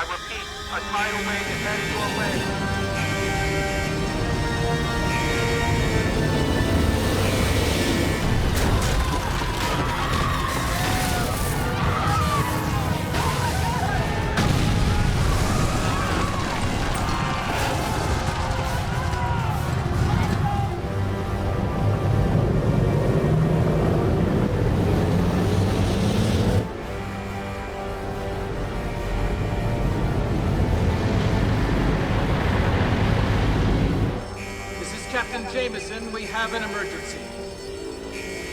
I repeat, a tidal wave is heading your way. This is Captain Jameson. We have an emergency.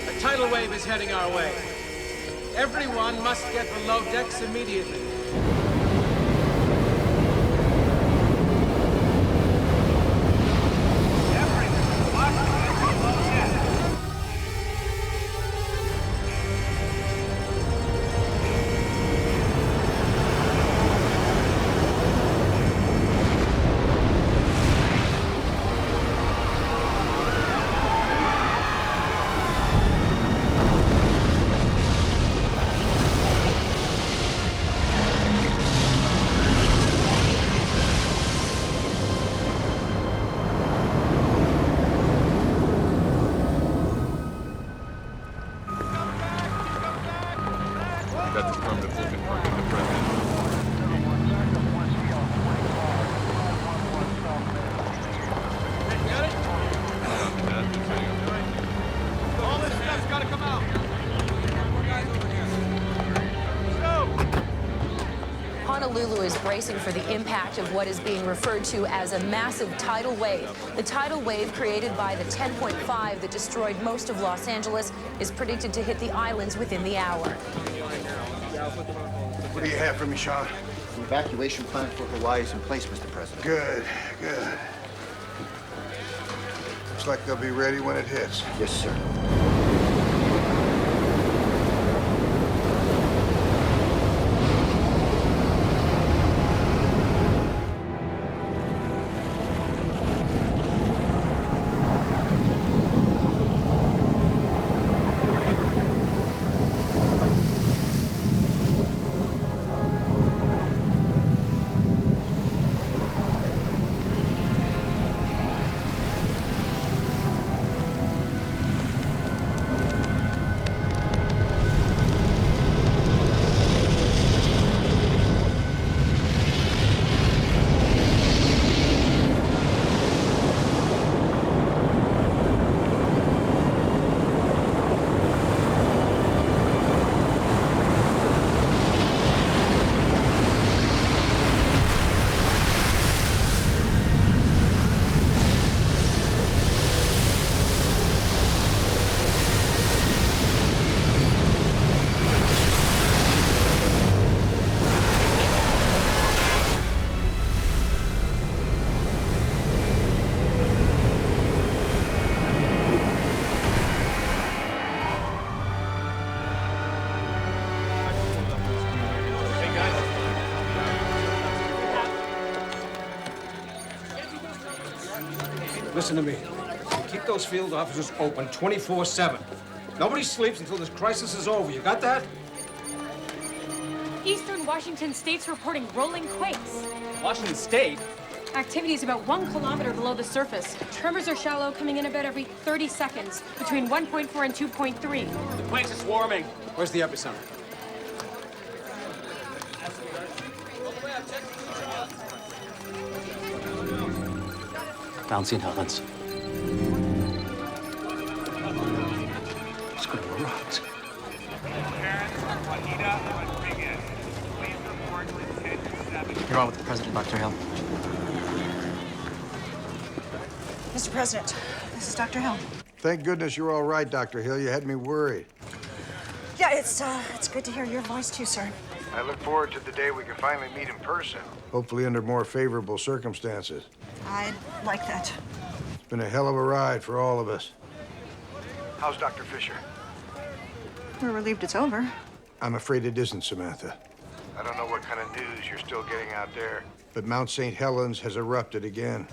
A tidal wave is heading our way. Everyone must get below decks immediately. That's affirmative. We'll confirm with the president. Got it? That's been setting up. All this stuff's gotta come out. Honolulu is bracing for the impact of what is being referred to as a massive tidal wave. The tidal wave created by the 10.5 that destroyed most of Los Angeles is predicted to hit the islands within the hour. What do you have for me, Sean? The evacuation plan for Hawaii is in place, Mr. President. Good, good. Looks like they'll be ready when it hits. Yes, sir. Listen to me. Keep those field officers open 24/7. Nobody sleeps until this crisis is over. You got that? Eastern Washington State's reporting rolling quakes. Washington State? Activity is about 1 kilometer below the surface. Tremors are shallow, coming in about every 30 seconds, between 1.4 and 2.3. The place is swarming. Where's the epicenter? Mount St. Helens. It's gonna erupt. You're on with the president, Dr. Hill. Mr. President, this is Dr. Hill. Thank goodness you're all right, Dr. Hill. You had me worried. Yeah, it's good to hear your voice too, sir. I look forward to the day we can finally meet in person. Hopefully under more favorable circumstances. I'd like that. It's been a hell of a ride for all of us. How's Dr. Fisher? We're relieved it's over. I'm afraid it isn't, Samantha. I don't know what kind of news you're still getting out there, but Mount St. Helens has erupted again.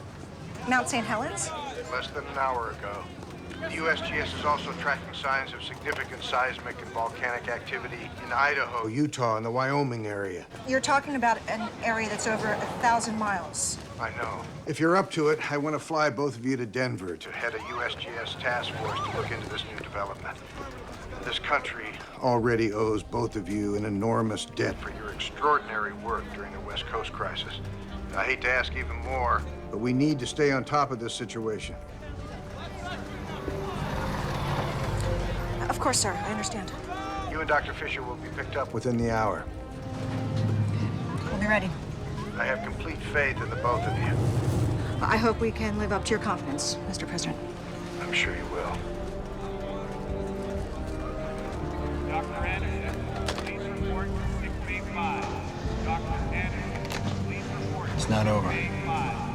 Mount St. Helens? Less than an hour ago. The USGS is also tracking signs of significant seismic and volcanic activity in Idaho, Utah, and the Wyoming area. You're talking about an area that's over 1,000 miles. I know. If you're up to it, I want to fly both of you to Denver to head a USGS task force to look into this new development. This country already owes both of you an enormous debt for your extraordinary work during the West Coast crisis. I hate to ask even more, but we need to stay on top of this situation. Of course, sir. I understand. You and Dr. Fisher will be picked up within the hour. We'll be ready. I have complete faith in the both of you. I hope we can live up to your confidence, Mr. President. I'm sure you will. Dr. Anderson, please report to 685. Dr. Anderson, please report to It's not over. 685.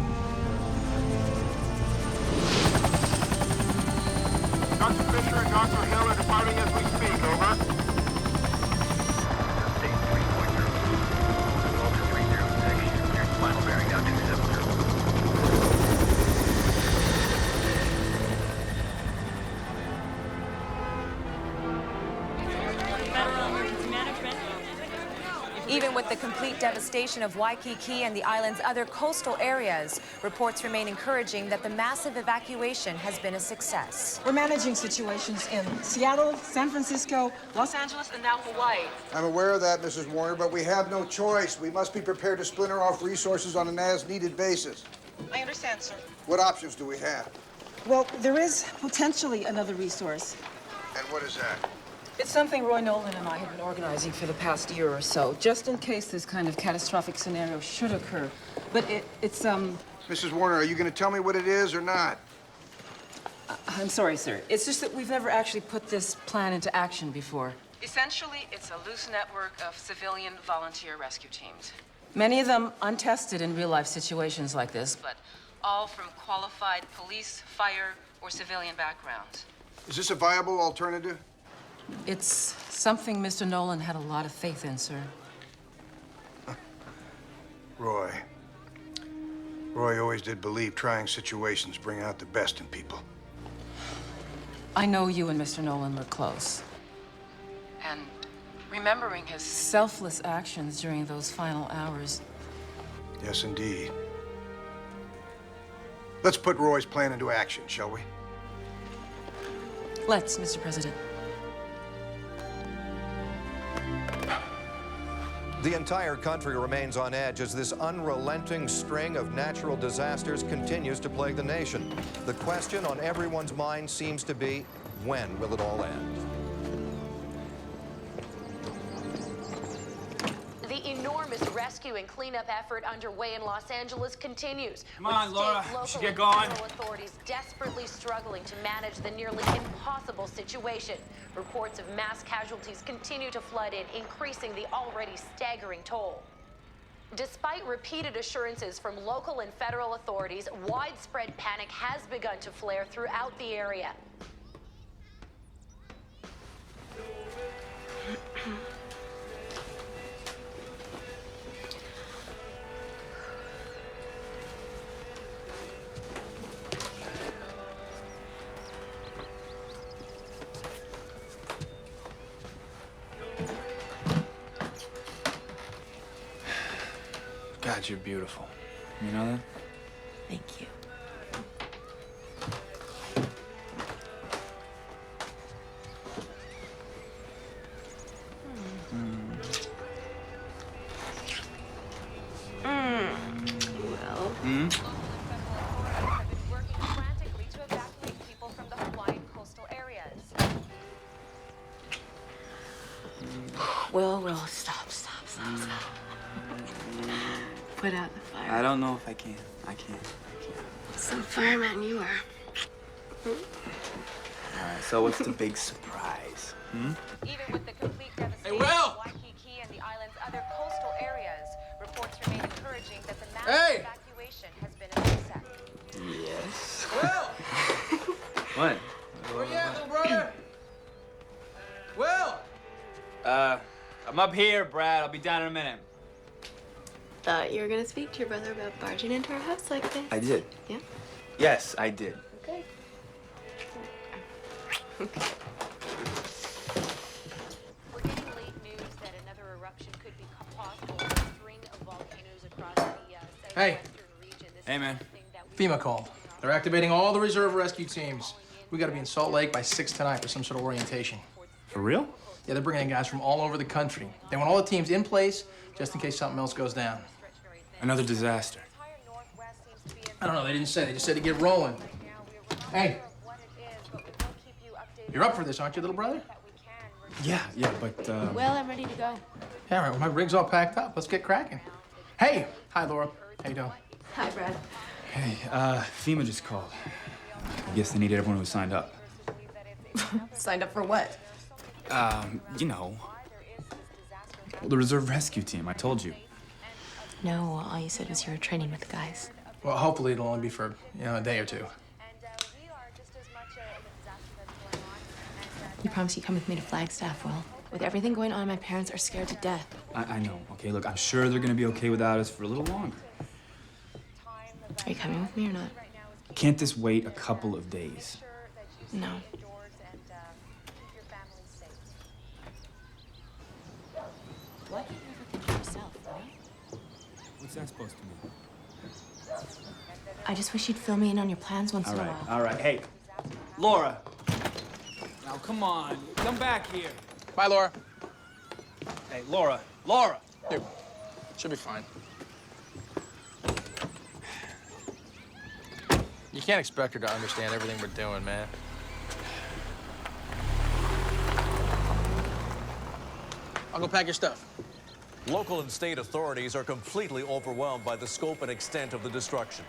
Dr. Fisher and Dr. Hill are departing as we speak, over. State 3.0. Ultra 306, near final bearing down 270. Even with the complete devastation of Waikiki and the island's other coastal areas, reports remain encouraging that the massive evacuation has been a success. We're managing situations in Seattle, San Francisco, Los Angeles, and now Hawaii. I'm aware of that, Mrs. Warner, but we have no choice. We must be prepared to splinter off resources on an as-needed basis. I understand, sir. What options do we have? Well, there is potentially another resource. And what is that? It's something Roy Nolan and I have been organizing for the past year or so, just in case this kind of catastrophic scenario should occur. But it's Mrs. Warner, are you going to tell me what it is or not? I'm sorry, sir. It's just that we've never actually put this plan into action before. Essentially, it's a loose network of civilian volunteer rescue teams. Many of them untested in real-life situations like this, but all from qualified police, fire, or civilian backgrounds. Is this a viable alternative? It's something Mr. Nolan had a lot of faith in, sir. Roy always did believe trying situations bring out the best in people. I know you and Mr. Nolan were close. And remembering his selfless actions during those final hours. Yes, indeed. Let's put Roy's plan into action, shall we? Let's, Mr. President. The entire country remains on edge as this unrelenting string of natural disasters continues to plague the nation. The question on everyone's mind seems to be, when will it all end? The enormous rescue and cleanup effort underway in Los Angeles continues. Come on, with Laura. state, We local, should get and going. federal authorities desperately struggling to manage the nearly impossible situation. Reports of mass casualties continue to flood in, increasing the already staggering toll. Despite repeated assurances from local and federal authorities, widespread panic has begun to flare throughout the area. God, you're beautiful. You know that? Thank you. Well. Have been working frantically to evacuate people from the Hawaiian coastal areas. Well, stop. Put out the fire. I don't know if I can. I can't. Some fireman you are. All right, so what's the big surprise? Even with the complete devastation Will! of Waikiki and the island's other coastal areas, reports remain encouraging that the massive Hey! evacuation has been a success. Yes. Will! What? Where you at, little brother? Will! I'm up here, Brad. I'll be down in a minute. Thought you were gonna speak to your brother about barging into our house like this. I did. Yeah? Yes, I did. Okay. We're getting late news that another eruption could be possible in a string of volcanoes across the Hey. southwestern region. This Hey, man. FEMA called. They're activating all the reserve rescue teams. We gotta be in Salt Lake by 6 tonight for some sort of orientation. For real? Yeah, they're bringing in guys from all over the country. They want all the teams in place just in case something else goes down. Another disaster. I don't know, they didn't say. They just said to get rolling. Hey. You're up for this, aren't you, little brother? Yeah, but, Well, I'm ready to go. Yeah, all right, well, my rig's all packed up. Let's get cracking. Hey! Hi, Laura. How you doing? Hi, Brad. Hey, FEMA just called. I guess they needed everyone who signed up. Signed up for what? You know. Well, the reserve rescue team, I told you. No, all you said was you were training with the guys. Well, hopefully it'll only be for, a day or two. You promise you come with me to Flagstaff, Will? With everything going on, my parents are scared to death. I know. Okay, look, I'm sure they're gonna be okay without us for a little longer. Are you coming with me or not? Can't this wait a couple of days? No. What? You think of yourself, right? What's that supposed to mean? I just wish you'd fill me in on your plans once in a while. All right. Hey, Laura. Now, come on. Come back here. Bye, Laura. Hey, Laura. Laura! Here. Should be fine. You can't expect her to understand everything we're doing, man. I'll go pack your stuff. Local and state authorities are completely overwhelmed by the scope and extent of the destruction.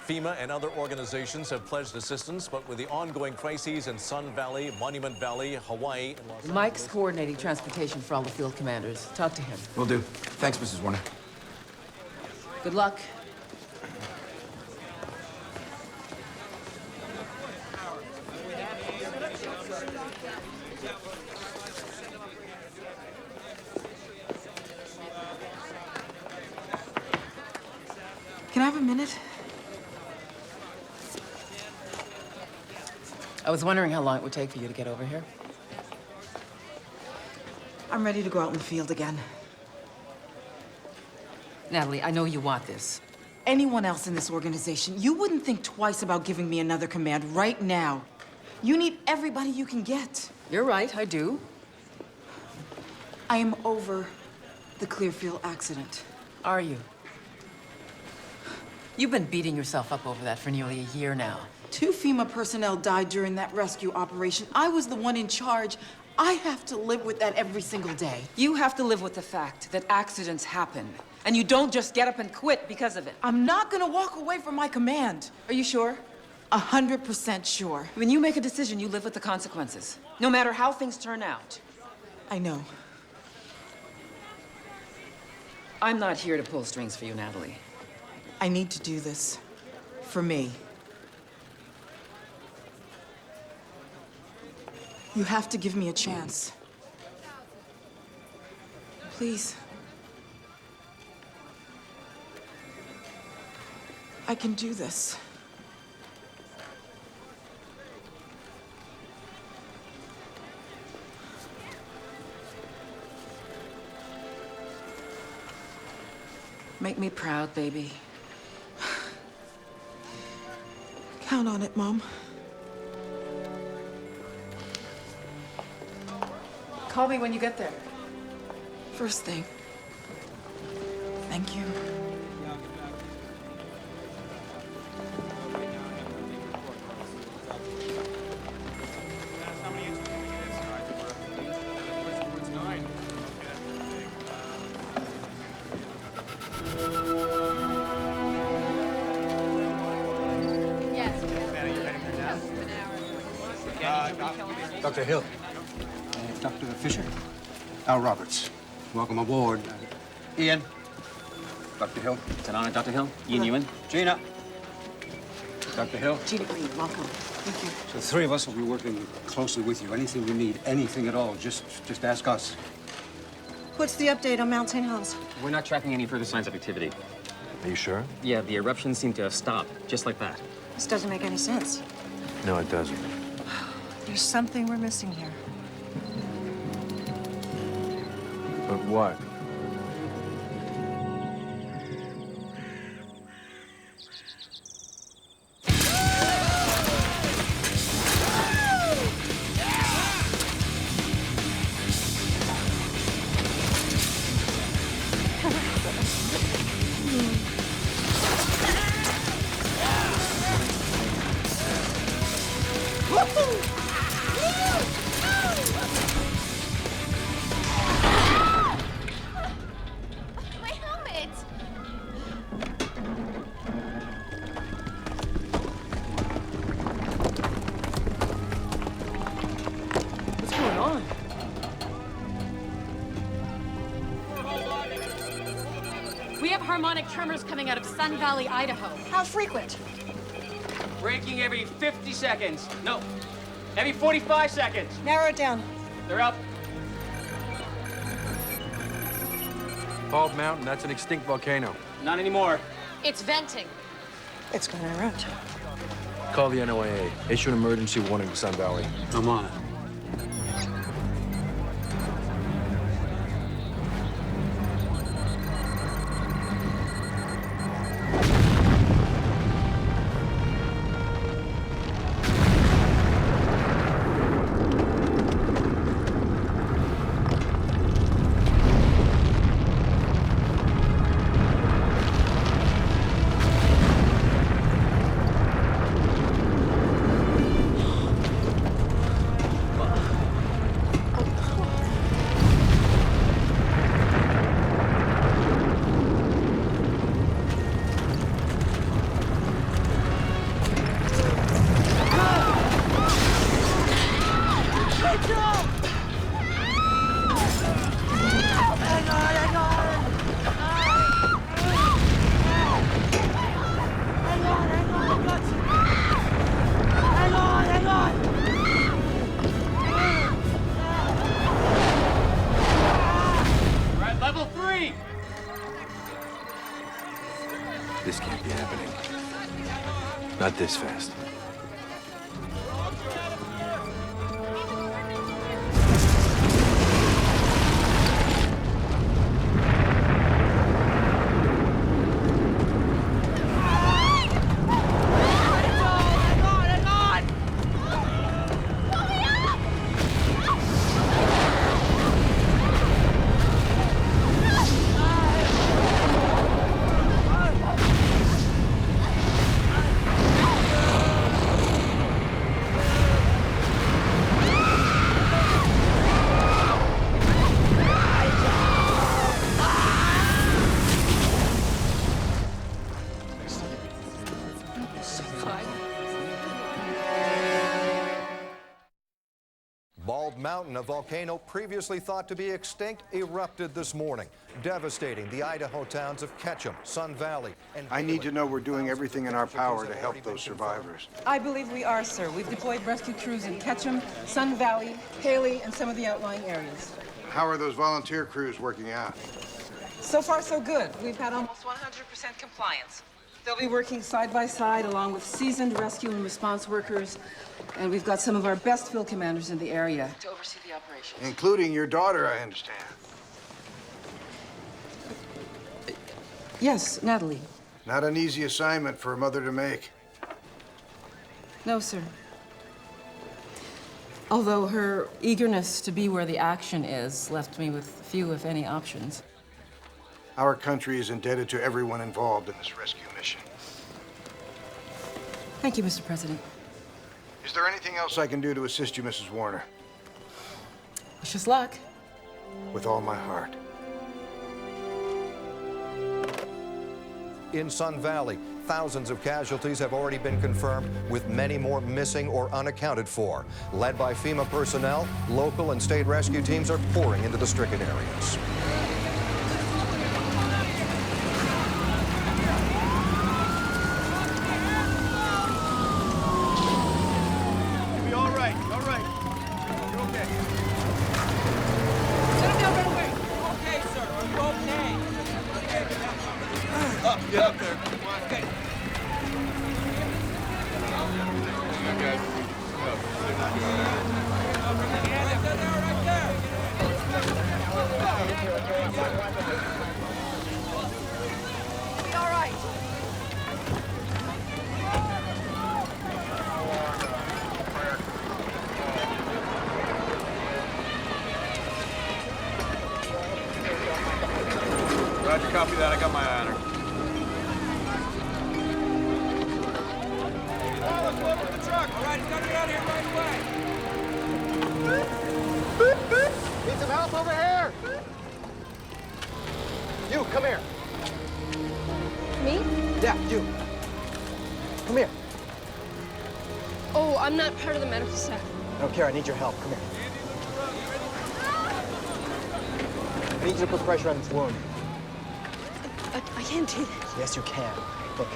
FEMA and other organizations have pledged assistance, but with the ongoing crises in Sun Valley, Monument Valley, Hawaii, and Los Mike's coordinating transportation for all the field commanders. Talk to him. Will do. Thanks, Mrs. Warner. Good luck. Can I have a minute? I was wondering how long it would take for you to get over here. I'm ready to go out in the field again. Natalie, I know you want this. Anyone else in this organization, you wouldn't think twice about giving me another command right now. You need everybody you can get. You're right, I do. I am over the Clearfield accident. Are you? You've been beating yourself up over that for nearly a year now. 2 FEMA personnel died during that rescue operation. I was the one in charge. I have to live with that every single day. You have to live with the fact that accidents happen. And you don't just get up and quit because of it. I'm not gonna walk away from my command. Are you sure? 100% sure. When you make a decision, you live with the consequences. No matter how things turn out. I know. I'm not here to pull strings for you, Natalie. I need to do this. For me. You have to give me a chance. Please. I can do this. Make me proud, baby. Count on it, Mom. Call me when you get there. First thing. Thank you. Dr. Hill. Dr. Fisher? Al Roberts. Welcome aboard. Ian. Dr. Hill. It's an honor, Dr. Hill. Ian Ewan. Gina. Dr. Hill. Gina Green, welcome. Thank you. So the 3 of us will be working closely with you. Anything you need, anything at all, just ask us. What's the update on Mount St. Helens? We're not tracking any further signs of activity. Are you sure? Yeah, the eruptions seem to have stopped, just like that. This doesn't make any sense. No, it doesn't. There's something we're missing here. But what? My helmet! What's going on? We have harmonic tremors coming out of Sun Valley, Idaho. How frequent? Breaking every 50 seconds. No, every 45 seconds. Narrow it down. They're up. Bald Mountain, that's an extinct volcano. Not anymore. It's venting. It's going to erupt. Call the NOAA. Issue an emergency warning to Sun Valley. I'm on it. This can't be happening. Not this fast. Bald Mountain, a volcano previously thought to be extinct, erupted this morning, devastating the Idaho towns of Ketchum, Sun Valley, and... I need to know we're doing everything in our power to help those survivors. I believe we are, sir. We've deployed rescue crews in Ketchum, Sun Valley, Haley, and some of the outlying areas. How are those volunteer crews working out? So far, so good. We've had almost 100% compliance. They'll be working side by side along with seasoned rescue and response workers, and we've got some of our best field commanders in the area to oversee the operations. Including your daughter, I understand. Yes, Natalie. Not an easy assignment for a mother to make. No, sir. Although her eagerness to be where the action is left me with few, if any, options. Our country is indebted to everyone involved in this rescue mission. Thank you, Mr. President. Is there anything else I can do to assist you, Mrs. Warner? Wish us luck. With all my heart. In Sun Valley, thousands of casualties have already been confirmed, with many more missing or unaccounted for. Led by FEMA personnel, local and state rescue teams are pouring into the stricken areas. You'll be all right. All right. You're okay. Sit him down right away. Okay, sir. Are you okay? Up, get up there. Yeah, guys. Be all right. Roger, copy that. I got my eye on her. Let's go over to the truck. All right, he's gotta get out of here right away. Need some help over here? You, come here. Me? Yeah, you. Come here. Oh, I'm not part of the medical staff. I don't care. I need your help. Come here. I need you to put pressure on this wound. I can't do this. Yes, you can. Look,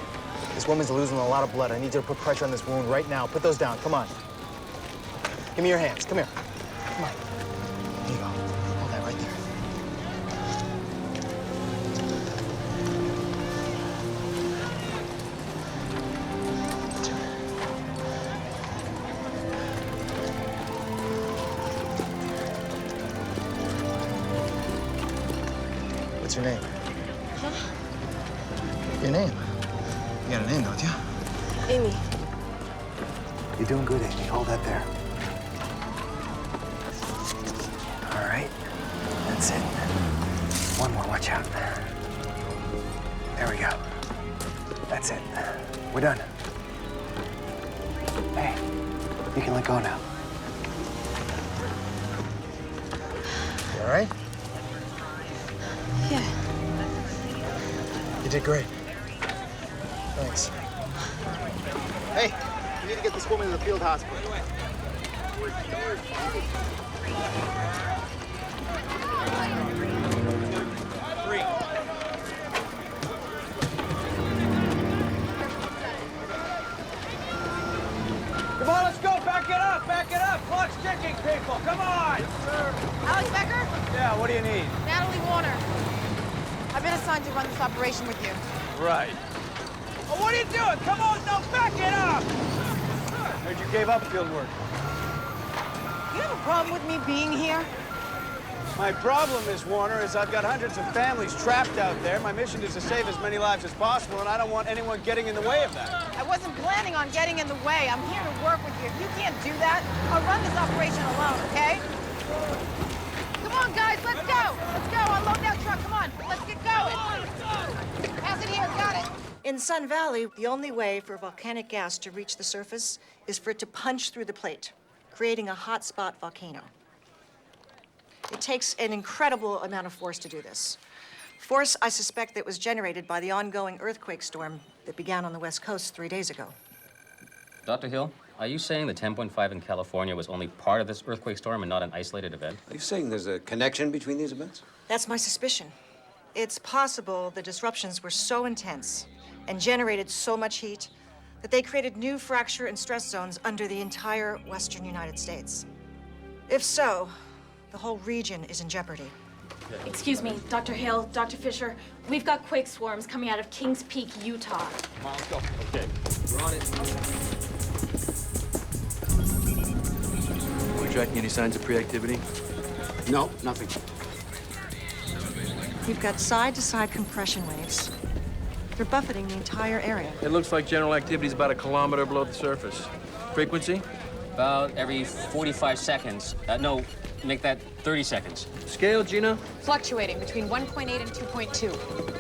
this woman's losing a lot of blood. I need you to put pressure on this wound right now. Put those down. Come on. Give me your hands. Come here. Come on. There you go. Hold that right there. What's your name? Huh? Your name? You got a name, don't you? Amy. You're doing good, Amy. Hold that there. All right. That's it. One more. Watch out. There we go. That's it. We're done. Hey, you can let go now. You all right? Yeah. You did great. Thanks. Hey, we need to get this woman to the field hospital. Come on, let's go. Back it up. Back it up. Clock's ticking, people. Come on. Alex Becker? Yeah, what do you need? Natalie Warner. I've been assigned to run this operation with you. Right. Well, what are you doing? Come on, no, back it up! Heard you gave up field work. You have a problem with me being here? My problem, Miss Warner, is I've got hundreds of families trapped out there. My mission is to save as many lives as possible, and I don't want anyone getting in the way of that. I wasn't planning on getting in the way. I'm here to work with you. If you can't do that, I'll run this operation alone, okay? Come on, guys, let's go! Let's go, unload that truck, come on, let's get going! Pass it here, got it. In Sun Valley, the only way for volcanic gas to reach the surface is for it to punch through the plate, creating a hotspot volcano. It takes an incredible amount of force to do this. Force, I suspect, that was generated by the ongoing earthquake storm that began on the West Coast 3 days ago. Dr. Hill, are you saying the 10.5 in California was only part of this earthquake storm and not an isolated event? Are you saying there's a connection between these events? That's my suspicion. It's possible the disruptions were so intense and generated so much heat that they created new fracture and stress zones under the entire western United States. If so, the whole region is in jeopardy. Excuse me, Dr. Hale, Dr. Fisher. We've got quake swarms coming out of Kings Peak, Utah. Come on, let's go. Okay. We're on it. Are we tracking any signs of pre-activity? No, nothing. We've got side-to-side compression waves. They're buffeting the entire area. It looks like general activity is about 1 kilometer below the surface. Frequency? About every 45 seconds. No, make that 30 seconds. Scale, Gina? Fluctuating between 1.8 and 2.2.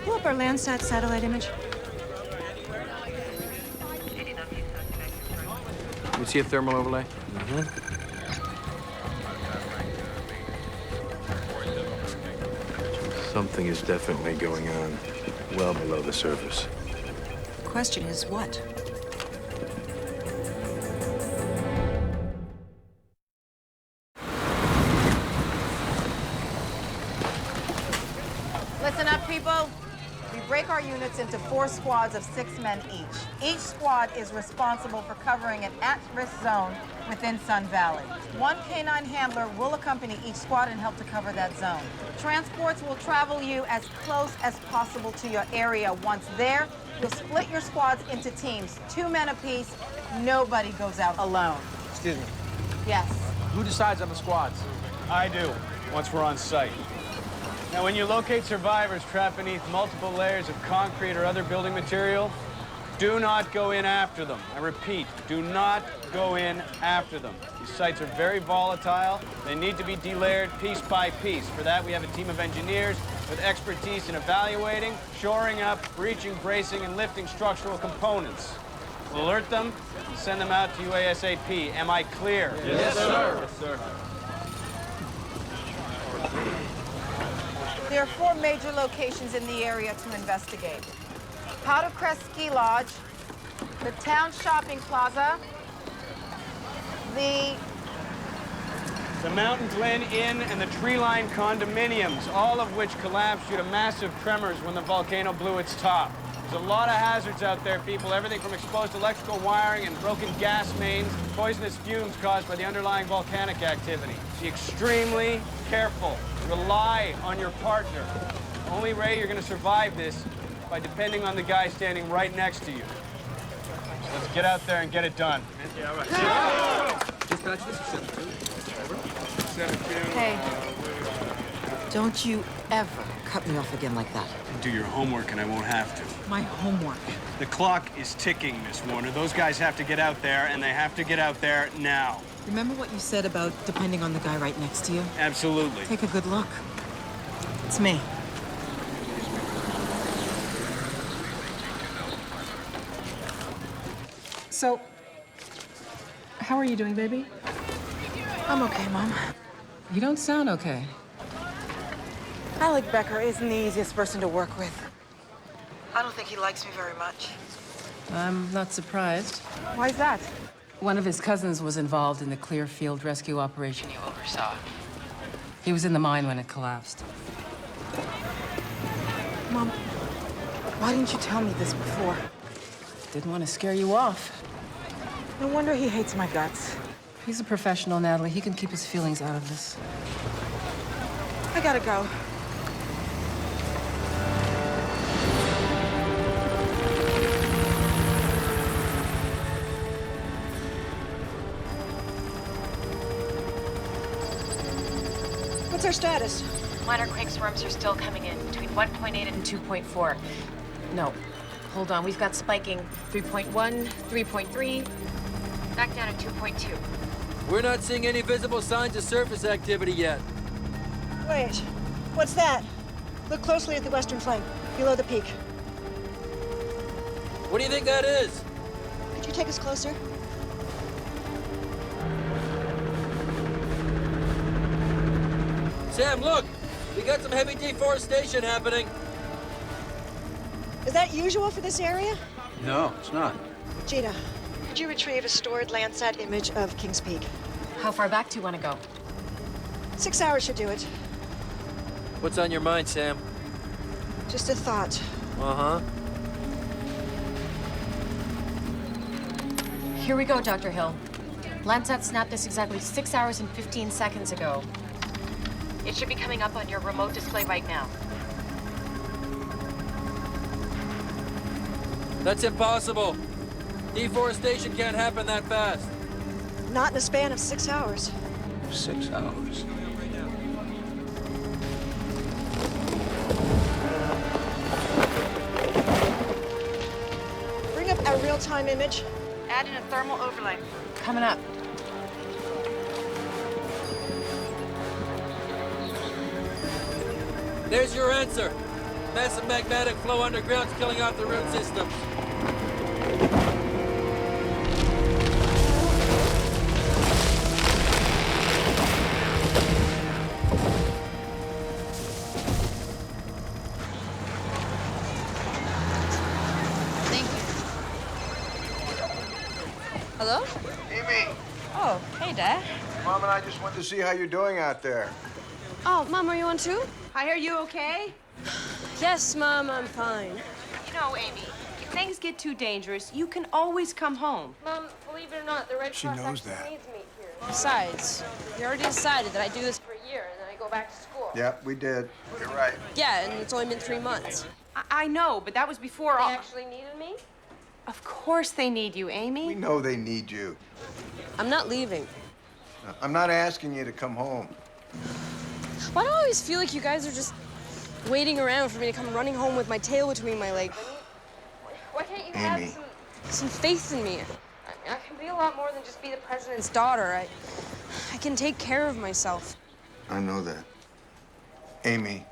Pull up our Landsat satellite image. We see a thermal overlay? Mm-hmm. Something is definitely going on well below the surface. The question is what? Listen up, people. We break our units into 4 squads of 6 men each. Each squad is responsible for covering an at-risk zone within Sun Valley. 1 canine handler will accompany each squad and help to cover that zone. Transports will travel you as close as possible to your area. Once there, you'll split your squads into teams, 2 men apiece. Nobody goes out alone. Excuse me. Yes. Who decides on the squads? I do, once we're on site. Now, when you locate survivors trapped beneath multiple layers of concrete or other building material, do not go in after them. I repeat, do not go in after them. These sites are very volatile. They need to be delayered piece by piece. For that, we have a team of engineers with expertise in evaluating, shoring up, breaching, bracing, and lifting structural components. We'll alert them and send them out to you ASAP. Am I clear? Yes, sir. Yes, sir. There are 4 major locations in the area to investigate. Powder Crest Ski Lodge, the Town Shopping Plaza, the Mountain Glen Inn and the Tree Line condominiums, all of which collapsed due to massive tremors when the volcano blew its top. There's a lot of hazards out there, people. Everything from exposed electrical wiring and broken gas mains, poisonous fumes caused by the underlying volcanic activity. Be extremely careful. Rely on your partner. The only way you're going to survive this by depending on the guy standing right next to you. So let's get out there and get it done. Yeah, right. Dispatch, this is 72. Hey, don't you ever cut me off again like that. Do your homework and I won't have to. My homework. The clock is ticking, Miss Warner. Those guys have to get out there, and they have to get out there now. Remember what you said about depending on the guy right next to you? Absolutely. Take a good look. It's me. So, how are you doing, baby? I'm okay, Mom. You don't sound okay. Alec Becker isn't the easiest person to work with. I don't think he likes me very much. I'm not surprised. Why is that? One of his cousins was involved in the Clearfield rescue operation you oversaw. He was in the mine when it collapsed. Mom, why didn't you tell me this before? Didn't want to scare you off. No wonder he hates my guts. He's a professional, Natalie. He can keep his feelings out of this. I gotta go. What's our status? Minor quake swarms are still coming in between 1.8 and 2.4. No, hold on. We've got spiking 3.1, 3.3, back down to 2.2. We're not seeing any visible signs of surface activity yet. Wait, what's that? Look closely at the western flank, below the peak. What do you think that is? Could you take us closer? Sam, look! We got some heavy deforestation happening. Is that usual for this area? No, it's not. Gina, could you retrieve a stored Landsat image of Kings Peak? How far back do you want to go? 6 hours should do it. What's on your mind, Sam? Just a thought. Uh-huh. Here we go, Dr. Hill. Landsat snapped this exactly 6 hours and 15 seconds ago. It should be coming up on your remote display right now. That's impossible. Deforestation can't happen that fast. Not in a span of 6 hours. 6 hours. Bring up a real-time image. Add in a thermal overlay. Coming up. There's your answer. Massive magnetic flow underground's killing off the root systems. Thank you. Hello? Amy, Oh, hey, Dad. Mom and I just wanted to see how you're doing out there. Oh, Mom, are you on too? Hi, are you okay? Yes, Mom, I'm fine. You know, Amy, if things get too dangerous, you can always come home. Mom, believe it or not, the Red She Cross knows actually that. needs me here. Besides, we already decided that I do this for a year and then I go back to school. Yep, we did. You're right. Yeah, and it's only been 3 months. I know, but that was before all... They actually needed me? Of course they need you, Amy. We know they need you. I'm not leaving. I'm not asking you to come home. Why do I always feel like you guys are just waiting around for me to come running home with my tail between my legs? Why can't you have some faith in me? I can be a lot more than just be the president's daughter. I can take care of myself. I know that. Amy,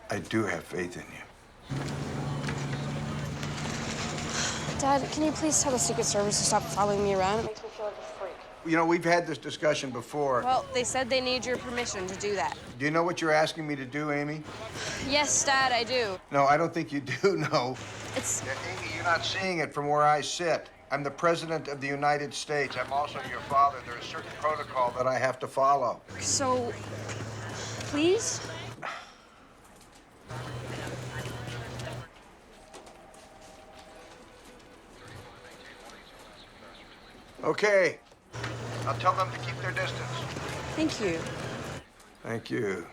I do have faith in you. Dad, can you please tell the Secret Service to stop following me around? It makes me feel like a freak. You know, we've had this discussion before. Well, they said they need your permission to do that. Do you know what you're asking me to do, Amy? Yes, Dad, I do. No, I don't think you do know. It's... Yeah, Amy, you're not seeing it from where I sit. I'm the President of the United States. I'm also your father. There's a certain protocol that I have to follow. So, please? Okay. I'll tell them to keep their distance. Thank you. Thank you.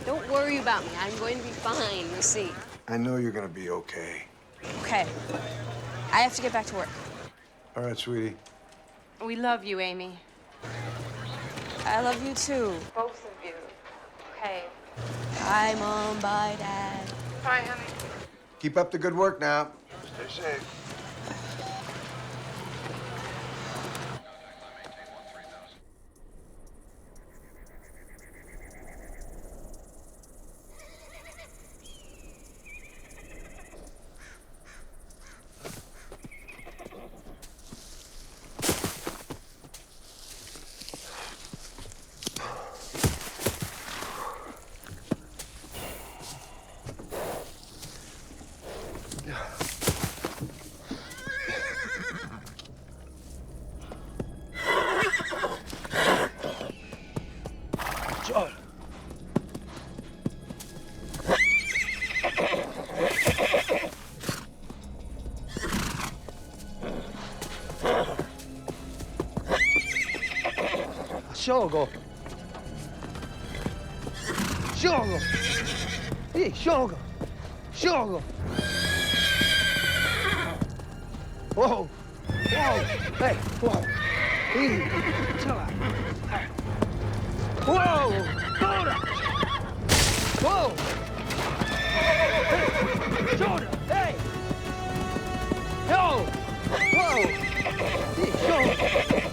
Don't worry about me. I'm going to be fine. You'll see. I know you're going to be okay. Okay. I have to get back to work. All right, sweetie. We love you, Amy. I love you, too. Both of you. Okay. Bye, Mom. Bye, Dad. Bye, honey. Keep up the good work now. Stay safe. Sciolgo! Sciolgo! Ehi, sciolgo! Sciolgo! Whoa! Whoa! Hey, whoa! Ehi, chill out. Whoa! Ora! Whoa! Hey! Jordan! Hey! Yo! Whoa! Ehi, sciolgo!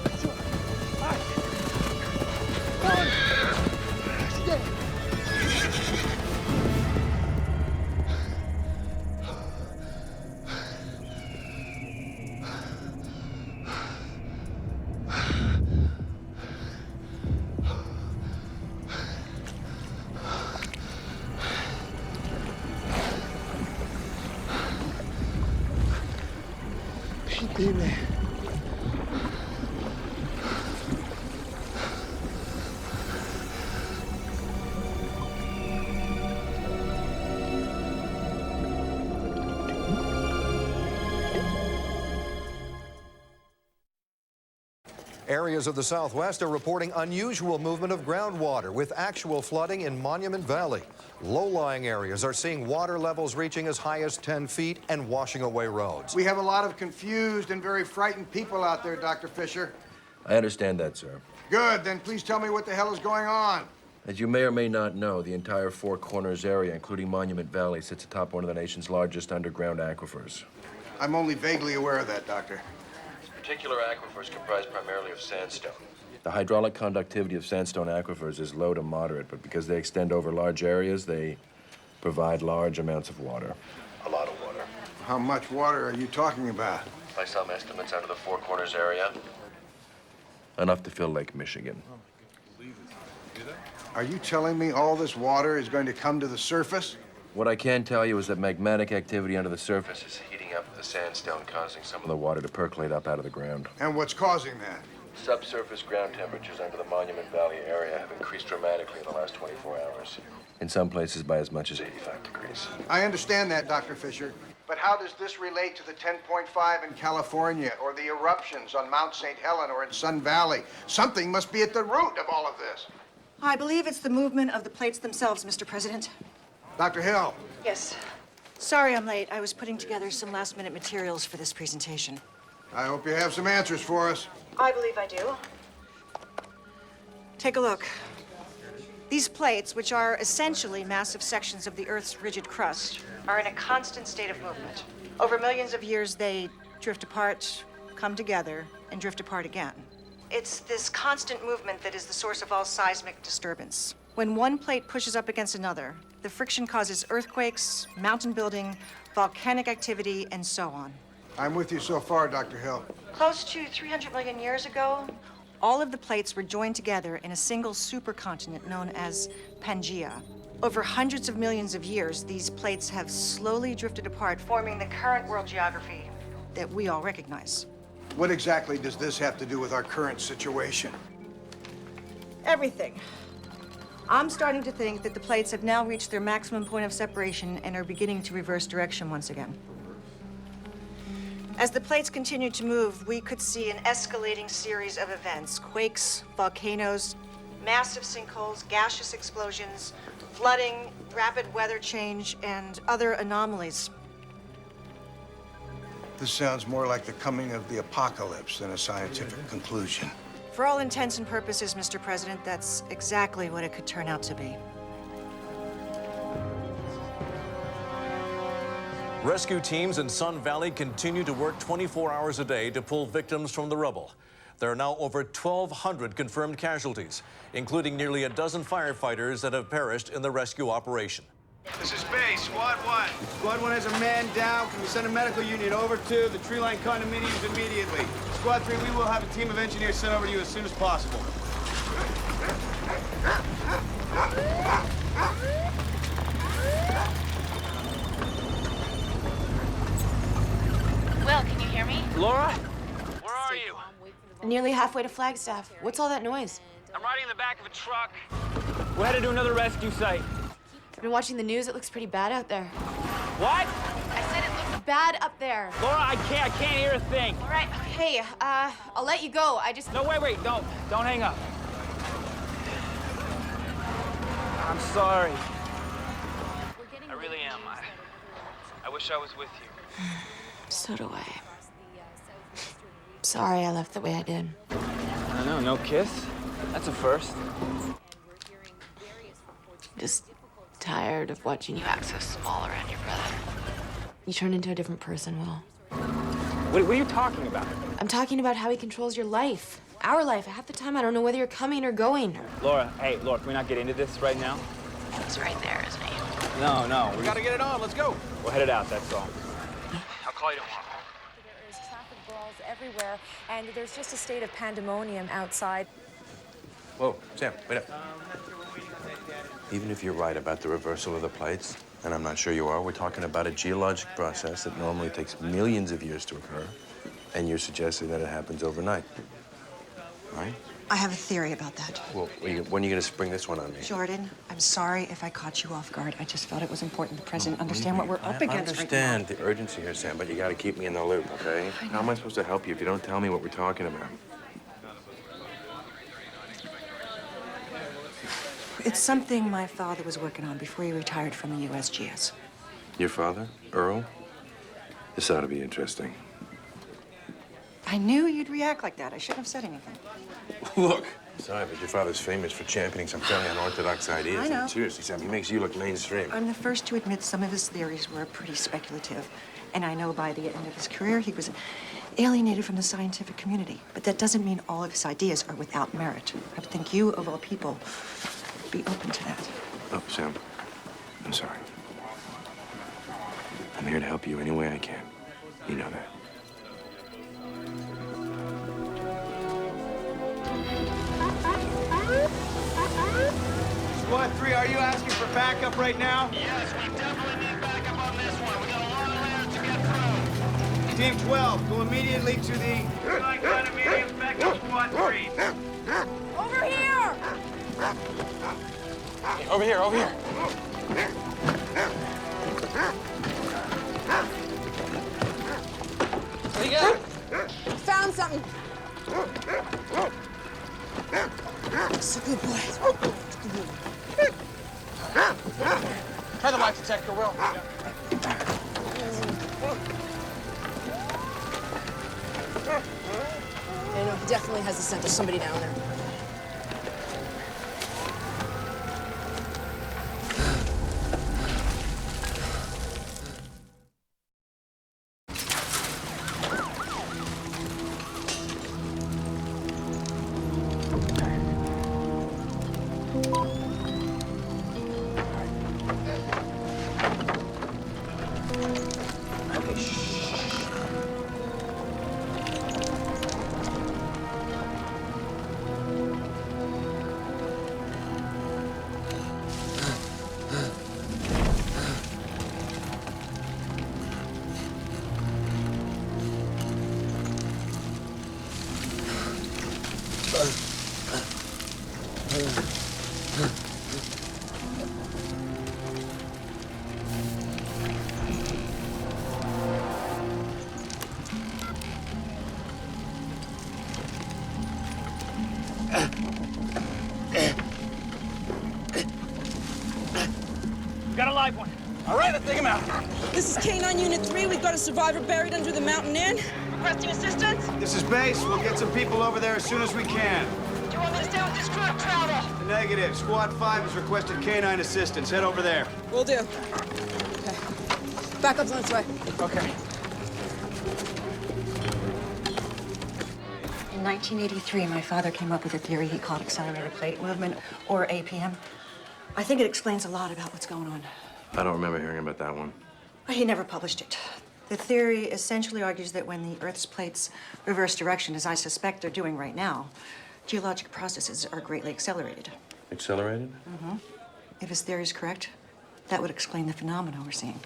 Dime. Areas of the Southwest are reporting unusual movement of groundwater with actual flooding in Monument Valley. Low-lying areas are seeing water levels reaching as high as 10 feet and washing away roads. We have a lot of confused and very frightened people out there, Dr. Fisher. I understand that, sir. Good, then please tell me what the hell is going on. As you may or may not know, the entire Four Corners area, including Monument Valley, sits atop one of the nation's largest underground aquifers. I'm only vaguely aware of that, Doctor. Particular aquifers comprise primarily of sandstone. The hydraulic conductivity of sandstone aquifers is low to moderate, but because they extend over large areas, they provide large amounts of water. A lot of water. How much water are you talking about? By some estimates, out of the Four Corners area, enough to fill Lake Michigan. Are you telling me all this water is going to come to the surface? What I can tell you is that magmatic activity under the surface is heating up the sandstone, causing some of the water to percolate up out of the ground. And what's causing that? Subsurface ground temperatures under the Monument Valley area have increased dramatically in the last 24 hours. In some places by as much as 85 degrees. I understand that, Dr. Fisher. But how does this relate to the 10.5 in California or the eruptions on Mount St. Helen or in Sun Valley? Something must be at the root of all of this. I believe it's the movement of the plates themselves, Mr. President. Dr. Hill. Yes. Sorry I'm late. I was putting together some last-minute materials for this presentation. I hope you have some answers for us. I believe I do. Take a look. These plates, which are essentially massive sections of the Earth's rigid crust, are in a constant state of movement. Over millions of years, they drift apart, come together, and drift apart again. It's this constant movement that is the source of all seismic disturbance. When one plate pushes up against another, the friction causes earthquakes, mountain building, volcanic activity, and so on. I'm with you so far, Dr. Hill. Close to 300 million years ago, all of the plates were joined together in a single supercontinent known as Pangaea. Over hundreds of millions of years, these plates have slowly drifted apart, forming the current world geography that we all recognize. What exactly does this have to do with our current situation? Everything. I'm starting to think that the plates have now reached their maximum point of separation and are beginning to reverse direction once again. As the plates continue to move, we could see an escalating series of events: quakes, volcanoes, massive sinkholes, gaseous explosions, flooding, rapid weather change, and other anomalies. This sounds more like the coming of the apocalypse than a scientific conclusion. For all intents and purposes, Mr. President, that's exactly what it could turn out to be. Rescue teams in Sun Valley continue to work 24 hours a day to pull victims from the rubble. There are now over 1,200 confirmed casualties, including nearly a dozen firefighters that have perished in the rescue operation. This is base, Squad 1. Squad 1 has a man down. Can we send a medical unit over to the Tree Line condominiums immediately? Squad 3, we will have a team of engineers sent over to you as soon as possible. Will, can you hear me? Laura? Where are you? I'm nearly halfway to Flagstaff. What's all that noise? I'm riding in the back of a truck. We're headed to another rescue site. I've been watching the news. It looks pretty bad out there. What? I said it looks bad up there. Laura, I can't hear a thing. All right, hey, I'll let you go. I just... No, wait, don't hang up. I'm sorry. I really am. I wish I was with you. So do I. Sorry I left the way I did. I know, no kiss? That's a first. Just tired of watching you act so small around your brother. You turned into a different person, Will. What are you talking about? I'm talking about how he controls your life. Our life. Half the time I don't know whether you're coming or going. Laura, can we not get into this right now? He's right there, isn't he? No. We gotta get it on. Let's go. We're headed out, that's all. I'll call you tomorrow. There's traffic brawls everywhere, and there's just a state of pandemonium outside. Whoa, Sam, wait up. Even if you're right about the reversal of the plates, and I'm not sure you are, we're talking about a geologic process that normally takes millions of years to occur, and you're suggesting that it happens overnight, right? I have a theory about that. Well, when are you going to spring this one on me? Jordan, I'm sorry if I caught you off guard. I just felt it was important the president understand what we're up against right now. I understand the urgency here, Sam, but you got to keep me in the loop, okay? How am I supposed to help you if you don't tell me what we're talking about? It's something my father was working on before he retired from the USGS. Your father, Earl? This ought to be interesting. I knew you'd react like that. I shouldn't have said anything. Look. Sorry, but your father's famous for championing some fairly unorthodox ideas. I know. And seriously, Sam, he makes you look mainstream. I'm the first to admit some of his theories were pretty speculative. And I know by the end of his career, he was alienated from the scientific community. But that doesn't mean all of his ideas are without merit. I would think you, of all people, be open to that. Oh, Sam, I'm sorry. I'm here to help you any way I can. You know that. Squad 3, are you asking for backup right now? Yes, we definitely need backup on this one. We got a lot of layers to get through. Team 12, go immediately to the... condominiums, backup Squad 3. Over here! Over here. What do you got? Found something. It's a good boy. Try the light detector, Will. Definitely has the scent of somebody down there. Got a live one. All right, let's take him out. This is K-9 Unit 3. We've got a survivor buried under the mountain inn. Requesting assistance? This is base. We'll get some people over there as soon as we can. Do you want me to stay with this crew or travel? Negative. Squad 5 has requested K-9 assistance. Head over there. Will do. Okay. Backup's on its way. Okay. In 1983, my father came up with a theory he called accelerated plate movement, or APM. I think it explains a lot about what's going on. I don't remember hearing about that one. He never published it. The theory essentially argues that when the Earth's plates reverse direction, as I suspect they're doing right now, geologic processes are greatly accelerated. Accelerated? Mm-hmm. If his theory is correct, that would explain the phenomena we're seeing.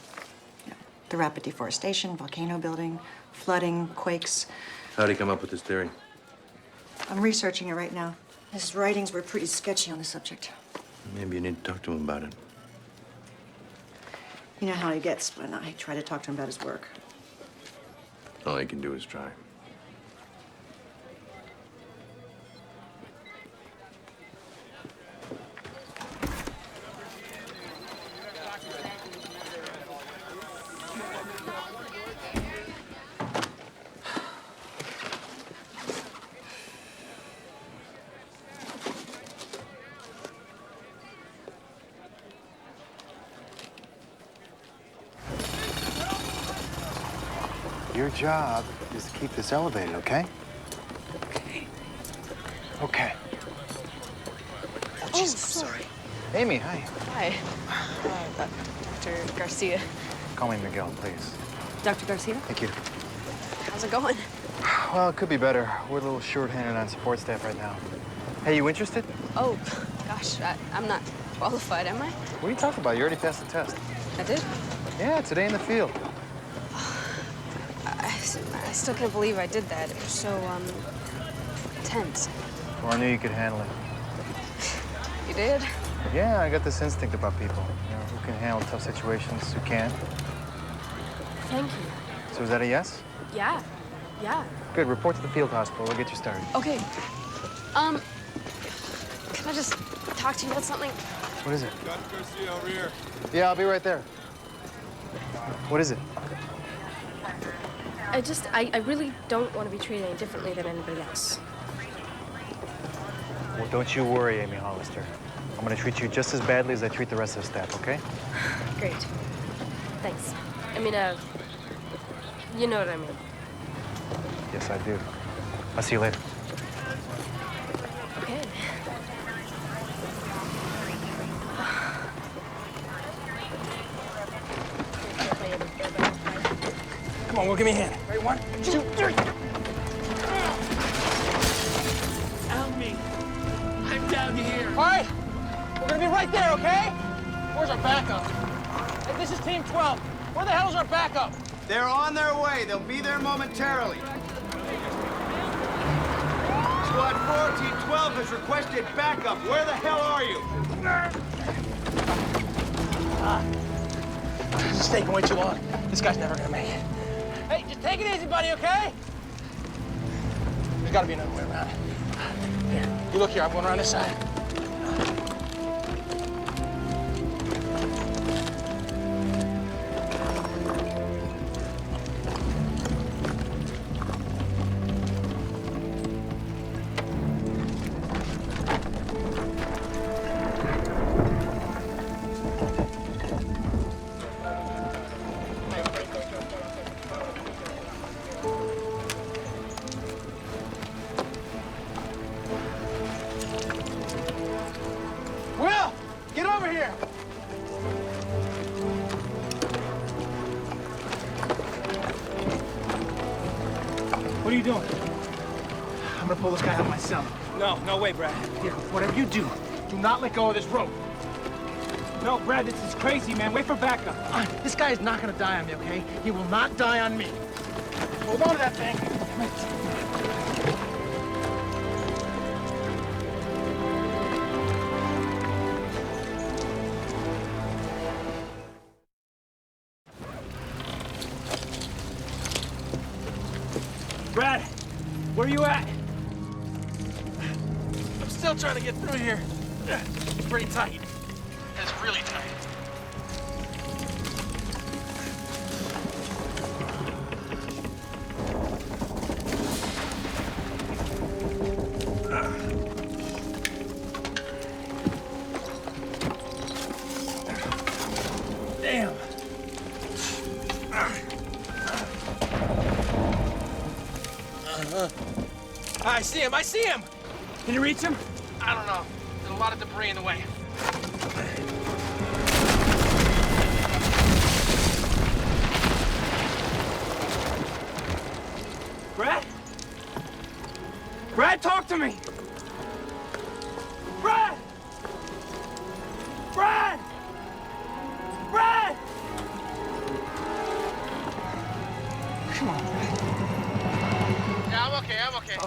You know, the rapid deforestation, volcano building, flooding, quakes. How'd he come up with this theory? I'm researching it right now. His writings were pretty sketchy on the subject. Maybe you need to talk to him about it. You know how he gets when I try to talk to him about his work. All he can do is try. Your job is to keep this elevated, okay? Okay. Oh, Jesus, sorry. Amy, hi. Hi. Dr. Garcia. Call me Miguel, please. Dr. Garcia? Thank you. How's it going? Well, it could be better. We're a little short-handed on support staff right now. Hey, you interested? Oh, gosh, I'm not qualified, am I? What are you talking about? You already passed the test. I did? Yeah, today in the field. I still can't believe I did that. It was so, tense. Well, I knew you could handle it. You did? Yeah, I got this instinct about people. You know, who can handle tough situations, who can. Thank you. So is that a yes? Yeah. Yeah. Good, report to the field hospital. We'll get you started. Okay. Can I just talk to you about something? What is it? Dr. Garcia, over here. Yeah, I'll be right there. What is it? I really don't want to be treated any differently than anybody else. Well, don't you worry, Amy Hollister. I'm gonna treat you just as badly as I treat the rest of the staff, okay? Great. Thanks. I mean, you know what I mean. Yes, I do. I'll see you later. Okay. Come on, give me a hand. Ready? 1, 2, 3. Help me. I'm down here. All right. We're gonna be right there, okay? Where's our backup? Hey, this is Team 12. Where the hell is our backup? They're on their way. They'll be there momentarily. Squad 4, Team 12 has requested backup. Where the hell are you? This is taking way too long. This guy's never gonna make it. Hey, just take it easy, buddy, okay? There's gotta be another way around. Here, you look here. I'm going around this side. are you doing? I'm gonna pull this guy out myself. No, no way, Brad. Here, whatever you do, do not let go of this rope. No, Brad, this is crazy, man. Wait for backup. This guy is not gonna die on me, okay? He will not die on me. Hold on to that thing. Brad, where are you at? I'm still trying to get through here. It's pretty tight. It's really tight. Damn. I see him! I see him! Can you reach him? I don't know. There's a lot of debris in the way. Brad? Brad, talk to me! Brad! Brad! Brad! Come on, Brad. Yeah, I'm okay, I'm okay.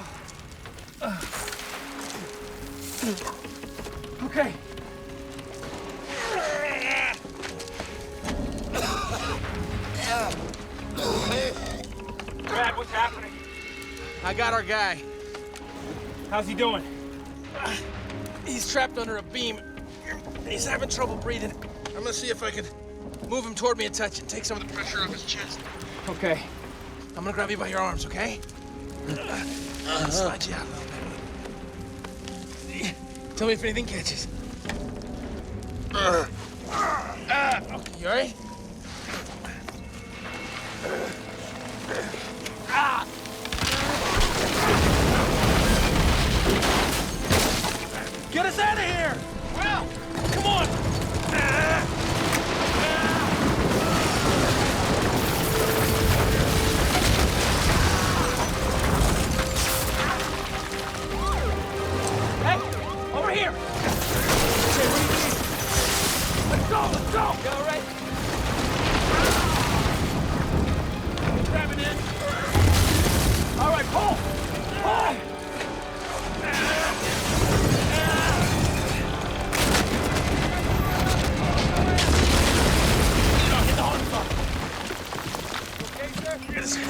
Okay. Brad, what's happening? I got our guy. How's he doing? He's trapped under a beam. He's having trouble breathing. I'm gonna see if I can move him toward me and touch it. Take some of the pressure off his chest. Okay. I'm gonna grab you by your arms, okay? Slide you out a little bit. Tell me if anything catches. Okay, you all right? Get us out of here! Well, come on! Hey, over here! Okay, what do you need? Let's go, let's go! You all right? Grabbing in. All right, pull! Pull!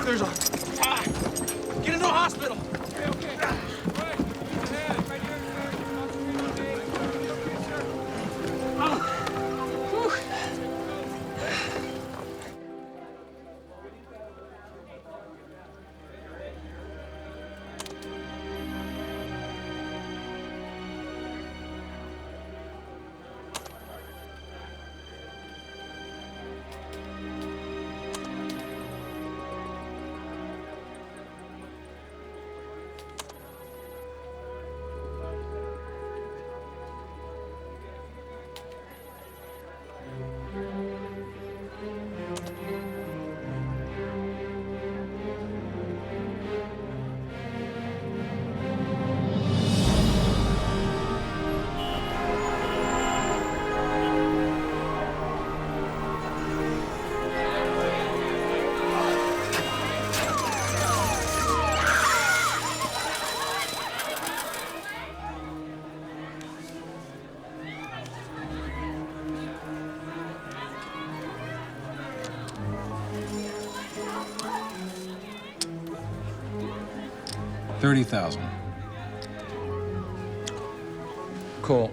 There's a... Get into a hospital! Okay. $30,000. Cool.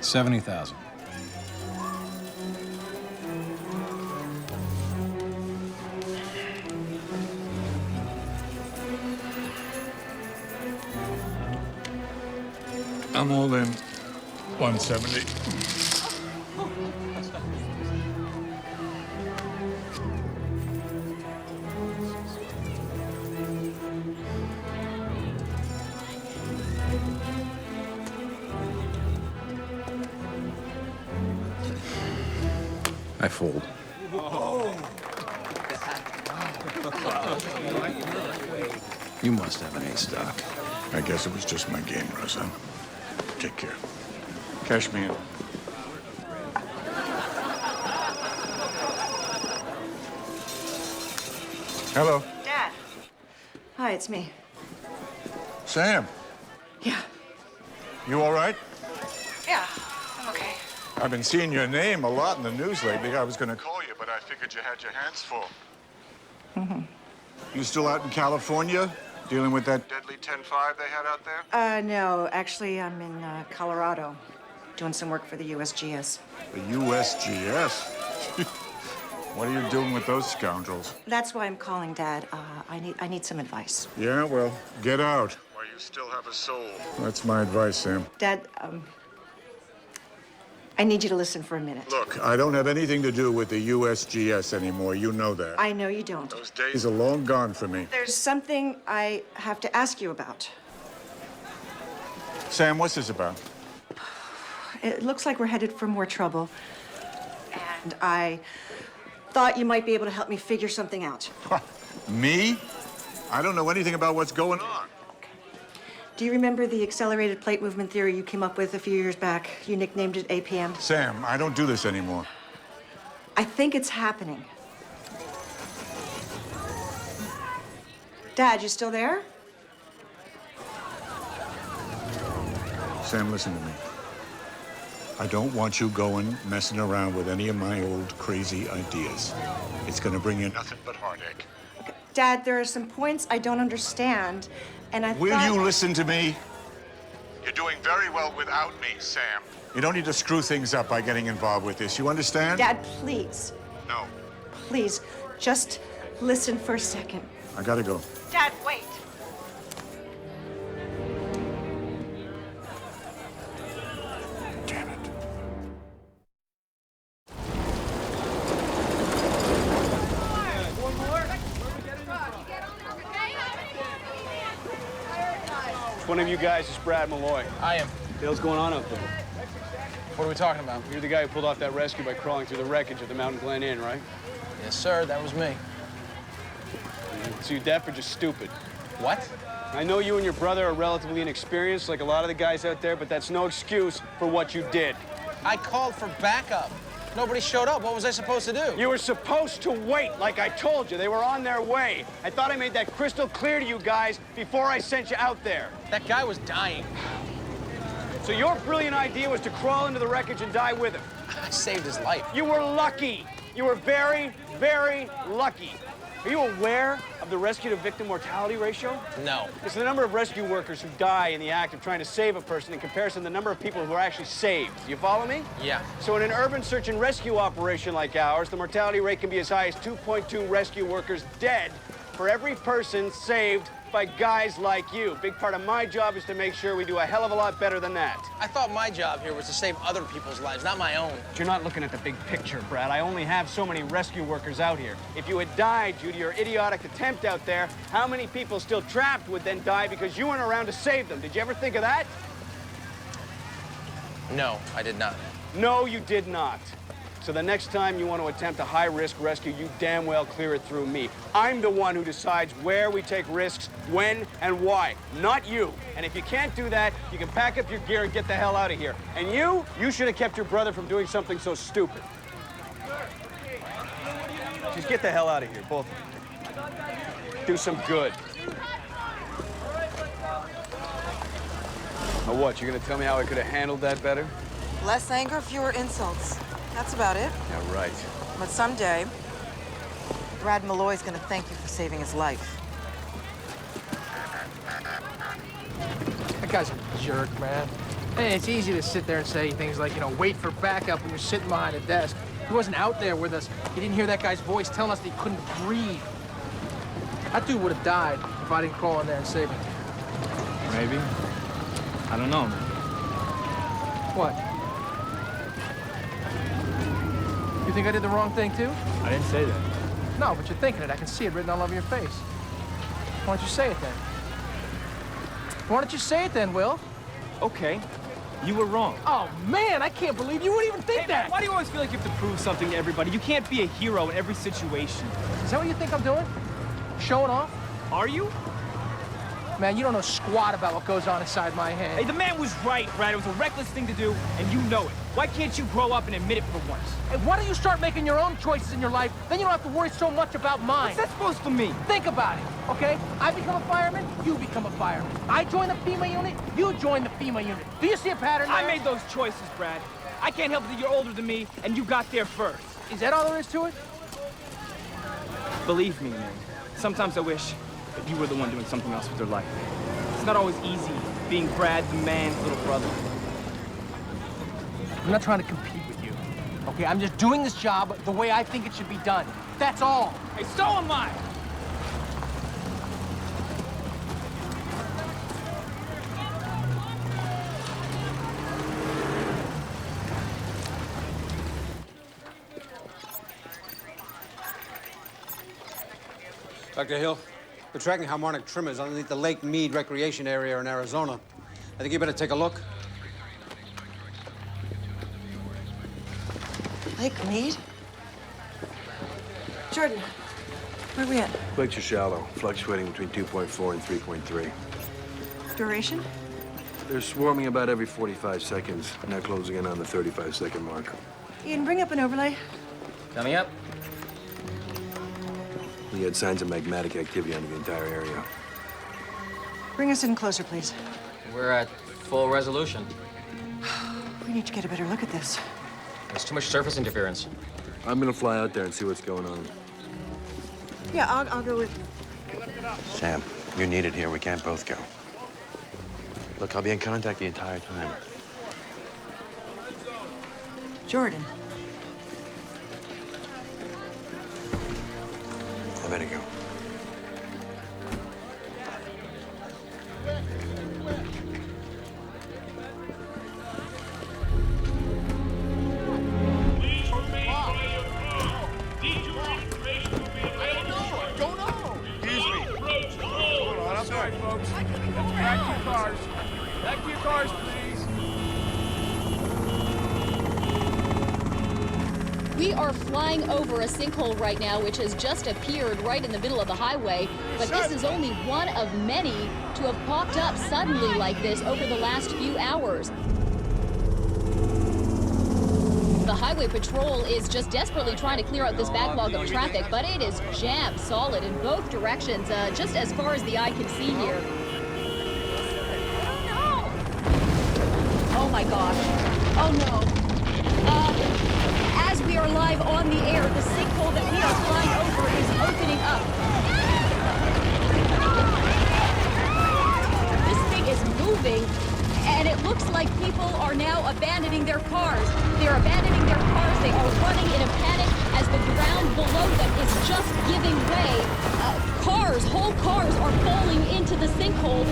$70,000. I'm all in 170. I fold. You must have an ace stock. I guess it was just my game, Rosa. Take care. Cash me in. Hello. Dad. Hi, it's me. Sam. Yeah. You all right? Yeah, I'm okay. I've been seeing your name a lot in the news lately. I was going to call you, but I figured you had your hands full. Mm-hmm. You still out in California, dealing with that deadly 10-5 they had out there? No, actually, I'm in Colorado, doing some work for the USGS. The USGS? What are you doing with those scoundrels? That's why I'm calling, Dad. I need some advice. Yeah, well, get out. While you still have a soul. That's my advice, Sam. Dad, I need you to listen for a minute. Look, I don't have anything to do with the USGS anymore. You know that. I know you don't. Those days are long gone for me. There's something I have to ask you about. Sam, what's this about? It looks like we're headed for more trouble. And I thought you might be able to help me figure something out. Me? I don't know anything about what's going on. Do you remember the accelerated plate movement theory you came up with a few years back? You nicknamed it APM. Sam, I don't do this anymore. I think it's happening. Dad, you still there? Sam, listen to me. I don't want you going messing around with any of my old crazy ideas. It's gonna bring you nothing but heartache. Dad, there are some points I don't understand, and I Will thought... you listen to me? You're doing very well without me, Sam. You don't need to screw things up by getting involved with this. You understand? Dad, please. No. Please, just listen for a second. I gotta go. Dad, wait. Damn it. Which one of you guys is Brad Malloy? I am. What the hell's going on up there? What are we talking about? You're the guy who pulled off that rescue by crawling through the wreckage of the Mountain Glen Inn, right? Yes, sir. That was me. So you deaf or just stupid? What? I know you and your brother are relatively inexperienced, like a lot of the guys out there, but that's no excuse for what you did. I called for backup. Nobody showed up. What was I supposed to do? You were supposed to wait, like I told you. They were on their way. I thought I made that crystal clear to you guys before I sent you out there. That guy was dying. So your brilliant idea was to crawl into the wreckage and die with him. I saved his life. You were lucky. You were very, very lucky. Are you aware of the rescue to victim mortality ratio? No. It's the number of rescue workers who die in the act of trying to save a person in comparison to the number of people who are actually saved. You follow me? Yeah. So in an urban search and rescue operation like ours, the mortality rate can be as high as 2.2 rescue workers dead for every person saved by guys like you. Big part of my job is to make sure we do a hell of a lot better than that. I thought my job here was to save other people's lives, not my own. But you're not looking at the big picture, Brad. I only have so many rescue workers out here. If you had died due to your idiotic attempt out there, how many people still trapped would then die because you weren't around to save them? Did you ever think of that? No, I did not. No, you did not. So the next time you want to attempt a high-risk rescue, you damn well clear it through me. I'm the one who decides where we take risks, when, and why, not you. And if you can't do that, you can pack up your gear and get the hell out of here. And you should have kept your brother from doing something so stupid. Just get the hell out of here, both of you. Do some good. Now what, you're gonna tell me how I could have handled that better? Less anger, fewer insults. That's about it. Yeah, right. But someday, Brad Malloy's gonna thank you for saving his life. That guy's a jerk, man. Hey, it's easy to sit there and say things like, you know, wait for backup when you're sitting behind a desk. He wasn't out there with us. He didn't hear that guy's voice telling us that he couldn't breathe. That dude would have died if I didn't crawl in there and save him. Maybe. I don't know. What? think I did the wrong thing, too? I didn't say that. No, but you're thinking it. I can see it written all over your face. Why don't you say it then? Why don't you say it then, Will? Okay. You were wrong. Oh, man, I can't believe you wouldn't even think that. Man, why do you always feel like you have to prove something to everybody? You can't be a hero in every situation. Is that what you think I'm doing? Showing off? Are you? Man, you don't know squat about what goes on inside my head. Hey, the man was right, Brad. It was a reckless thing to do, and you know it. Why can't you grow up and admit it for once? Hey, why don't you start making your own choices in your life? Then you don't have to worry so much about mine. What's that supposed to mean? Think about it, okay? I become a fireman, you become a fireman. I join the FEMA unit, you join the FEMA unit. Do you see a pattern there? I made those choices, Brad. I can't help it that you're older than me, and you got there first. Is that all there is to it? Believe me, man. Sometimes I wish that you were the one doing something else with your life. It's not always easy being Brad, the man's little brother. I'm not trying to compete with you, okay? I'm just doing this job the way I think it should be done. That's all. Hey, so am I! Dr. Hill, we're tracking harmonic tremors underneath the Lake Mead Recreation Area in Arizona. I think you better take a look. Lake Mead? Jordan, where are we at? Quakes are shallow, fluctuating between 2.4 and 3.3. Duration? They're swarming about every 45 seconds, now closing in on the 35-second mark. Ian, bring up an overlay. Coming up. We had signs of magmatic activity under the entire area. Bring us in closer, please. We're at full resolution. We need to get a better look at this. There's too much surface interference. I'm gonna fly out there and see what's going on. Yeah, I'll go with... Sam, you're needed here. We can't both go. Look, I'll be in contact the entire time. Jordan. I better go. Back to your cars, please. We are flying over a sinkhole right now, which has just appeared right in the middle of the highway. But this is only one of many to have popped up suddenly like this over the last few hours. The highway patrol is just desperately trying to clear out this backlog of traffic, but it is jammed solid in both directions, just as far as the eye can see here. Oh my gosh. Oh no. As we are live on the air, the sinkhole that we are flying over is opening up. This thing is moving, and it looks like people are now abandoning their cars. They're abandoning their cars. They are running in a panic as the ground below them is just giving way. Whole cars are falling into the sinkhole.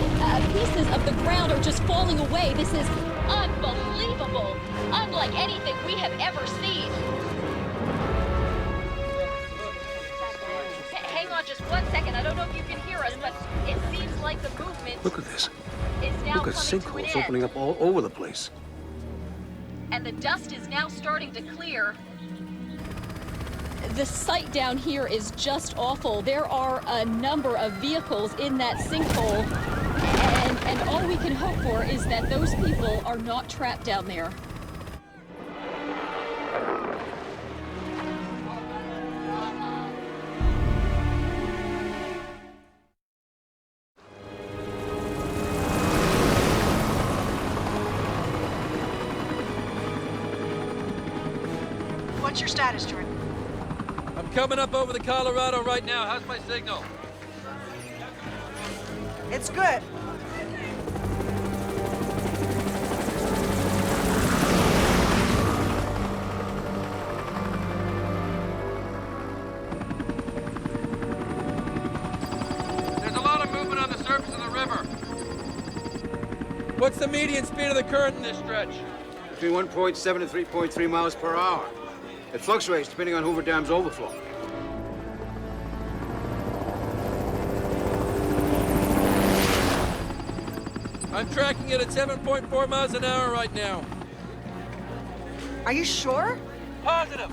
Pieces of the ground are just falling away. This is unbelievable. Unlike anything we have ever seen. Hang on just 1 second. I don't know if you can hear us, but it seems like the movement Look at this. is now Look at coming to an sinkholes end. opening up all over the place. And the dust is now starting to clear. The sight down here is just awful. There are a number of vehicles in that sinkhole, and all we can hope for is that those people are not trapped down there. What's your status, Jordan? I'm coming up over the Colorado right now. How's my signal? It's good. There's a lot of movement on the surface of the river. What's the median speed of the current in this stretch? Between 1.7 and 3.3 miles per hour. It fluctuates depending on Hoover Dam's overflow. I'm tracking it at 7.4 miles an hour right now. Are you sure? Positive.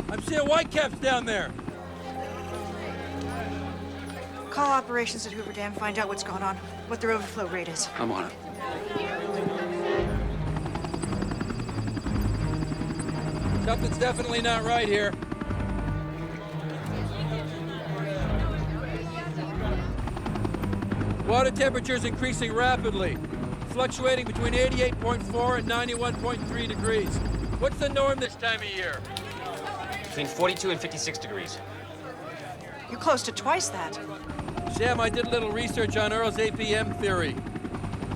I'm seeing whitecaps down there. Call operations at Hoover Dam, find out what's going on, what their overflow rate is. I'm on it. Something's definitely not right here. Water temperature's increasing rapidly, fluctuating between 88.4 and 91.3 degrees. What's the norm this time of year? Between 42 and 56 degrees. You're close to twice that. Sam, I did a little research on Earl's APM theory.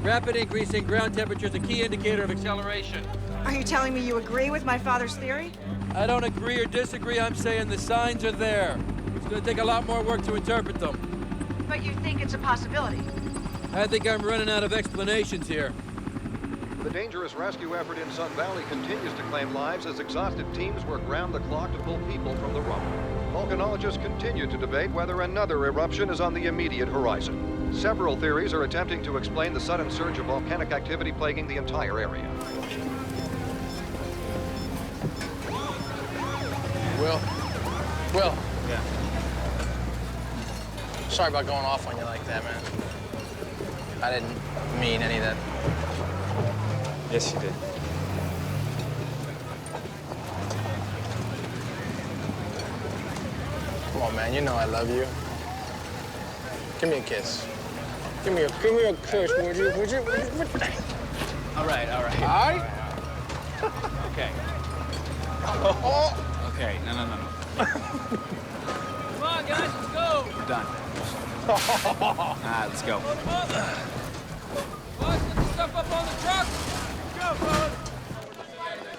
Rapid increase in ground temperature is a key indicator of acceleration. Are you telling me you agree with my father's theory? I don't agree or disagree. I'm saying the signs are there. It's going to take a lot more work to interpret them. But you think it's a possibility? I think I'm running out of explanations here. The dangerous rescue effort in Sun Valley continues to claim lives as exhausted teams work round the clock to pull people from the rubble. Volcanologists continue to debate whether another eruption is on the immediate horizon. Several theories are attempting to explain the sudden surge of volcanic activity plaguing the entire area. Will. Yeah. Sorry about going off on you like that, man. I didn't mean any of that. Yes, you did. Come on, man. You know I love you. Give me a kiss. Give me a kiss, would you? All right. All right? Okay. Okay, no. Come on, guys, let's go. We're done. All right, let's go. Boss, get the stuff up on the truck. Go, fellas.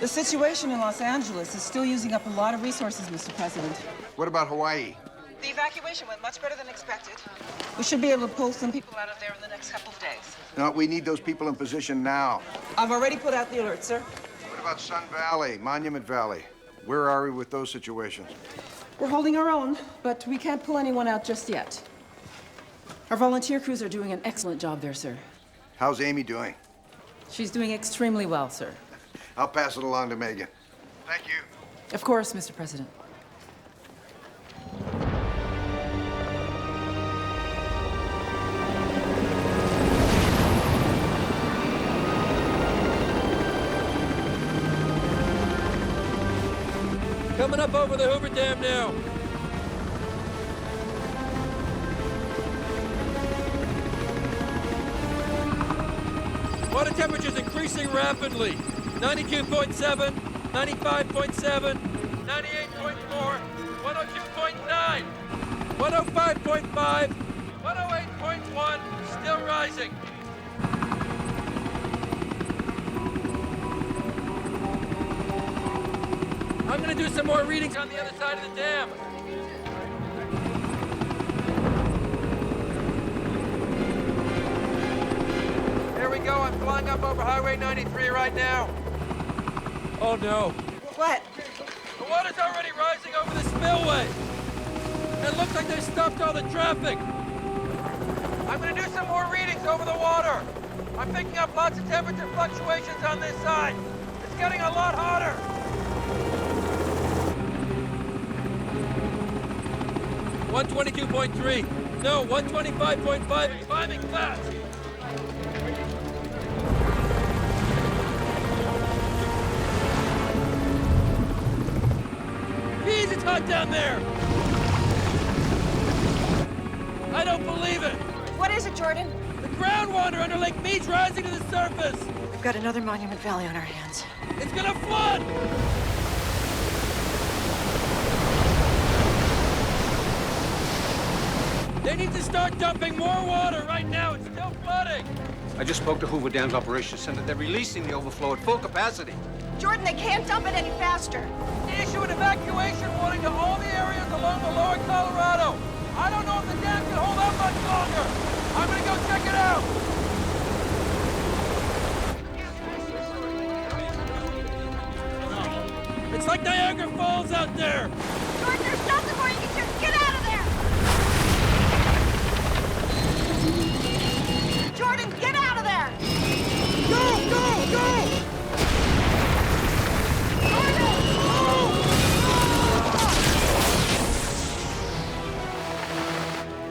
The situation in Los Angeles is still using up a lot of resources, Mr. President. What about Hawaii? The evacuation went much better than expected. We should be able to pull some people out of there in the next couple of days. No, we need those people in position now. I've already put out the alert, sir. What about Sun Valley, Monument Valley? Where are we with those situations? We're holding our own, but we can't pull anyone out just yet. Our volunteer crews are doing an excellent job there, sir. How's Amy doing? She's doing extremely well, sir. I'll pass it along to Megan. Thank you. Of course, Mr. President. Coming up over the Hoover Dam now. Water temperature's increasing rapidly. 92.7, 95.7, 98.4, 102.9, 105.5, 108.1, still rising. I'm gonna do some more readings on the other side of the dam. There we go, I'm flying up over Highway 93 right now. Oh no. What? The water's already rising over the spillway. It looks like they stopped all the traffic. I'm gonna do some more readings over the water. I'm picking up lots of temperature fluctuations on this side. It's getting a lot hotter. 122.3. No, 125.5. It's climbing fast. Jeez, it's hot down there. I don't believe it. What is it, Jordan? The groundwater under Lake Mead's rising to the surface. We've got another Monument Valley on our hands. It's gonna flood. They need to start dumping more water right now. It's still flooding. I just spoke to Hoover Dam's operations center. They're releasing the overflow at full capacity. Jordan, they can't dump it any faster. Issue an evacuation warning to all the areas along the lower Colorado. I don't know if the dam can hold up much longer. I'm gonna go check it out. It's like Niagara Falls out there! Jordan, there's nothing more you can do! Get out of there! Jordan, get out of there! Go! Go! Go!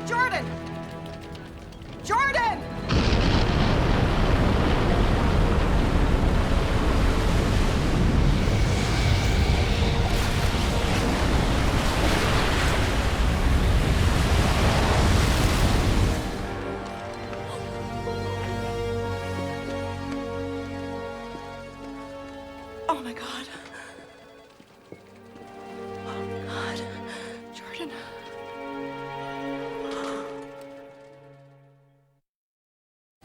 Jordan! Jordan! Oh my God. Oh my God. Jordan.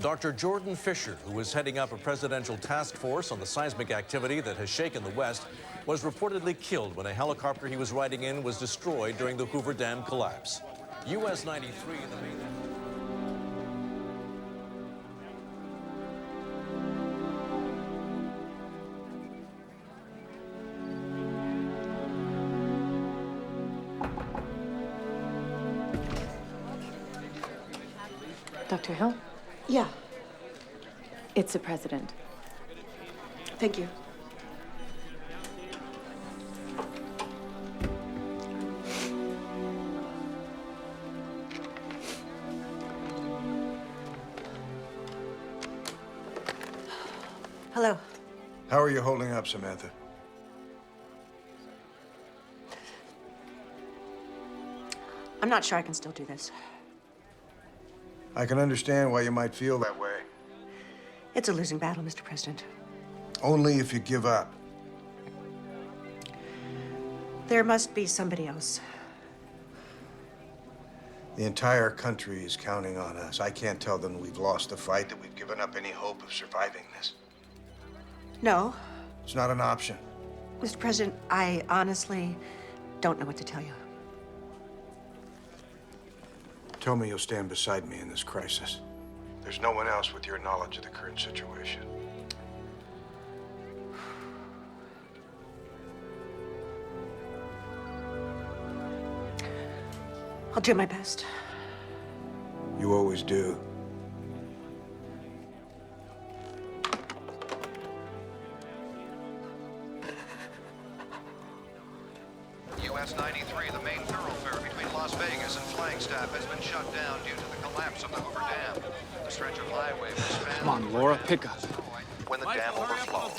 Dr. Jordan Fisher, who was heading up a presidential task force on the seismic activity that has shaken the West, was reportedly killed when a helicopter he was riding in was destroyed during the Hoover Dam collapse. US 93, the main... Dr. Hill? Yeah, It's the president. thank you. Hello. How are you holding up, Samantha? I'm not sure I can still do this. I can understand why you might feel that way. It's a losing battle, Mr. President. Only if you give up. There must be somebody else. The entire country is counting on us. I can't tell them we've lost the fight, that we've given up any hope of surviving this. No, It's not an option. Mr. President, I honestly don't know what to tell you. Tell me you'll stand beside me in this crisis. There's no one else with your knowledge of the current situation. I'll do my best. You always do. US 93, the main thoroughfare between Las Vegas and Flagstaff, has been shut down due to the collapse of the Hoover Dam. The stretch of highway was spanned... Come on, Laura, pick up. ...when the dam overflowed.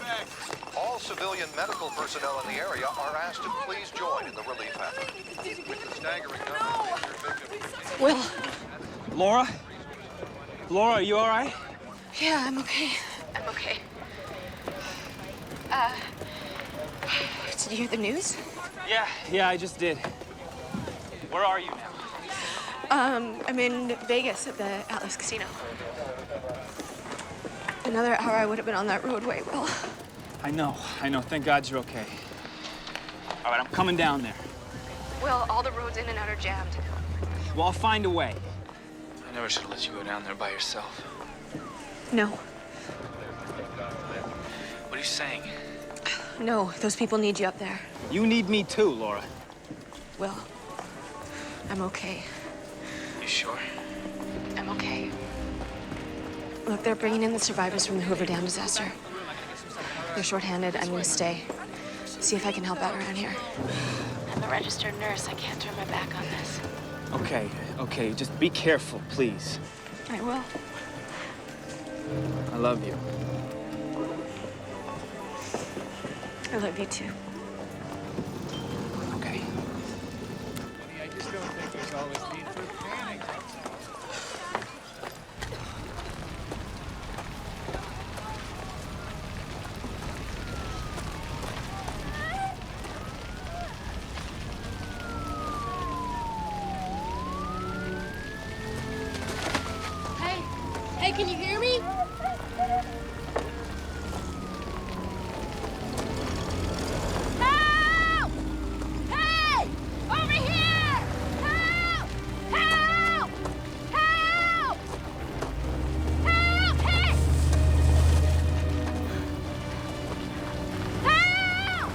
All civilian medical personnel in the area are asked to please join in the relief effort. With the staggering number of injured victims... Will. Laura? Laura, are you all right? Yeah, I'm okay. I'm okay. Did you hear the news? Yeah, I just did. Where are you now? I'm in Vegas at the Atlas Casino. Another hour I would have been on that roadway, Will. I know. Thank God you're okay. All right, I'm coming down there. Will, all the roads in and out are jammed. Well, I'll find a way. I never should have let you go down there by yourself. No. What are you saying? No, those people need you up there. You need me too, Laura. Will, I'm okay. You sure? I'm okay. Look, they're bringing in the survivors from the Hoover Dam disaster. They're shorthanded. I'm gonna stay. See if I can help out around here. I'm a registered nurse. I can't turn my back on this. Okay. Just be careful, please. I will. I love you. I love you too. Okay. I just don't think there's always need for panic. Hey, can you hear me? Help! Hey! Over here! Help! Help! Help! Help! Hey! Help!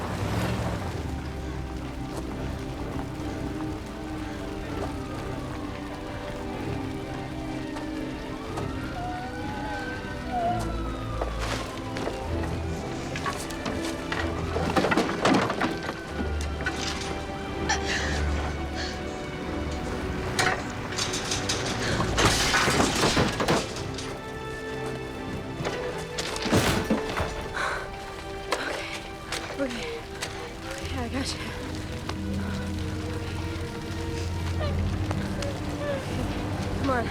right. Come on.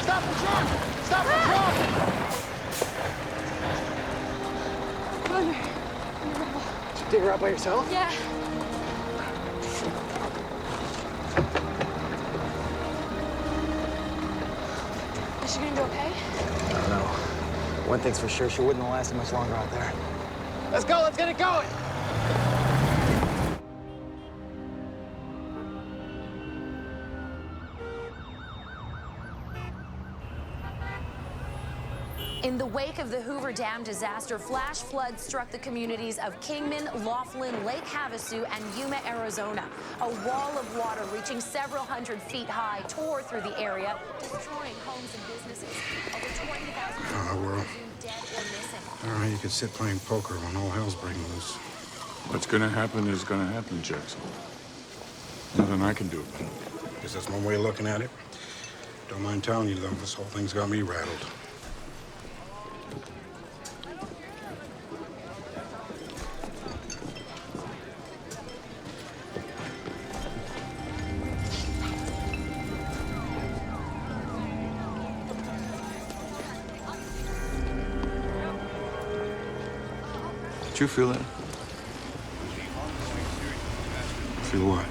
Stop the truck! Stop the truck! Under. Did you dig her out by yourself? Yeah. Is she gonna be okay? I don't know. One thing's for sure, she wouldn't have lasted much longer out there. Let's go, let's get it going! In the wake of the Hoover Dam disaster, flash floods struck the communities of Kingman, Laughlin, Lake Havasu, and Yuma, Arizona. A wall of water reaching several hundred feet high tore through the area, destroying homes and businesses. Over 20,000 people Oh, well. are presumed dead or missing. I don't know, you could sit playing poker when all hell's breaking loose. What's gonna happen is gonna happen, Jackson. Nothing I can do about it. Guess that's one way of looking at it. Don't mind telling you, though, this whole thing's got me rattled. Did you feel that? Feel what?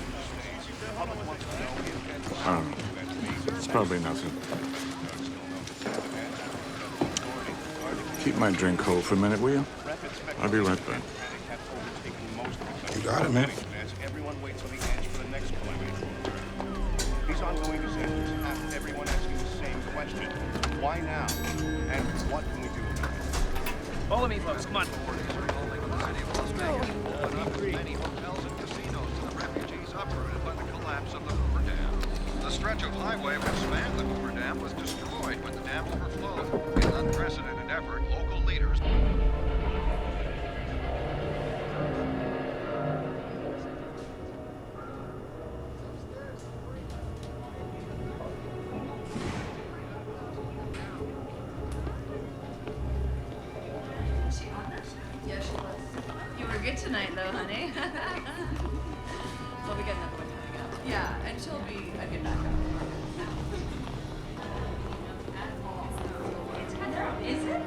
I don't know. It's probably nothing. Keep my drink cold for a minute, will you? I'll be right back. You got it, man. Everyone waits on the edge for the next climate. These ongoing disasters have everyone asking the same question. Why now? And what can we do about it? Follow me, folks. Come on. Many hotels and casinos to the refugees uprooted by the collapse of the Hoover Dam. The stretch of highway which spanned the Hoover Dam was destroyed when the dam overflowed. In an unprecedented effort, local leaders... Yeah, she was. You were good tonight, though, honey. Well, we got another one coming up. Yeah, and she'll be a good backup. Is it?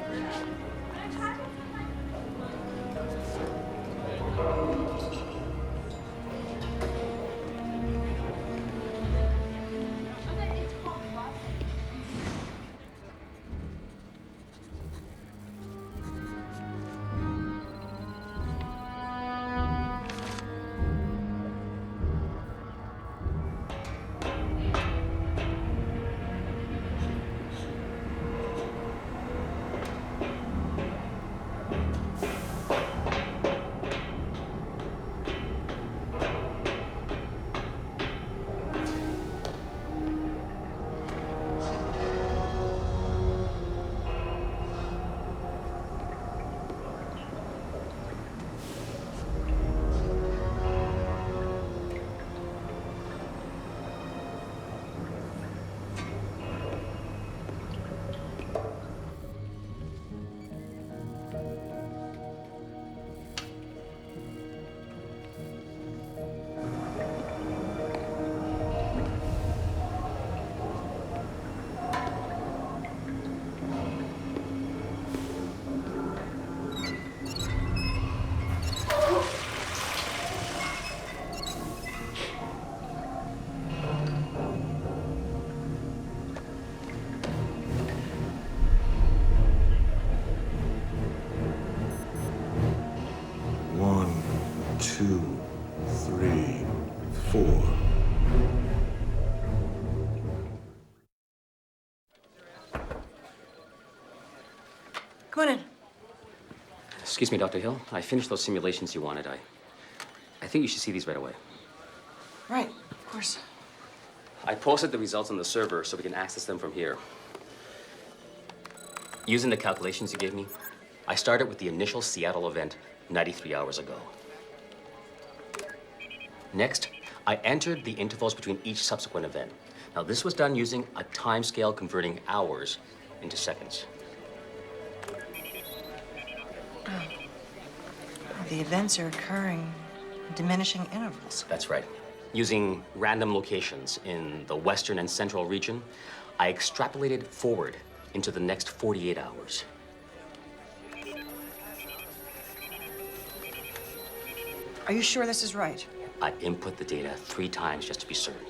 One, two, three, four. Come on in. Excuse me, Dr. Hill. I finished those simulations you wanted. I think you should see these right away. Right, of course. I posted the results on the server so we can access them from here. Using the calculations you gave me, I started with the initial Seattle event, 93 hours ago. Next, I entered the intervals between each subsequent event. Now, this was done using a timescale converting hours into seconds. The events are occurring in diminishing intervals. That's right. Using random locations in the western and central region, I extrapolated forward into the next 48 hours. Are you sure this is right? I input the data 3 times just to be certain.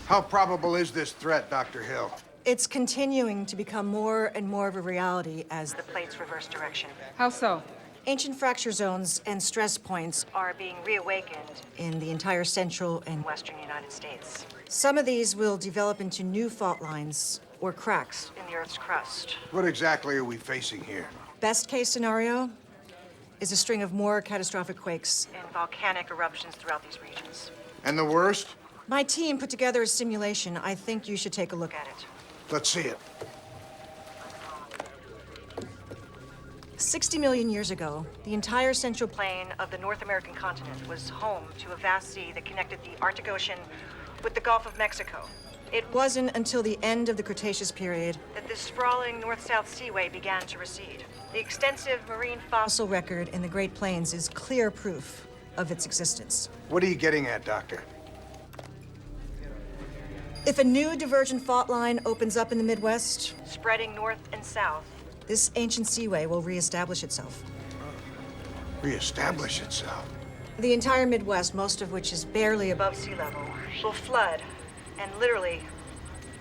How probable is this threat, Dr. Hill? It's continuing to become more and more of a reality as the plates reverse direction. How so? Ancient fracture zones and stress points are being reawakened in the entire central and western United States. Some of these will develop into new fault lines or cracks in the Earth's crust. What exactly are we facing here? Best case scenario is a string of more catastrophic quakes and volcanic eruptions throughout these regions. And the worst? My team put together a simulation. I think you should take a look at it. Let's see it. 60 million years ago, the entire central plain of the North American continent was home to a vast sea that connected the Arctic Ocean with the Gulf of Mexico. It wasn't until the end of the Cretaceous period that this sprawling north-south seaway began to recede. The extensive marine fossil record in the Great Plains is clear proof of its existence. What are you getting at, Doctor? If a new divergent fault line opens up in the Midwest, spreading north and south, this ancient seaway will reestablish itself. Reestablish itself? The entire Midwest, most of which is barely above sea level, will flood and literally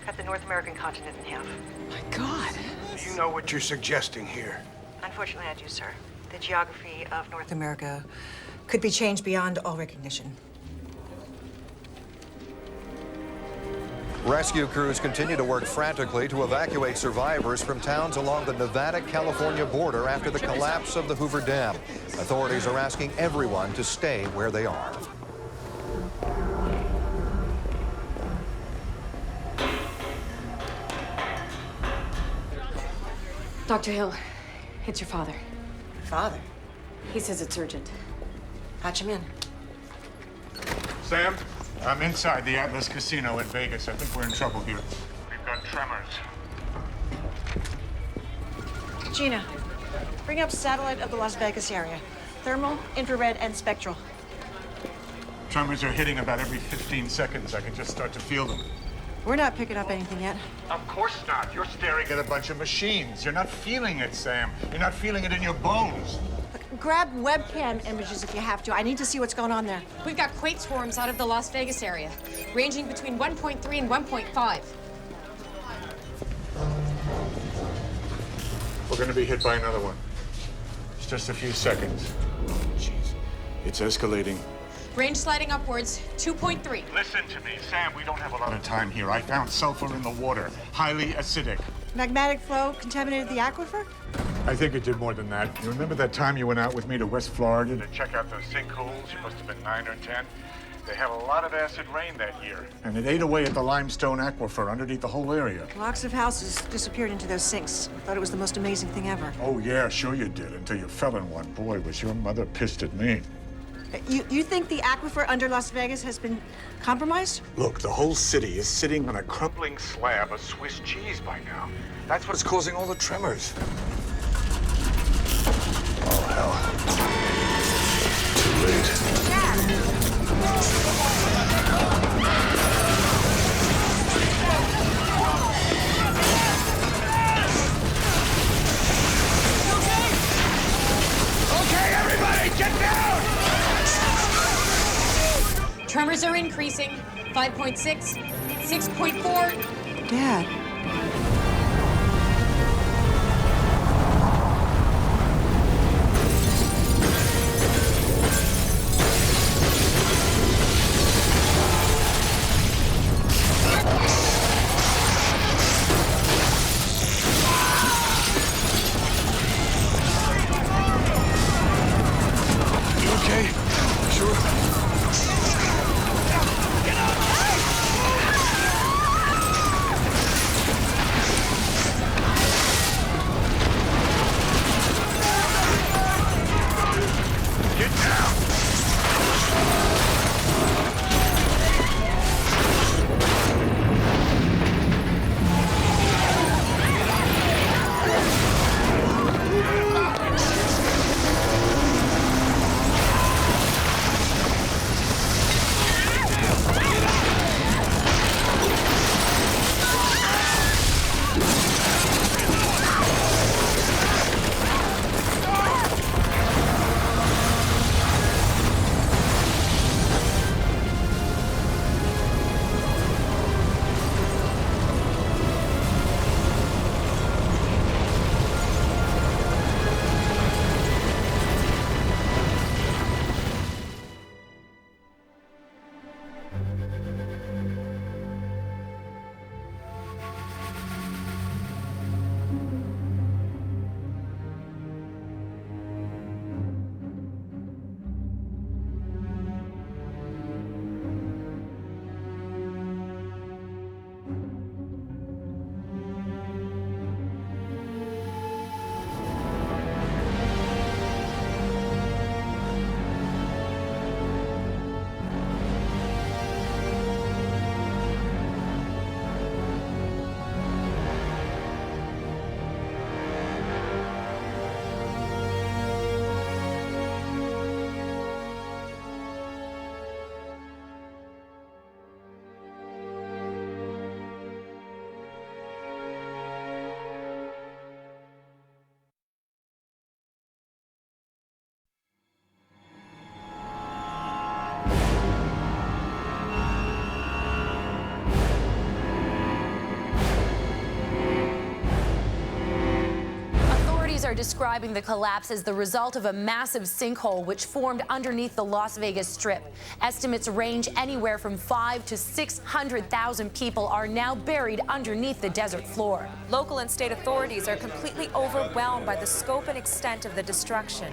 cut the North American continent in half. My God. Do you know what you're suggesting here? Unfortunately, I do, sir. The geography of North America could be changed beyond all recognition. Rescue crews continue to work frantically to evacuate survivors from towns along the Nevada-California border after the collapse of the Hoover Dam. Authorities are asking everyone to stay where they are. Dr. Hill, it's your father. Father? He says it's urgent. Patch him in. Sam, I'm inside the Atlas Casino in Vegas. I think we're in trouble here. We've got tremors. Gina, bring up satellite of the Las Vegas area. Thermal, infrared, and spectral. Tremors are hitting about every 15 seconds. I can just start to feel them. We're not picking up anything yet. Of course not. You're staring at a bunch of machines. You're not feeling it, Sam. You're not feeling it in your bones. Grab webcam images if you have to. I need to see what's going on there. We've got quake swarms out of the Las Vegas area, ranging between 1.3 and 1.5. We're going to be hit by another one. It's just a few seconds. Oh, jeez. It's escalating. Range sliding upwards, 2.3. Listen to me, Sam. We don't have a lot of time here. I found sulfur in the water, highly acidic. Magmatic flow contaminated the aquifer? I think it did more than that. You remember that time you went out with me to West Florida to check out those sinkholes? You must have been 9 or 10. They had a lot of acid rain that year. And it ate away at the limestone aquifer underneath the whole area. Blocks of houses disappeared into those sinks. I thought it was the most amazing thing ever. Oh, yeah, sure you did, until you fell in one. Boy, was your mother pissed at me. You think the aquifer under Las Vegas has been compromised? Look, the whole city is sitting on a crumbling slab of Swiss cheese by now. That's what's causing all the tremors. Oh, hell. Too late. Okay, everybody, get down! Tremors are increasing, 5.6, 6.4. Dad. Authorities are describing the collapse as the result of a massive sinkhole which formed underneath the Las Vegas Strip. Estimates range anywhere from 500,000 to 600,000 people are now buried underneath the desert floor. Local and state authorities are completely overwhelmed by the scope and extent of the destruction.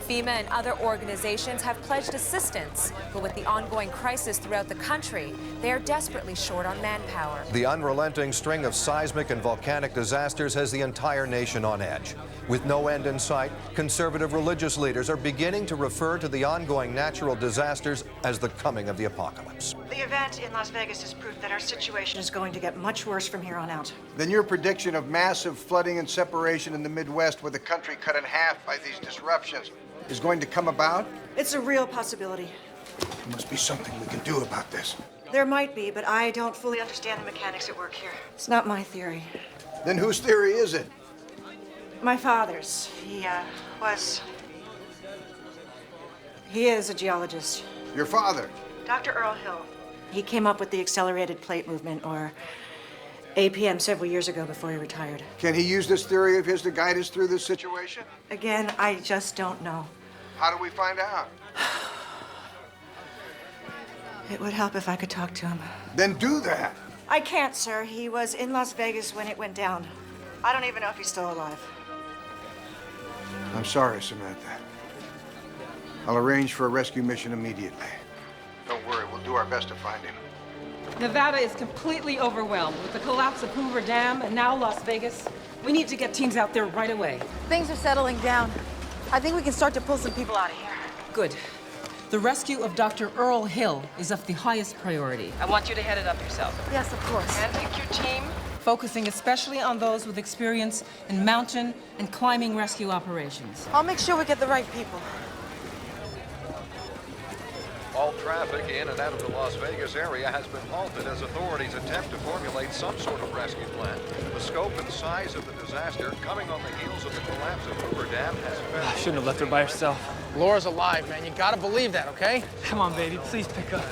FEMA and other organizations have pledged assistance, but with the ongoing crisis throughout the country, they are desperately short on manpower. The unrelenting string of seismic and volcanic disasters has the entire nation on edge. With no end in sight, conservative religious leaders are beginning to refer to the ongoing natural disasters as the coming of the apocalypse. The event in Las Vegas is proof that our situation is going to get much worse from here on out. Then your prediction of massive flooding and separation in the Midwest with the country cut in half by these disruptions is going to come about? It's a real possibility. There must be something we can do about this. There might be, but I don't fully understand the mechanics at work here. It's not my theory. Then whose theory is it? My father's. He is a geologist. Your father? Dr. Earl Hill. He came up with the accelerated plate movement, or APM, several years ago before he retired. Can he use this theory of his to guide us through this situation? Again, I just don't know. How do we find out? It would help if I could talk to him. Then do that. I can't, sir. He was in Las Vegas when it went down. I don't even know if he's still alive. I'm sorry, Samantha. I'll arrange for a rescue mission immediately. Don't worry, we'll do our best to find him. Nevada is completely overwhelmed with the collapse of Hoover Dam and now Las Vegas. We need to get teams out there right away. Things are settling down. I think we can start to pull some people out of here. Good. The rescue of Dr. Earl Hill is of the highest priority. I want you to head it up yourself. Yes, of course. And pick your team, focusing especially on those with experience in mountain and climbing rescue operations. I'll make sure we get the right people. All traffic in and out of the Las Vegas area has been halted as authorities attempt to formulate some sort of rescue plan. The scope and size of the disaster coming on the heels of the collapse of Hoover Dam has been... I shouldn't have left her by herself. Laura's alive, man. You gotta believe that, okay? Come on, baby. Please pick up.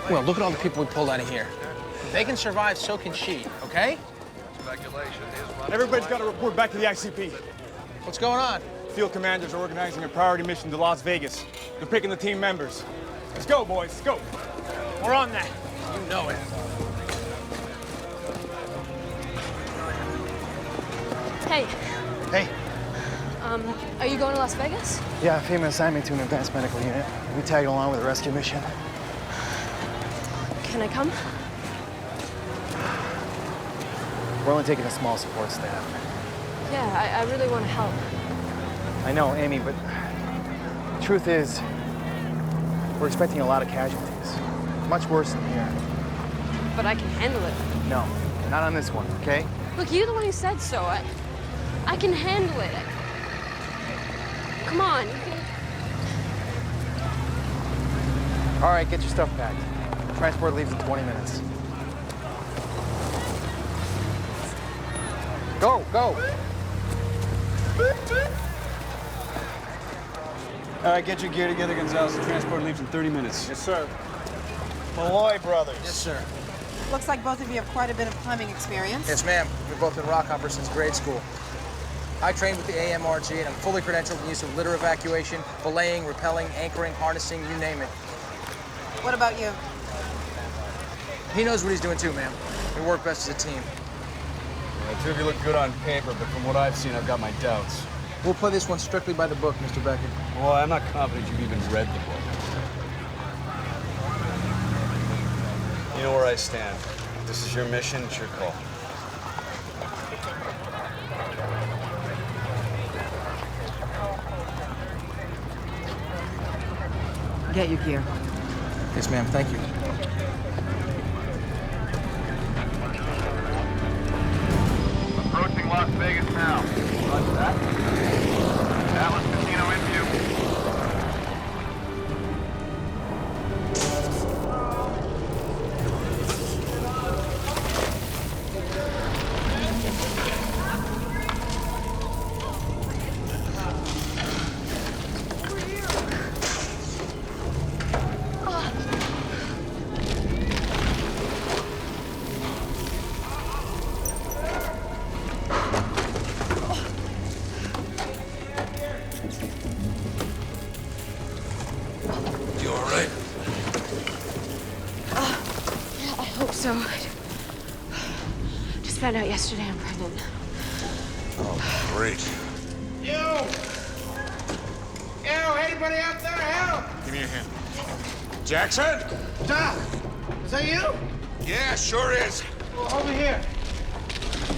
Well, look at all the people we pulled out of here. If they can survive, so can she, okay? Speculation is... Everybody's got to report back to the ICP. What's going on? Field commanders are organizing a priority mission to Las Vegas. They're picking the team members. Let's go, boys. Let's go. We're on that. You know it. Hey. Hey. Are you going to Las Vegas? Yeah, FEMA assigned me to an advanced medical unit. We tagged along with a rescue mission. Can I come? We're only taking a small support staff. Yeah, I really want to help. I know, Amy, but the truth is, we're expecting a lot of casualties. Much worse than here. But I can handle it. No, not on this one, okay? Look, you're the one who said so. I can handle it. Come on. You can... All right, get your stuff packed. Transport leaves in 20 minutes. Go, go! All right, get your gear together, Gonzalez. The transport leaves in 30 minutes. Yes, sir. Malloy Brothers. Yes, sir. Looks like both of you have quite a bit of climbing experience. Yes, ma'am. We've both been rock hoppers since grade school. I trained with the AMRG, and I'm fully credentialed in use of litter evacuation, belaying, rappelling, anchoring, harnessing, you name it. What about you? He knows what he's doing too, ma'am. We work best as a team. The two of you look good on paper, but from what I've seen, I've got my doubts. We'll play this one strictly by the book, Mr. Beckett. Well, I'm not confident you've even read the book. You know where I stand. This is your mission, it's your call. Get your gear. Yes, ma'am. Thank you. Approaching Las Vegas now. What's that? Dallas Casino in view. found out yesterday I'm pregnant. Oh, great. Yo, anybody out there? Help! Give me a hand. Jackson? Doc, is that you? Yeah, sure is. Well, over here.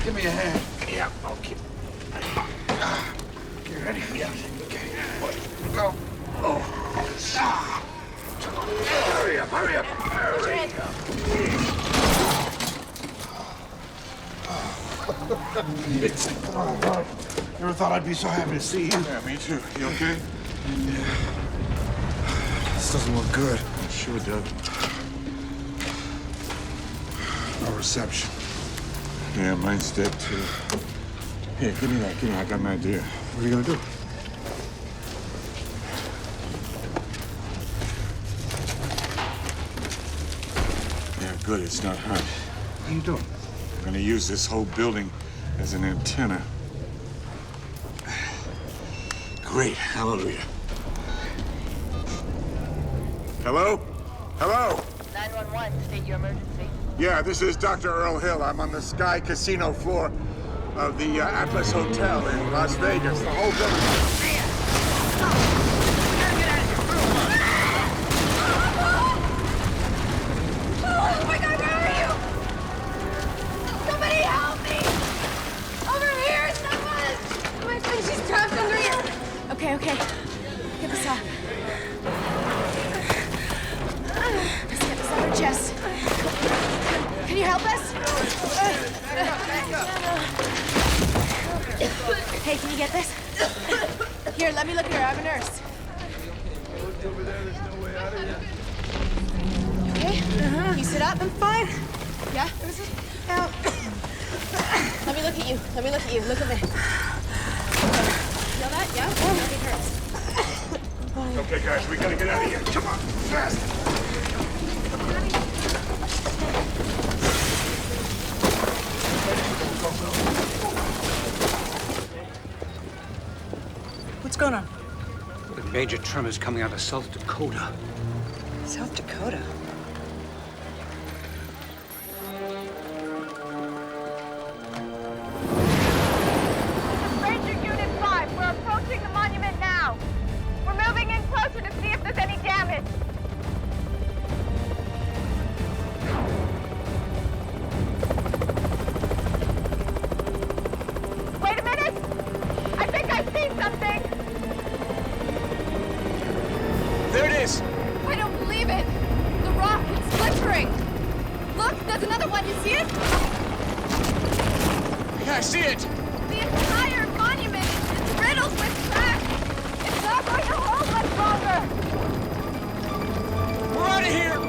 Give me a hand. Yeah, okay. You ready? Yeah. Okay. Go. Oh. Hurry up, hurry up, hurry up. Never thought I'd be so happy to see you. Yeah, me too. You okay? Yeah. This doesn't look good. It sure does. No reception. Yeah, mine's dead too. Here, give me that. Give me that. I got an idea. What are you gonna do? Yeah, good. It's not hot. What are you doing? I'm gonna use this whole building as an antenna. Great. Hallelujah. Hello? Hello? 911, state your emergency. Yeah, this is Dr. Earl Hill. I'm on the Sky Casino floor of the Atlas Hotel in Las Vegas. The whole building. Oh my God, where are you? Somebody help me! Over here, someone! My friend, she's trapped under here. Okay, okay. Get this off. Let's get this off her chest. Can you help us? Hey, can you get this? Here, let me look at her. I'm a nurse. You okay? You sit up. I'm fine. Yeah? Out. Let me look at you. Let me look at you. Look at me. Feel that? Yeah? It hurts. Okay, guys, we gotta get out of here. Come on, fast. What's going on? Major tremors coming out of South Dakota. South Dakota? Ranger Unit 5, we're approaching the monument now. We're moving in closer to see if there's any damage. Wait a minute! I think I see something! There it is! I don't believe it! The rock, it's splintering! Look, there's another one, you see it? Yeah, I see it! The entire monument is riddled with cracks! It's not going to hold much longer! We're out of here!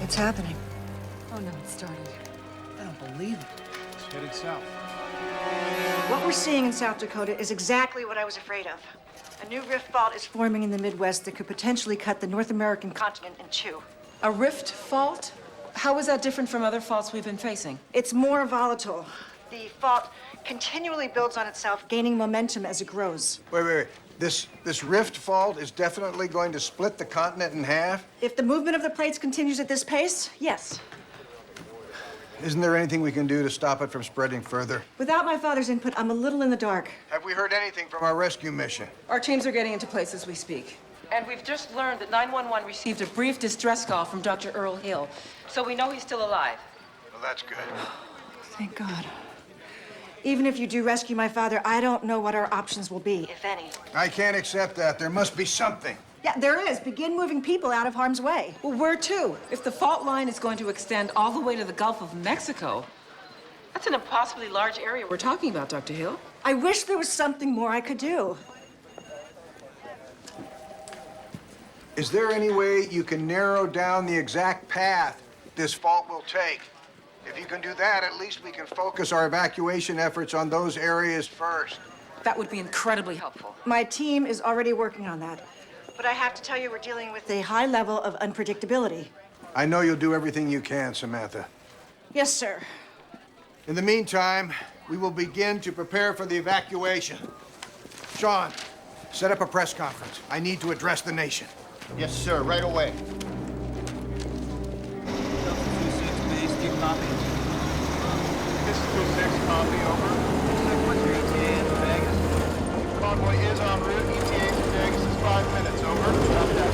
It's happening. Oh, no, it started. I don't believe it. It's headed south. What we're seeing in South Dakota is exactly what I was afraid of. A new rift fault is forming in the Midwest that could potentially cut the North American continent in two. A rift fault? How is that different from other faults we've been facing? It's more volatile. The fault continually builds on itself, gaining momentum as it grows. Wait. This rift fault is definitely going to split the continent in half? If the movement of the plates continues at this pace, yes. Isn't there anything we can do to stop it from spreading further? Without my father's input, I'm a little in the dark. Have we heard anything from our rescue mission? Our teams are getting into place as we speak. And we've just learned that 911 received a brief distress call from Dr. Earl Hill. So we know he's still alive. Well, that's good. Thank God. Even if you do rescue my father, I don't know what our options will be, if any. I can't accept that. There must be something. Yeah, there is. Begin moving people out of harm's way. Well, where to? If the fault line is going to extend all the way to the Gulf of Mexico, that's an impossibly large area we're talking about, Dr. Hill. I wish there was something more I could do. Is there any way you can narrow down the exact path this fault will take? If you can do that, at least we can focus our evacuation efforts on those areas first. That would be incredibly helpful. My team is already working on that. But I have to tell you, we're dealing with a high level of unpredictability. I know you'll do everything you can, Samantha. Yes, sir. In the meantime, we will begin to prepare for the evacuation. Sean, set up a press conference. I need to address the nation. Yes, sir, right away. This is 2-6, copy, over. What's your ETA in Vegas? Convoy is en route. ETA to Vegas is 5 minutes, over. Copy that.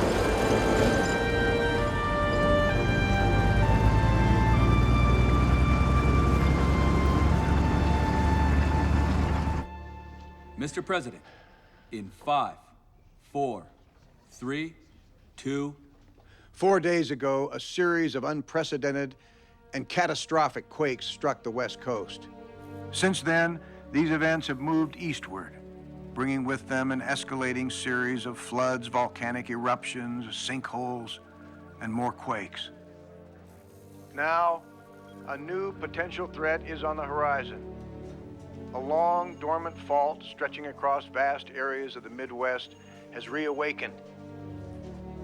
Mr. President, in 5, 4, 3, 2. 4 days ago, a series of unprecedented and catastrophic quakes struck the West Coast. Since then, these events have moved eastward, bringing with them an escalating series of floods, volcanic eruptions, sinkholes, and more quakes. Now, a new potential threat is on the horizon. A long, dormant fault stretching across vast areas of the Midwest has reawakened.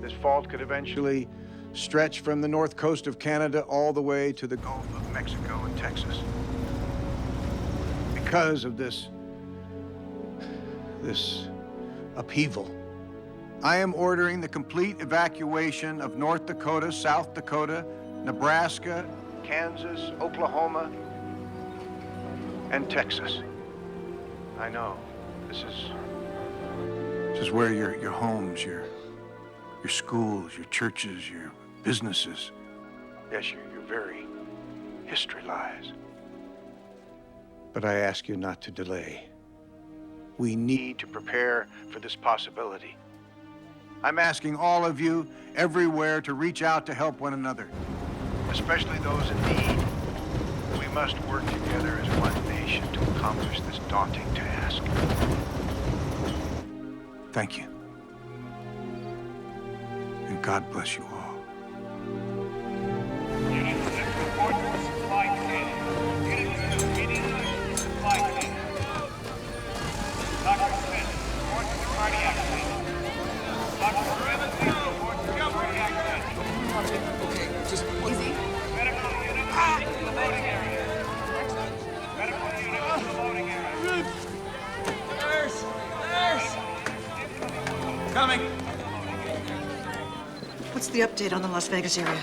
This fault could eventually stretch from the north coast of Canada all the way to the Gulf of Mexico and Texas. Because of this upheaval, I am ordering the complete evacuation of North Dakota, South Dakota, Nebraska, Kansas, Oklahoma, and Texas. I know, this is where your homes, your schools, your churches, your businesses, yes, your very history lies. But I ask you not to delay. We need to prepare for this possibility. I'm asking all of you everywhere to reach out to help one another, especially those in need. We must work together as one nation to accomplish this daunting task. Thank you. And God bless you all. Okay, just easy. Nurse! Coming. What's the update on the Las Vegas area?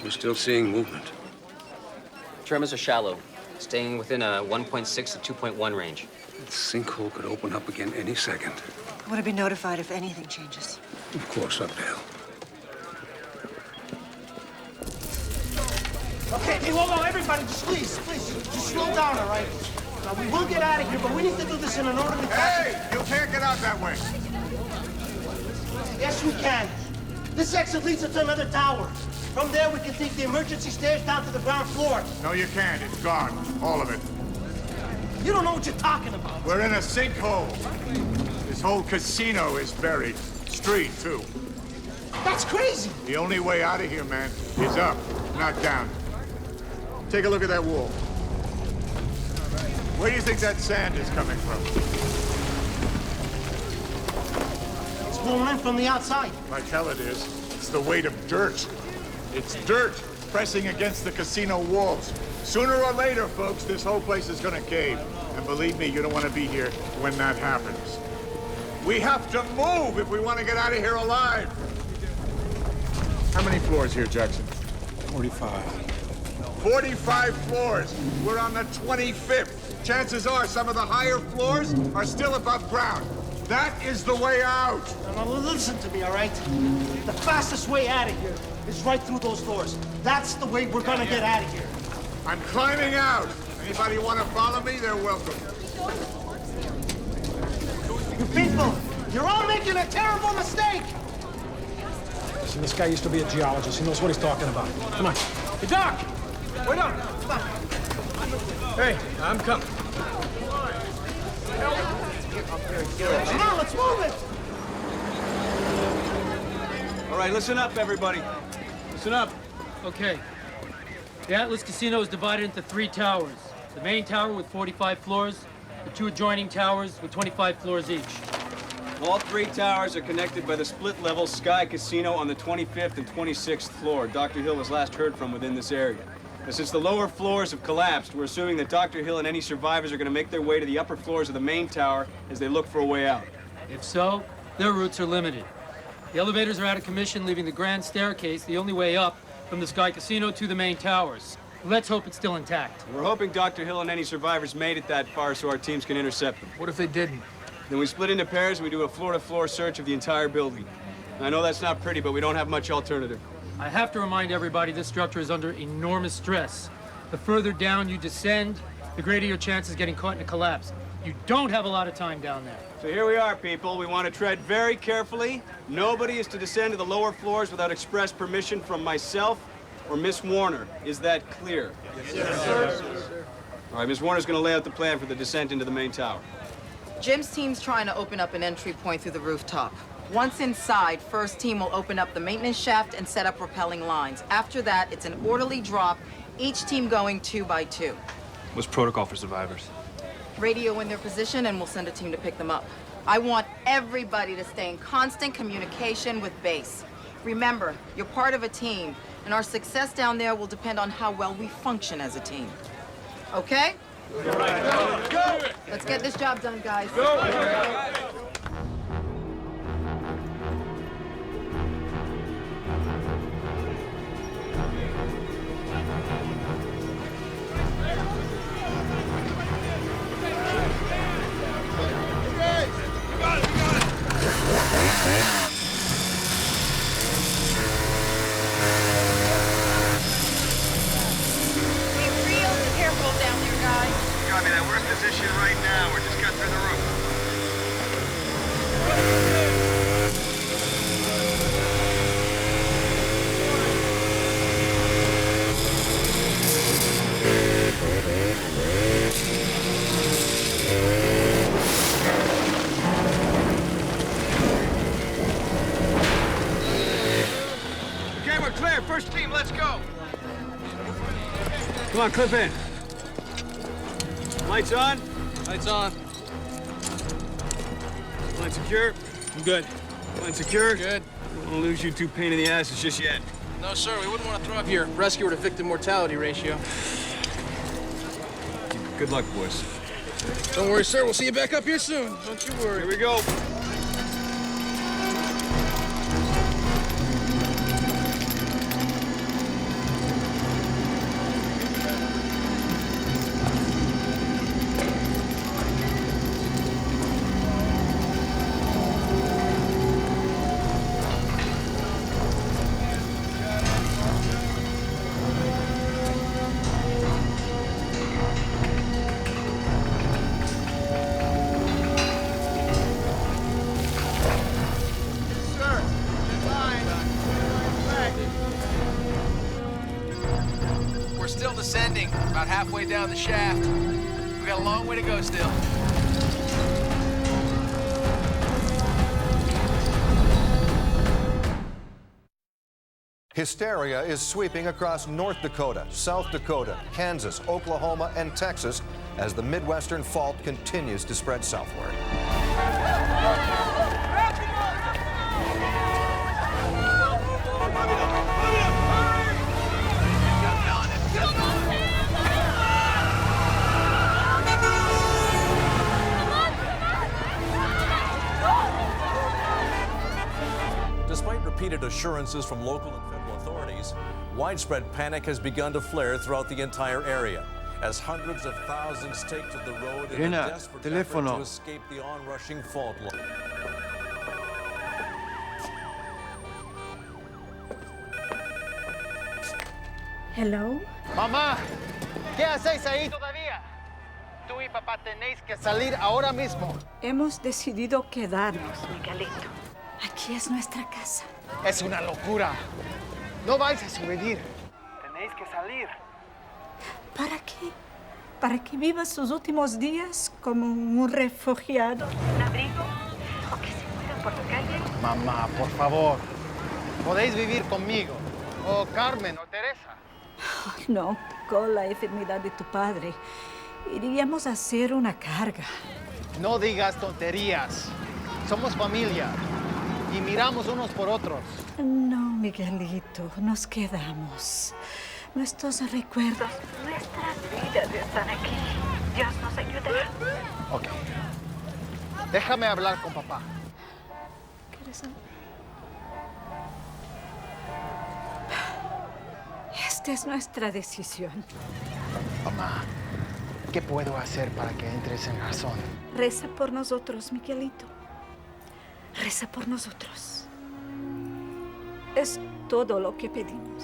We're still seeing movement. Tremors are shallow, staying within a 1.6 to 2.1 range. That sinkhole could open up again any second. I want to be notified if anything changes. Of course, Updale. Okay, hey, whoa, everybody, just please, just slow down, all right? Now, we will get out of here, but we need to do this in an orderly fashion. Hey, you can't get out that way. Yes, we can. This exit leads to another tower. From there, we can take the emergency stairs down to the ground floor. No, you can't. It's gone. All of it. You don't know what you're talking about. We're in a sinkhole. This whole casino is buried. Street, too. That's crazy. The only way out of here, man, is up, not down. Take a look at that wall. Where do you think that sand is coming from? It's blowing in from the outside. Like hell it is. It's the weight of dirt. It's dirt pressing against the casino walls. Sooner or later, folks, this whole place is gonna cave. And believe me, you don't want to be here when that happens. We have to move if we want to get out of here alive. How many floors here, Jackson? 45. 45 floors. We're on the 25th. Chances are some of the higher floors are still above ground. That is the way out. Now, listen to me, all right? The fastest way out of here is right through those doors. That's the way we're gonna get out of here. I'm climbing out. Anybody want to follow me? They're welcome. You people, you're all making a terrible mistake. Listen, this guy used to be a geologist. He knows what he's talking about. Come on. Hey, Doc! Wait up! Come on. Hey, I'm coming. Come on, let's move it! All right, listen up, everybody. Listen up. Okay. The Atlas Casino is divided into 3 towers. The main tower with 45 floors, the 2 adjoining towers with 25 floors each. All 3 towers are connected by the split-level Sky Casino on the 25th and 26th floor. Dr. Hill was last heard from within this area. But since the lower floors have collapsed, we're assuming that Dr. Hill and any survivors are going to make their way to the upper floors of the main tower as they look for a way out. If so, their routes are limited. The elevators are out of commission, leaving the grand staircase the only way up from the Sky Casino to the main towers. Let's hope it's still intact. We're hoping Dr. Hill and any survivors made it that far so our teams can intercept them. What if they didn't? Then we split into pairs and we do a floor-to-floor search of the entire building. I know that's not pretty, but we don't have much alternative. I have to remind everybody this structure is under enormous stress. The further down you descend, the greater your chance of getting caught in a collapse. You don't have a lot of time down there. So here we are, people. We want to tread very carefully. Nobody is to descend to the lower floors without express permission from myself or Miss Warner. Is that clear? Yes, sir. All right, Miss Warner's going to lay out the plan for the descent into the main tower. Jim's team's trying to open up an entry point through the rooftop. Once inside, first team will open up the maintenance shaft and set up rappelling lines. After that, it's an orderly drop, each team going 2 by 2. What's protocol for survivors? Radio in their position, and we'll send a team to pick them up. I want everybody to stay in constant communication with base. Remember, you're part of a team, and our success down there will depend on how well we function as a team. Okay? Go! Let's get this job done, guys. Go! Copy that. We're in position right now. We're just got through the roof. Okay, we're clear. First team, let's go. Come on, clip in. Lights on? Lights on. Line secure? I'm good. Line secure? Good. Don't want to lose you 2 pain in the asses just yet. No, sir. We wouldn't want to throw up your rescuer to victim mortality ratio. Good luck, boys. Don't worry, sir. We'll see you back up here soon. Don't you worry. Here we go. We're still descending, about halfway down the shaft. We got a long way to go still. Hysteria is sweeping across North Dakota, South Dakota, Kansas, Oklahoma, and Texas as the Midwestern fault continues to spread southward. Despite repeated assurances from local and federal authorities, widespread panic has begun to flare throughout the entire area as hundreds of thousands take to the road in a desperate effort to escape the onrushing fault line. Hello? Mamá, ¿qué hacéis ahí todavía? Tú y papá tenéis que salir ahora mismo. Hemos decidido quedarnos, Miguelito. Aquí es nuestra casa. Es una locura. No vais a sobrevivir. Tenéis que salir. ¿Para qué? ¿Para que vivas sus últimos días como un refugiado? ¿Un abrigo? ¿O que se muera por la calle? Mamá, por favor. Podéis vivir conmigo. O Carmen, o Teresa. Oh, no, con la enfermedad de tu padre, iríamos a hacer una carga. No digas tonterías. Somos familia. Y miramos unos por otros. No, Miguelito, nos quedamos. Nuestros recuerdos, nuestras vidas están aquí. Dios nos ayudará. Ok. Déjame hablar con papá. ¿Quieres saber? Esta es nuestra decisión. Mamá, ¿qué puedo hacer para que entres en razón? Reza por nosotros, Miguelito. Reza por nosotros. Es todo lo que pedimos.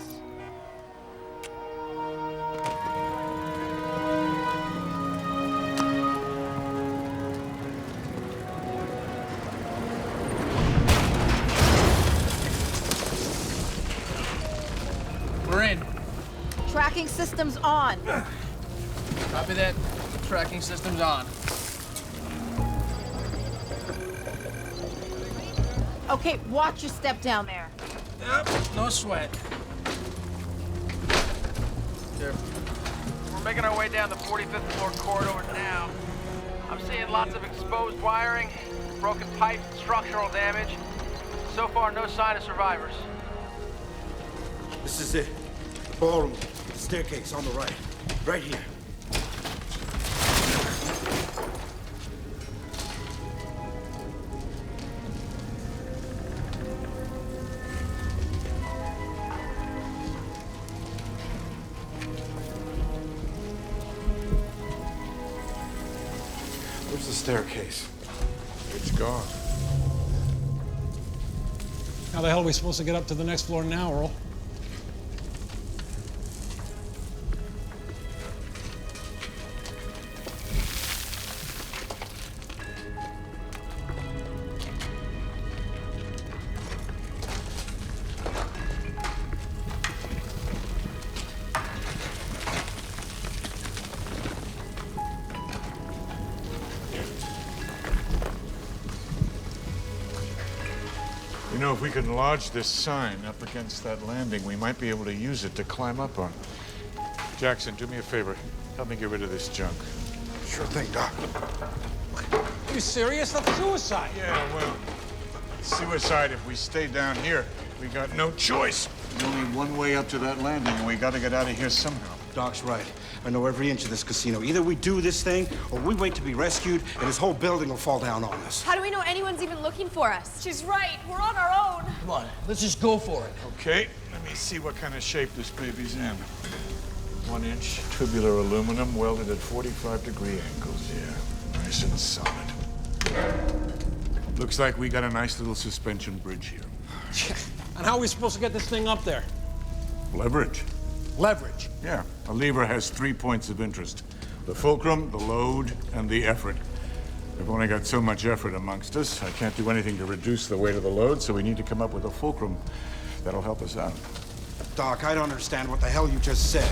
We're in. Tracking systems on. Copy that. Tracking systems on. Okay, watch your step down there. Yep, no sweat. We're making our way down the 45th floor corridor now. I'm seeing lots of exposed wiring, broken pipe, structural damage. So far, no sign of survivors. This is it. Ballroom. Staircase on the right. Right here. Where's the staircase? It's gone. How the hell are we supposed to get up to the next floor now, Earl? You know, if we can lodge this sign up against that landing, we might be able to use it to climb up on. Jackson, do me a favor. Help me get rid of this junk. Sure thing, Doc. Are you serious? That's suicide. Yeah, well, suicide if we stay down here. We got no choice. There's only one way up to that landing, and we gotta get out of here somehow. Doc's right. I know every inch of this casino. Either we do this thing, or we wait to be rescued, and this whole building will fall down on us. How do we know anyone's even looking for us? She's right. We're on our own. Come on, let's just go for it. Okay, let me see what kind of shape this baby's in. 1-inch tubular aluminum welded at 45-degree angles, yeah. Nice and solid. Looks like we got a nice little suspension bridge here. And how are we supposed to get this thing up there? Leverage. Leverage. Yeah, a lever has 3 points of interest. The fulcrum, the load, and the effort. We've only got so much effort amongst us. I can't do anything to reduce the weight of the load, so we need to come up with a fulcrum that'll help us out. Doc, I don't understand what the hell you just said.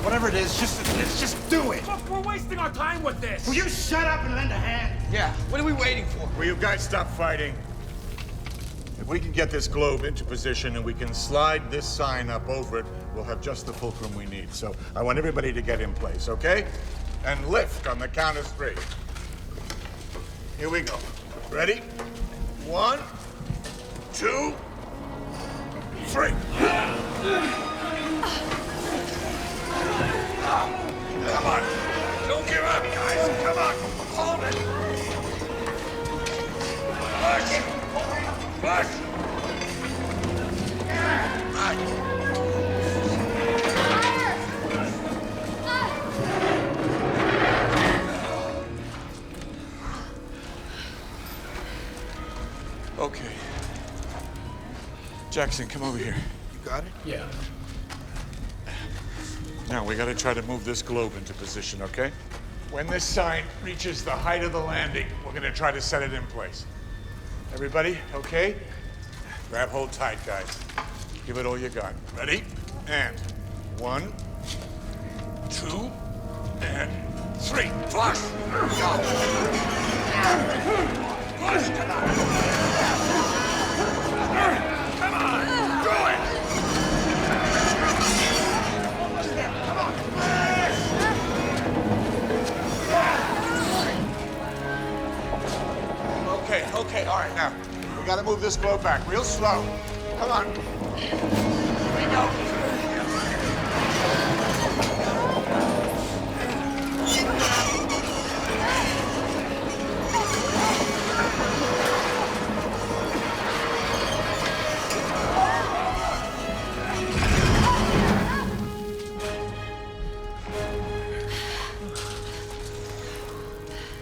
Whatever it is, let's just do it. Look, we're wasting our time with this. Will you shut up and lend a hand? Yeah, what are we waiting for? Will you guys stop fighting? If we can get this globe into position and we can slide this sign up over it, we'll have just the fulcrum we need. So I want everybody to get in place, okay? And lift on the count of 3. Here we go. Ready? 1, 2, 3. Come on. Don't give up, guys. Come on. Hold it. Push. Push. Okay. Jackson, come over here. You got it? Yeah. Now, we gotta try to move this globe into position, okay? When this sign reaches the height of the landing, we're gonna try to set it in place. Everybody, okay? Grab hold tight, guys. Give it all you got. Ready? And 1, 2, and 3. Flush! Go! Push! move this globe back real slow. Come on. We go.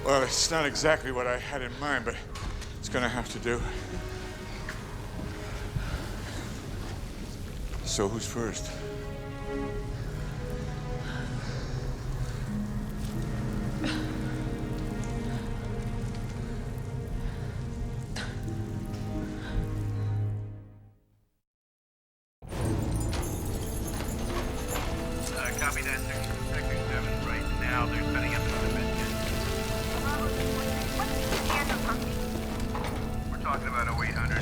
Well, it's not exactly what I had in mind, but it's gonna have to do. So who's first? Copy that, Sector 7. Right now, they're setting up another mission. We're talking about 0800.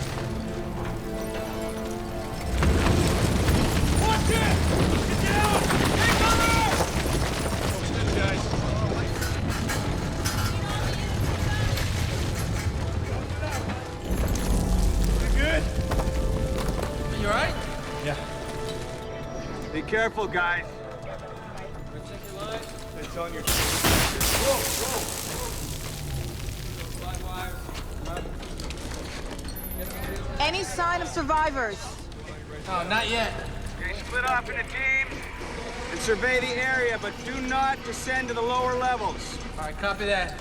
Watch it! Get down! Take cover! Oh, still, guys. You good? You all right? Yeah. Be careful, guys. It's on your... Any sign of survivors? Oh, not yet. Okay, split off into teams and survey the area, but do not descend to the lower levels. All right, copy that.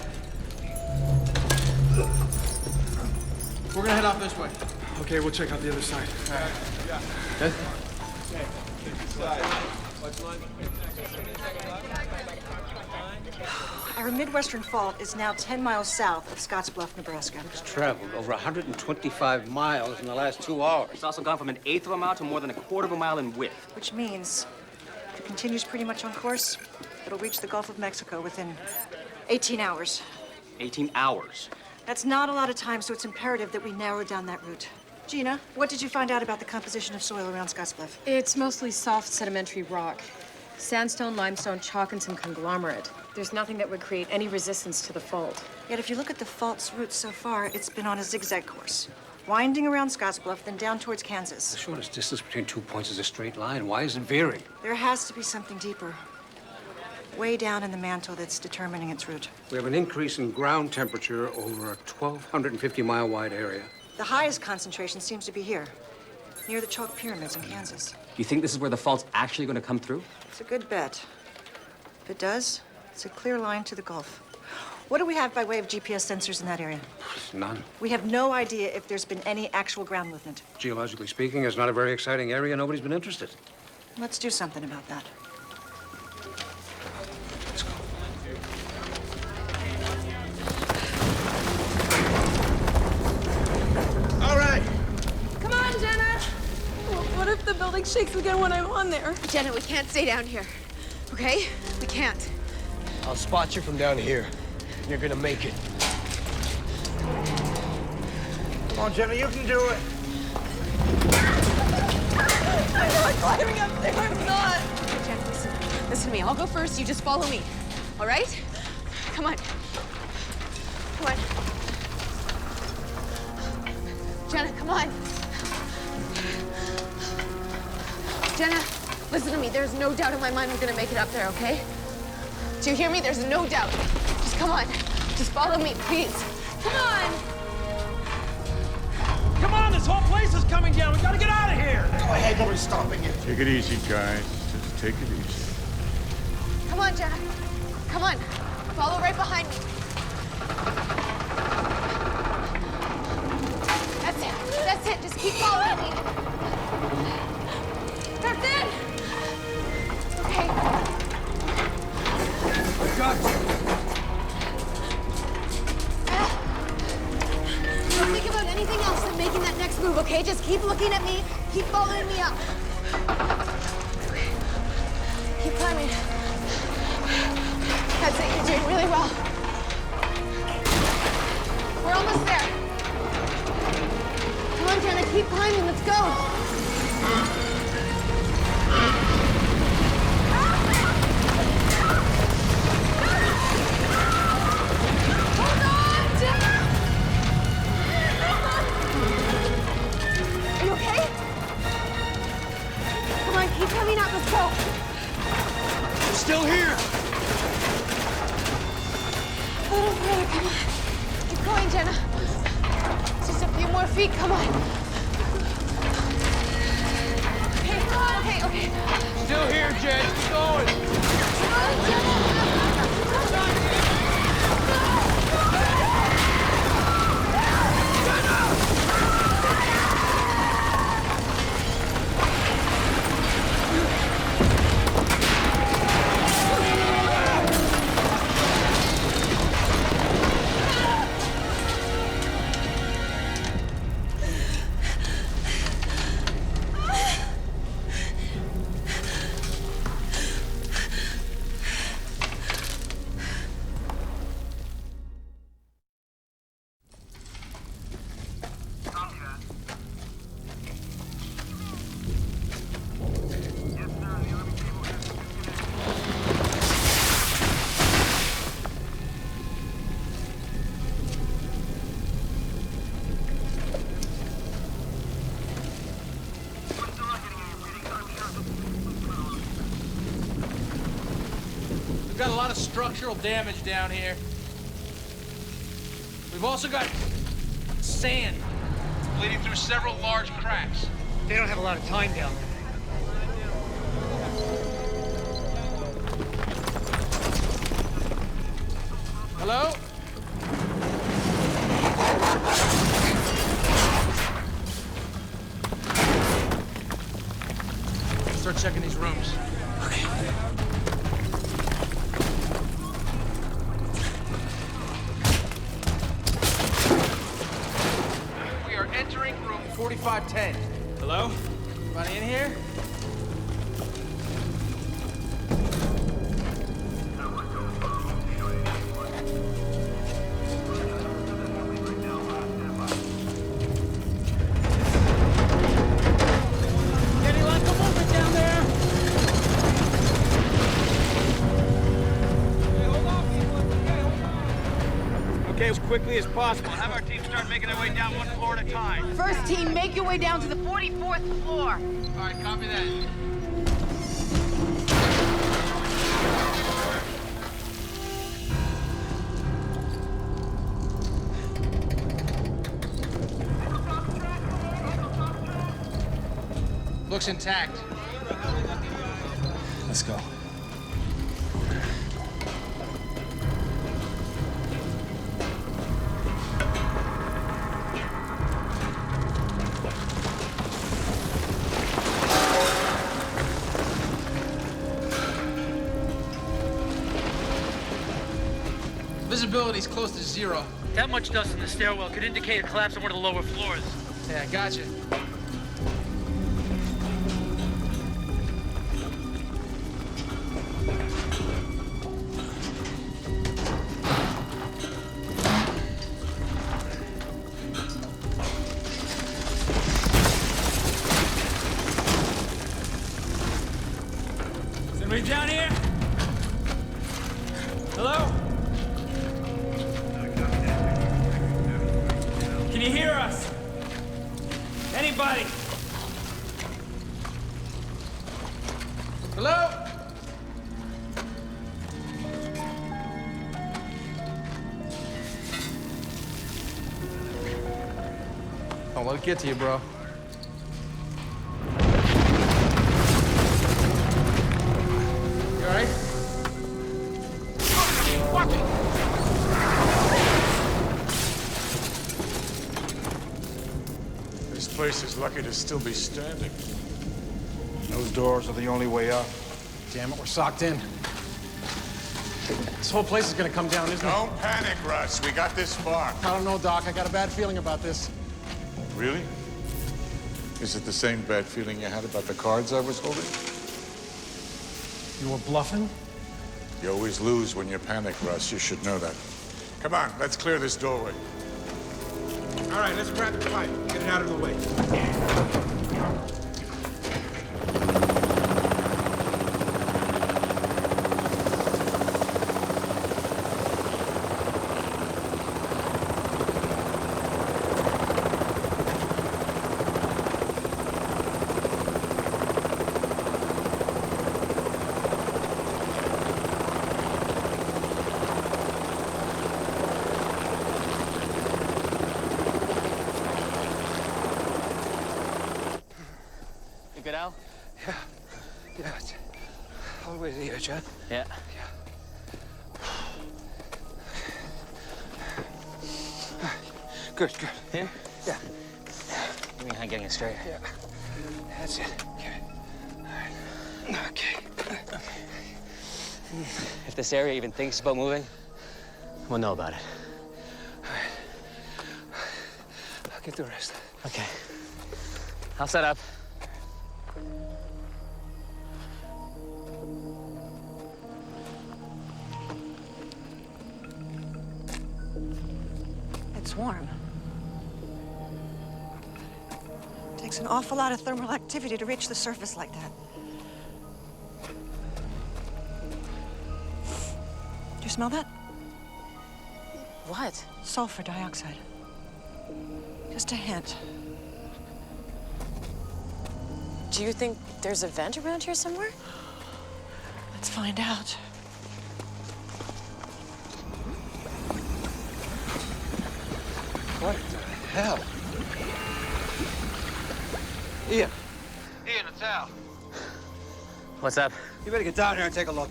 We're gonna head off this way. Okay, we'll check out the other side. All right. Good? Our Midwestern Fault is now 10 miles south of Scottsbluff, Nebraska. Traveled over 125 miles in the last 2 hours. It's also gone from 1/8 of a mile to more than 1/4 of a mile in width. Which means, if it continues pretty much on course, it'll reach the Gulf of Mexico within 18 hours. 18 hours. That's not a lot of time, so it's imperative that we narrow down that route. Gina, what did you find out about the composition of soil around Scottsbluff? It's mostly soft sedimentary rock. Sandstone, limestone, chalk, and some conglomerate. There's nothing that would create any resistance to the fault. Yet if you look at the fault's route so far, it's been on a zigzag course, winding around Scottsbluff, then down towards Kansas. The shortest distance between 2 points is a straight line. Why is it veering? There has to be something deeper, way down in the mantle that's determining its route. We have an increase in ground temperature over a 1,250-mile wide area. The highest concentration seems to be here, near the chalk pyramids in Kansas. You think this is where the fault's actually going to come through? It's a good bet. If it does, it's a clear line to the Gulf. What do we have by way of GPS sensors in that area? None. We have no idea if there's been any actual ground movement. Geologically speaking, it's not a very exciting area. Nobody's been interested. Let's do something about that. All right. Come on, Jenna! What if the building shakes again when I'm on there? Jenna, we can't stay down here, okay? We can't. I'll spot you from down here. You're gonna make it. Come on, Jenna, you can do it. I'm not climbing up there, I'm not! Jenna, listen. Listen to me. I'll go first. You just follow me. All right? Come on. Come on. Jenna, come on. Jenna, listen to me. There's no doubt in my mind we're gonna make it up there, okay? Do you hear me? There's no doubt. Just come on. Just follow me, please. Come on! Come on, this whole place is coming down. We gotta get out of here. Go ahead, nobody's stopping you. Take it easy, guys. Just take it easy. Come on, Jenna. Come on. Follow right behind me. That's it. That's it. Just keep following me. That's it. Okay. I got you. Don't think about anything else than making that next move, okay? Just keep looking at me. Keep following me up. Okay. Keep climbing. That's it. You're doing really well. We're almost there. Come on, Jenna. Keep climbing. Let's go. Hold on, Jenna! feet, come on. Okay. Still here, Jen. Keep going. We've got a lot of structural damage down here. We've also got sand bleeding through several large cracks. They don't have a lot of time down there. Hello? Start checking these rooms. We are entering room 4510. Hello? Anybody in here? Any lack of movement down there? Okay, as quickly as possible. Have our team start making their way down one floor at a time. First team, make your way down to the 44th floor. All right, copy that. Looks intact. Let's go. Visibility's close to zero. That much dust in the stairwell could indicate a collapse on one of the lower floors. Yeah, gotcha. Is anybody down here? Hello? Can you hear us? Anybody? Hello? Don't let it get to you, bro. You all right? Watch it! This place is lucky to still be standing. Those doors are the only way out. Damn it, we're socked in. This whole place is gonna come down, isn't it? Don't panic, Russ. We got this far. I don't know, Doc. I got a bad feeling about this. Really? Is it the same bad feeling you had about the cards I was holding? You were bluffing? You always lose when you panic, Russ. You should know that. Come on, let's clear this doorway. All right, let's grab the pipe. Get it out of the way. You good, Al? Yeah. Yeah. It's all the way to the edge, huh? Yeah. Good, good. Here? Yeah. Give me a hand getting it straight. Yeah. That's it. Okay. All right. Okay. If this area even thinks about moving, we'll know about it. I'll get the rest. Okay. I'll set up. It's warm. Takes an awful lot of thermal activity to reach the surface like that. Do you smell that? What? Sulfur dioxide. Just a hint. Do you think there's a vent around here somewhere? Let's find out. What the hell? Ian. Ian, it's Al. What's up? You better get down here and take a look.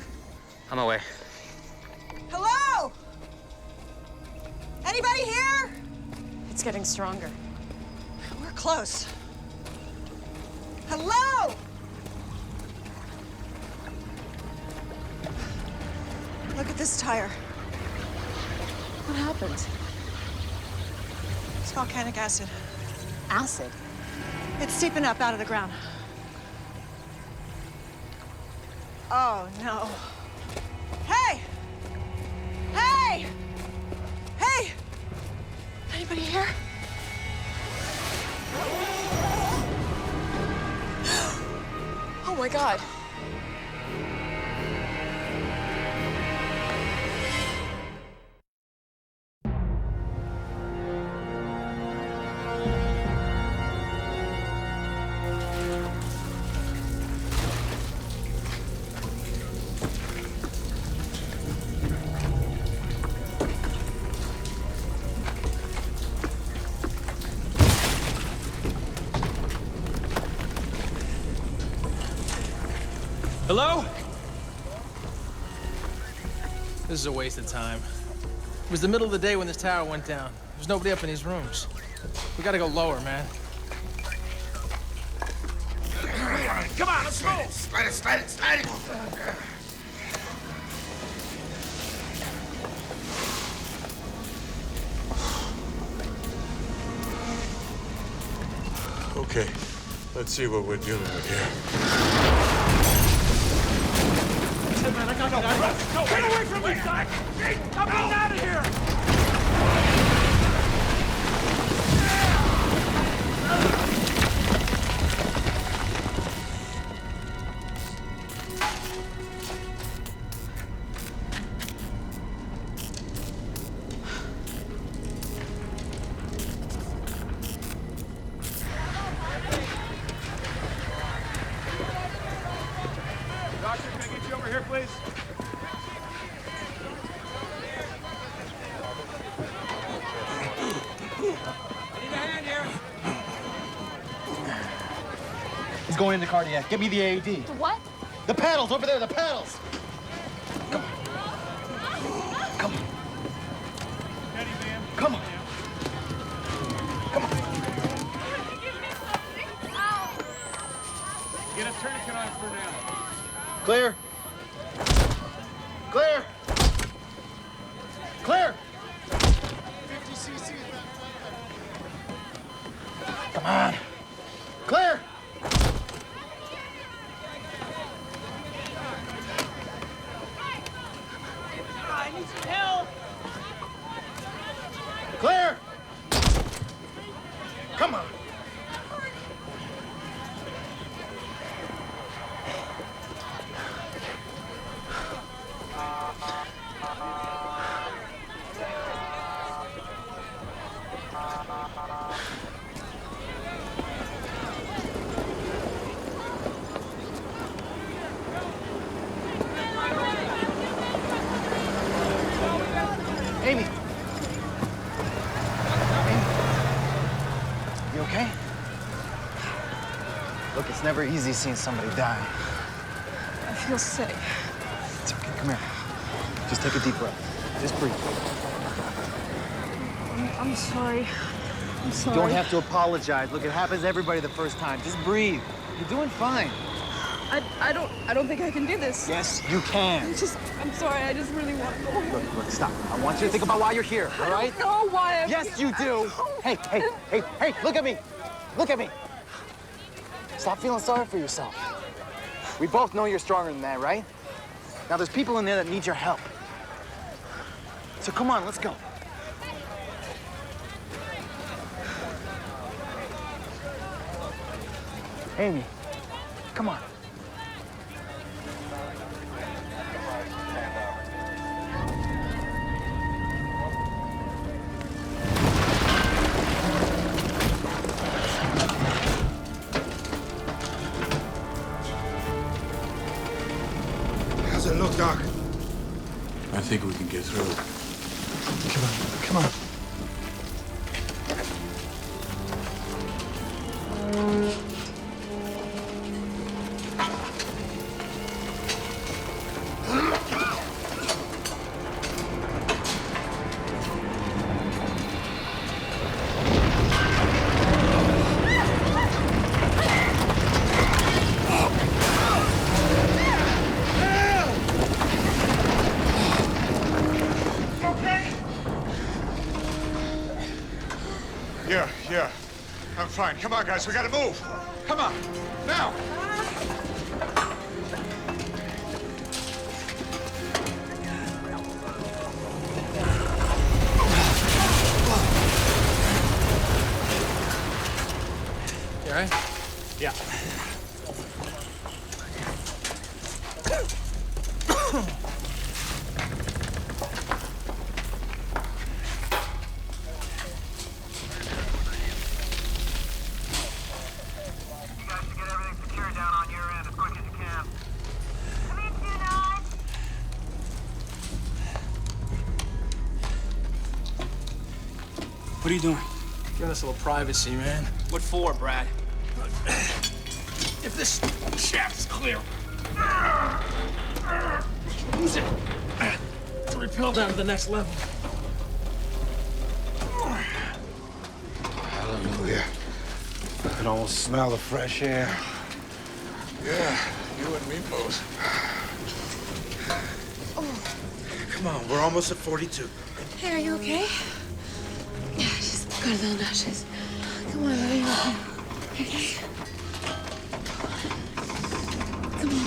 I'm away. Hello? Anybody here? It's getting stronger. We're close. Hello? Look at this tire. What happened? It's volcanic acid. Acid? It's steeping up out of the ground. Oh, no. Hey! Hey! Hey! Anybody here? Oh my God. Hello? This is a waste of time. It was the middle of the day when this tower went down. There's nobody up in these rooms. We gotta go lower, man. Come on, let's go! Slide it, slide it, slide it! Okay, let's see what we're dealing with here. Hey, man, I got you. Go, get away from me, Doc! I'm getting out of here! Doctor, can I get you over here, please? He's going into cardiac. Get me the AED. The what? The paddles over there, the paddles. Come on. Come on. Come on. Come on. Get a tourniquet on for now. Clear. Clear. Clear. 50 cc. Come on. Clear. I need some help. Clear. Come on. Look, it's never easy seeing somebody die. I feel sick. It's okay, come here. Just take a deep breath. Just breathe. I'm sorry. I'm You sorry. don't have to apologize. Look, it happens to everybody the first time. Just breathe. You're doing fine. I don't think I can do this. Yes, you can. I'm sorry. I just really want to go home. Look, stop. I want you to think about why you're here, all right? I don't know why I'm Yes, here. you do. Hey, look at me. Look at me. Stop feeling sorry for yourself. We both know you're stronger than that, right? Now, there's people in there that need your help. So come on, let's go. Amy, come on. How's it look, Doc? I think we can get through. Come on. Yeah. I'm fine. Come on, guys. We gotta move. Come on. Now. You all right? Yeah. What are you doing? Giving us a little privacy, man. What for, Brad? If this shaft's clear, use it to rappel down to the next level. Hallelujah. I can almost smell the fresh air. Yeah, you and me both. Come on, we're almost at 42. Hey, are you okay? Yeah, just got a little nauseous. Come on, let me help you. Okay? Come on.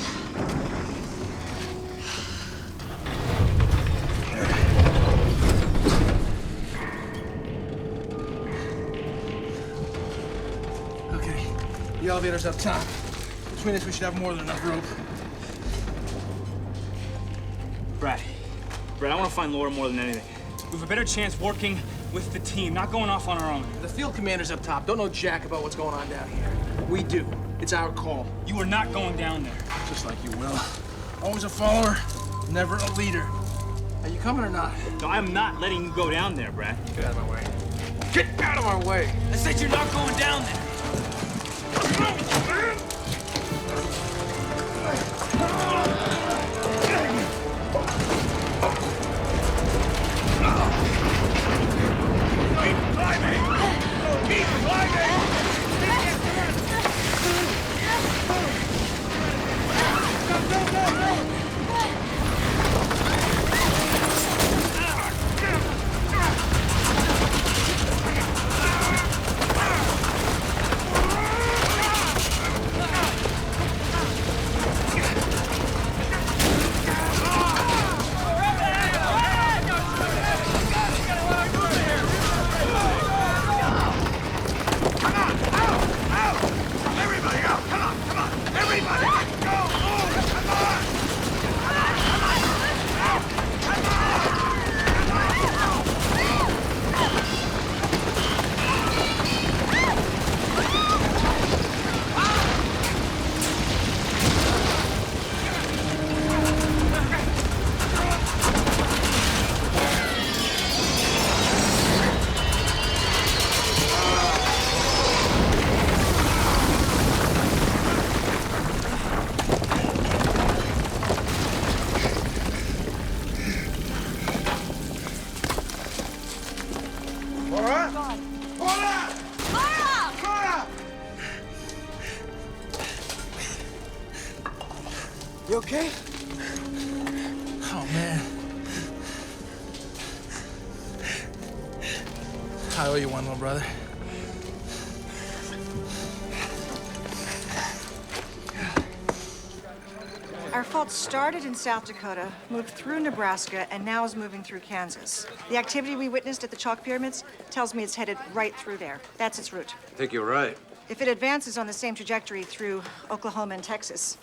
Okay, the elevator's up top. Between us, we should have more than enough rope. Brad, I want to find Laura more than anything. We have a better chance working with the team, not going off on our own. The field commander's up top. Don't know jack about what's going on down here. We do. It's our call. You are not going down there. Just like you will. Always a follower, never a leader. Are you coming or not? No, I'm not letting you go down there, Brad. Get out of my way. Get out of my way! I said you're not going down there. You okay? Oh, man. I owe you one, little brother. Our fault started in South Dakota, moved through Nebraska, and now is moving through Kansas. The activity we witnessed at the chalk pyramids tells me it's headed right through there. That's its route. I think you're right. If it advances on the same trajectory through Oklahoma and Texas,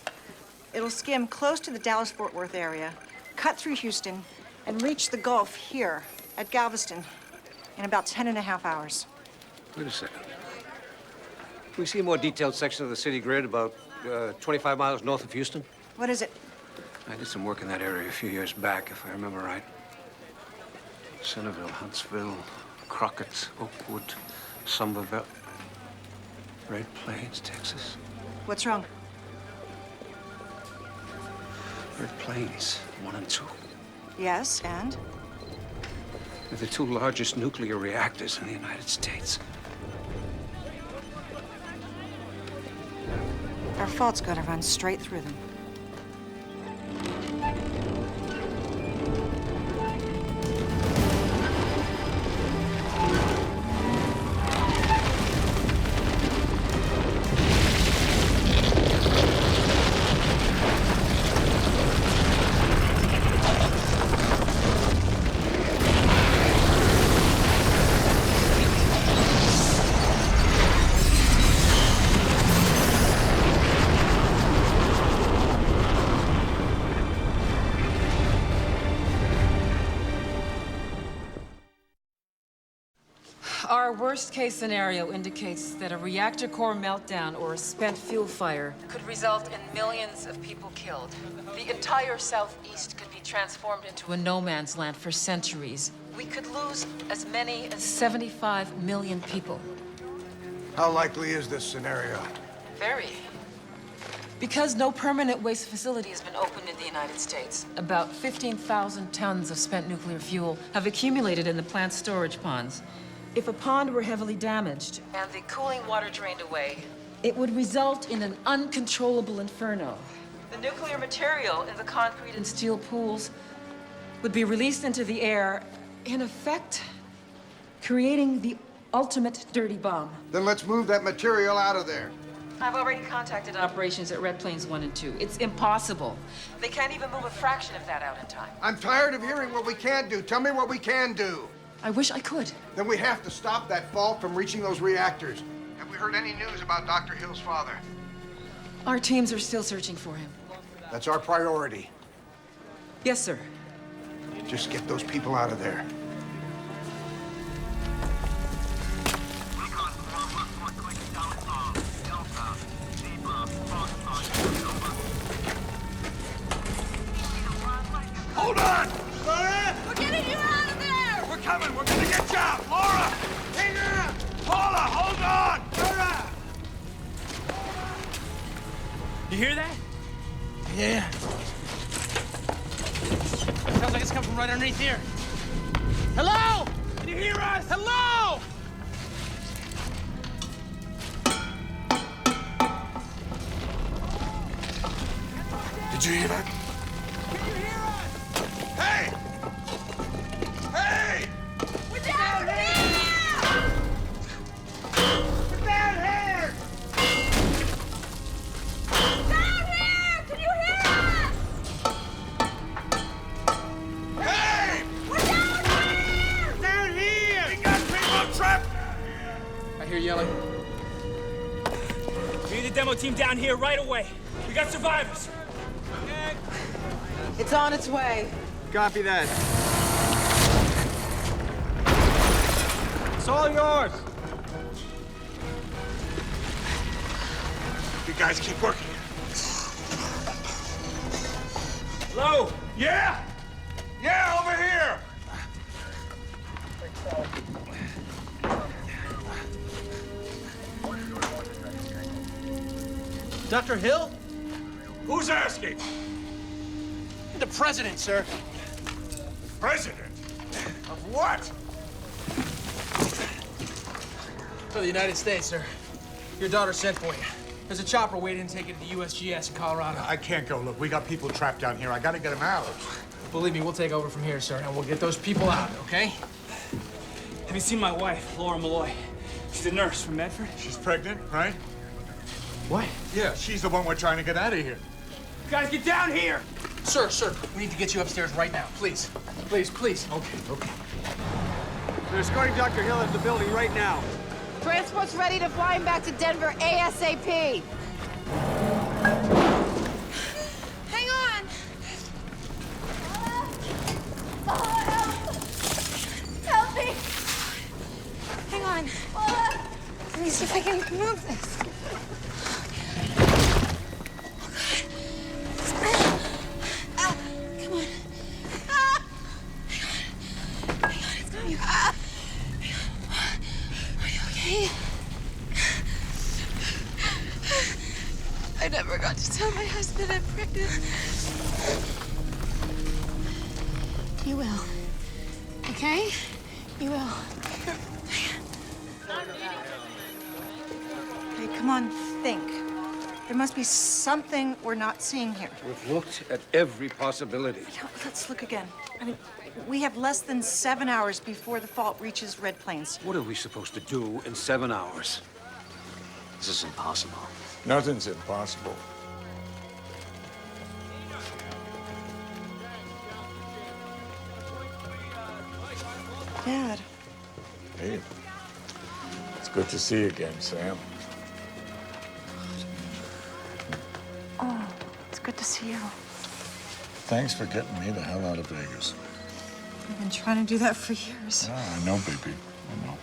it'll skim close to the Dallas-Fort Worth area, cut through Houston, and reach the Gulf here at Galveston in about 10.5 hours. Wait a second. Can we see a more detailed section of the city grid about 25 miles north of Houston? What is it? I did some work in that area a few years back, if I remember right. Centerville, Huntsville, Crockett, Oakwood, Somerville. Red Plains, Texas. What's wrong? Red Plains, 1 and 2. Yes, and? They're the two largest nuclear reactors in the United States. Our fault's gonna run straight through them. Our worst-case scenario indicates that a reactor core meltdown or a spent fuel fire could result in millions of people killed. The entire southeast could be transformed into a no-man's land for centuries. We could lose as many as 75 million people. How likely is this scenario? Very. Because no permanent waste facility has been opened in the United States, about 15,000 tons of spent nuclear fuel have accumulated in the plant's storage ponds. If a pond were heavily damaged and the cooling water drained away, it would result in an uncontrollable inferno. The nuclear material in the concrete and steel pools would be released into the air, in effect, creating the ultimate dirty bomb. Then let's move that material out of there. I've already contacted operations at Red Plains 1 and 2. It's impossible. They can't even move a fraction of that out in time. I'm tired of hearing what we can't do. Tell me what we can do. I wish I could. Then we have to stop that fault from reaching those reactors. Have we heard any news about Dr. Hill's father? Our teams are still searching for him. That's our priority. Yes, sir. Just get those people out of there. Hold on! We're getting you out of there! We're coming! We're gonna get you out! Laura! Hang on! Paula, hold on! Laura! You hear that? Yeah. Sounds like it's coming from right underneath here. Hello? Can you hear us? Hello? Did you hear that? Hey! Hey! We're down here! We're down here! Down here! Can you hear us? Hey! We're down here! Down here! We got people trapped! I hear yelling. We need the demo team down here right away. We got survivors. Okay. It's on its way. Copy that. It's all yours. You guys keep working. Hello? Yeah! Yeah, over here! Dr. Hill? Who's asking? The president, sir. President? Of what? For the United States, sir. Your daughter sent for you. There's a chopper waiting to take it to the USGS in Colorado. I can't go. Look, we got people trapped down here. I gotta get them out. Believe me, we'll take over from here, sir, and we'll get those people out, okay? Have you seen my wife, Laura Malloy? She's a nurse from Medford. She's pregnant, right? What? Yeah, she's the one we're trying to get out of here. Guys, get down here! Sir, we need to get you upstairs right now. Please. Please. Okay. They're escorting Dr. Hill into the building right now. Transport's ready to fly him back to Denver ASAP. Hang on. Help me! Hang on. Let me see if I can move this. Come on. Hang on, it's coming. Are you okay? I never got to tell my husband I'm pregnant. You will. Okay? You will. Okay, come on, think. There must be something we're not seeing here. We've looked at every possibility. Yeah, let's look again. I mean, we have less than 7 hours before the fault reaches Red Plains. What are we supposed to do in 7 hours? This is impossible. Nothing's impossible. Dad. Hey, it's good to see you again, Sam. Oh, it's good to see you. Thanks for getting me the hell out of Vegas. I've been trying to do that for years. I know, baby. I know.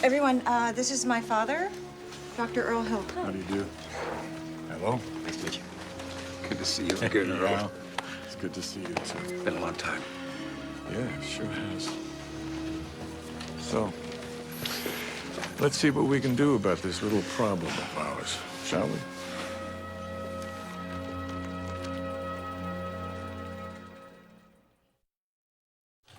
Everyone, this is my father, Dr. Earl Hill. How do you do? Hello? Nice to meet you. Good to see you again, Earl. Yeah, it's good to see you, too. It's been a long time. Yeah, it sure has. So, let's see what we can do about this little problem of ours, shall we?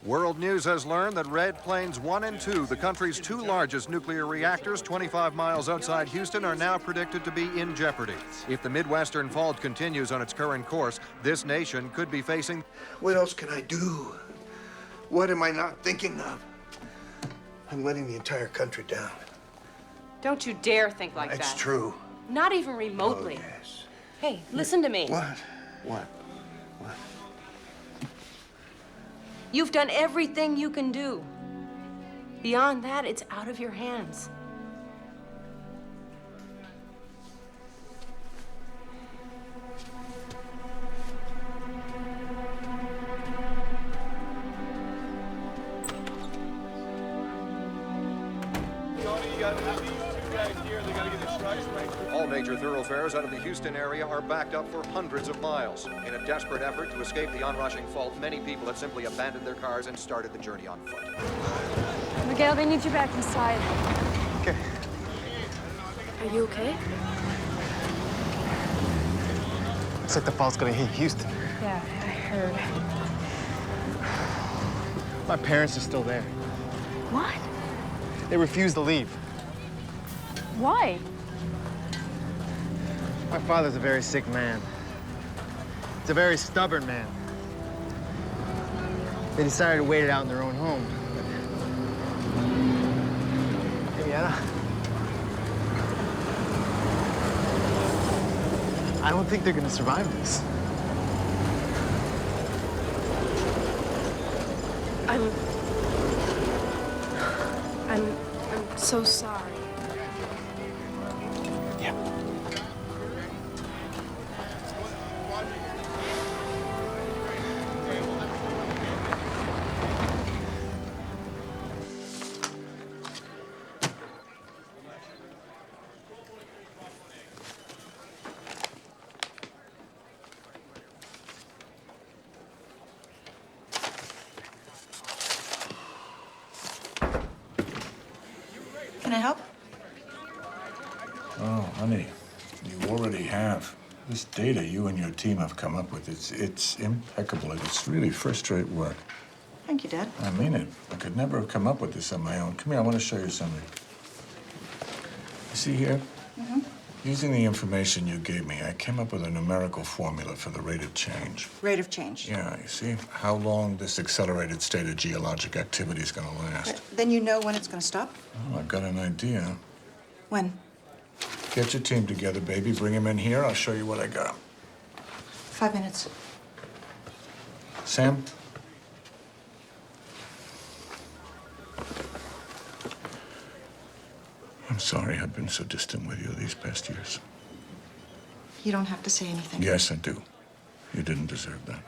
World News has learned that Red Plains 1 and 2, the country's two largest nuclear reactors, 25 miles outside Houston, are now predicted to be in jeopardy. If the Midwestern fault continues on its current course, this nation could be facing... What else can I do? What am I not thinking of? I'm letting the entire country down. Don't you dare think like that. It's true. Not even remotely. Oh, yes. Hey, listen to me. What? What? You've done everything you can do. Beyond that, it's out of your hands. All major thoroughfares out of the Houston area are backed up for hundreds of miles. In a desperate effort to escape the onrushing fault, many people have simply abandoned their cars and started the journey on foot. Miguel, they need you back inside. Okay. Are you okay? Looks like the fault's gonna hit Houston. Yeah, I heard. My parents are still there. What? They refuse to leave. Why? My father's a very sick man. He's a very stubborn man. They decided to wait it out in their own home. Maybe I don't think they're gonna survive this. I'm so sorry. Yeah. Can I help? Oh, honey, you already have. This data you and your team have come up with, it's impeccable. It's really first-rate work. Thank you, Dad. I mean it. I could never have come up with this on my own. Come here, I want to show you something. See here? Using the information you gave me, I came up with a numerical formula for the rate of change. Rate of change. Yeah, you see how long this accelerated state of geologic activity is going to last. Then you know when it's going to stop? Oh, I've got an idea. When? Get your team together, baby. Bring him in here. I'll show you what I got. 5 minutes. Sam? I'm sorry I've been so distant with you these past years. You don't have to say anything. Yes, I do. You didn't deserve that.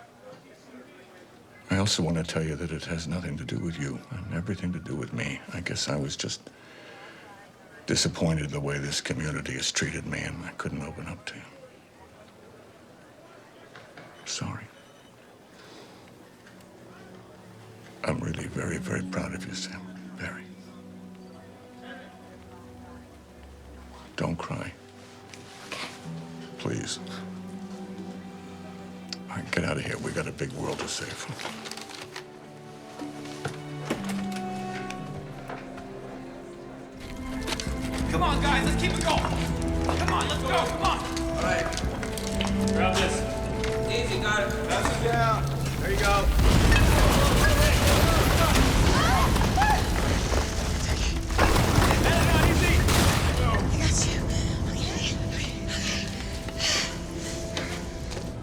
I also want to tell you that it has nothing to do with you and everything to do with me. I guess I was just disappointed the way this community has treated me, and I couldn't open up to you. Sorry. I'm really very, very proud of you, Sam. Very. Don't cry. Please. All right, get out of here. We got a big world to save. Come on, guys, let's keep it going. Come on, let's go. Come on. All right. Grab this. Easy, got it. That's it down. There you go.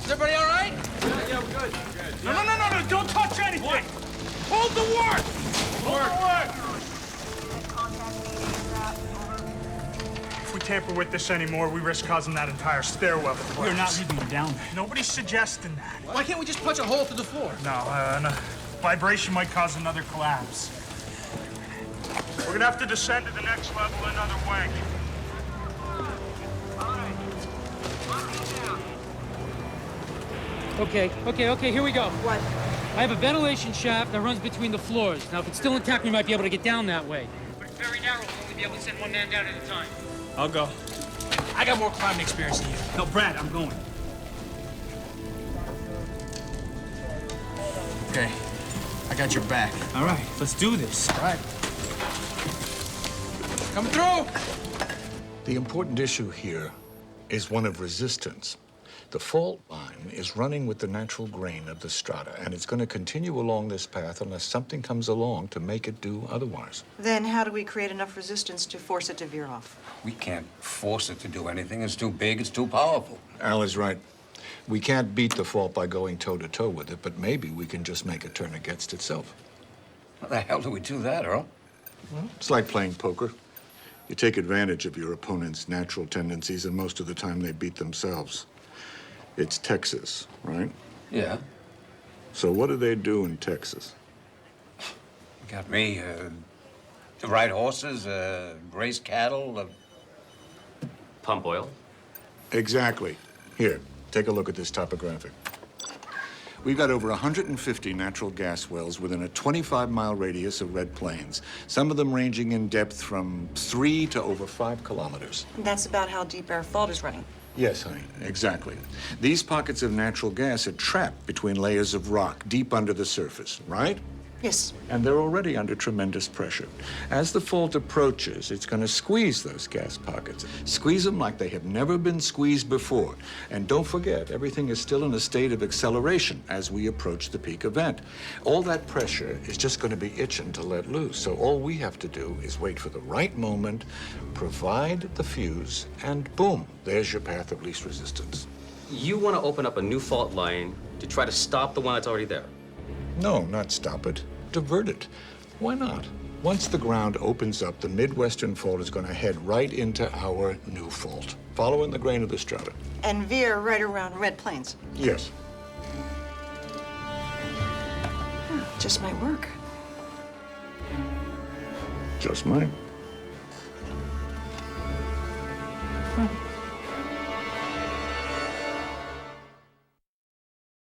Is everybody all right? Yeah, we're good. No, don't touch anything. What? Hold the work. Hold the work. If we tamper with this anymore, we risk causing that entire stairwell to collapse. We're not leaving you down there. Nobody's suggesting that. Why can't we just punch a hole through the floor? No, vibration might cause another collapse. We're gonna have to descend to the next level another way. Okay, here we go. What? I have a ventilation shaft that runs between the floors. Now, if it's still intact, we might be able to get down that way. But it's very narrow. We'll only be able to send one man down at a time. I'll go. I got more climbing experience than you. No, Brad, I'm going. Okay, I got your back. All right, let's do this. All right. Coming through! The important issue here is one of resistance. The fault line is running with the natural grain of the strata, and it's going to continue along this path unless something comes along to make it do otherwise. Then how do we create enough resistance to force it to veer off? We can't force it to do anything. It's too big, it's too powerful. Al is right. We can't beat the fault by going toe-to-toe with it, but maybe we can just make it turn against itself. How the hell do we do that, Earl? It's like playing poker. You take advantage of your opponent's natural tendencies, and most of the time they beat themselves. It's Texas, right? Yeah. So what do they do in Texas? You got me, to ride horses, raise cattle, Pump oil? Exactly. Here, take a look at this topographic. We've got over 150 natural gas wells within a 25-mile radius of Red Plains, some of them ranging in depth from 3 to over 5 kilometers. That's about how deep our fault is running. Yes, honey, exactly. These pockets of natural gas are trapped between layers of rock deep under the surface, right? Yes. And they're already under tremendous pressure. As the fault approaches, it's going to squeeze those gas pockets. Squeeze them like they have never been squeezed before. And don't forget, everything is still in a state of acceleration as we approach the peak event. All that pressure is just going to be itching to let loose. So all we have to do is wait for the right moment, provide the fuse, and boom, there's your path of least resistance. You want to open up a new fault line to try to stop the one that's already there? No, not stop it. Divert it. Why not? Once the ground opens up, the Midwestern Fault is going to head right into our new fault, following the grain of the strata. And veer right around Red Plains. Yes. Just might work. Just mine.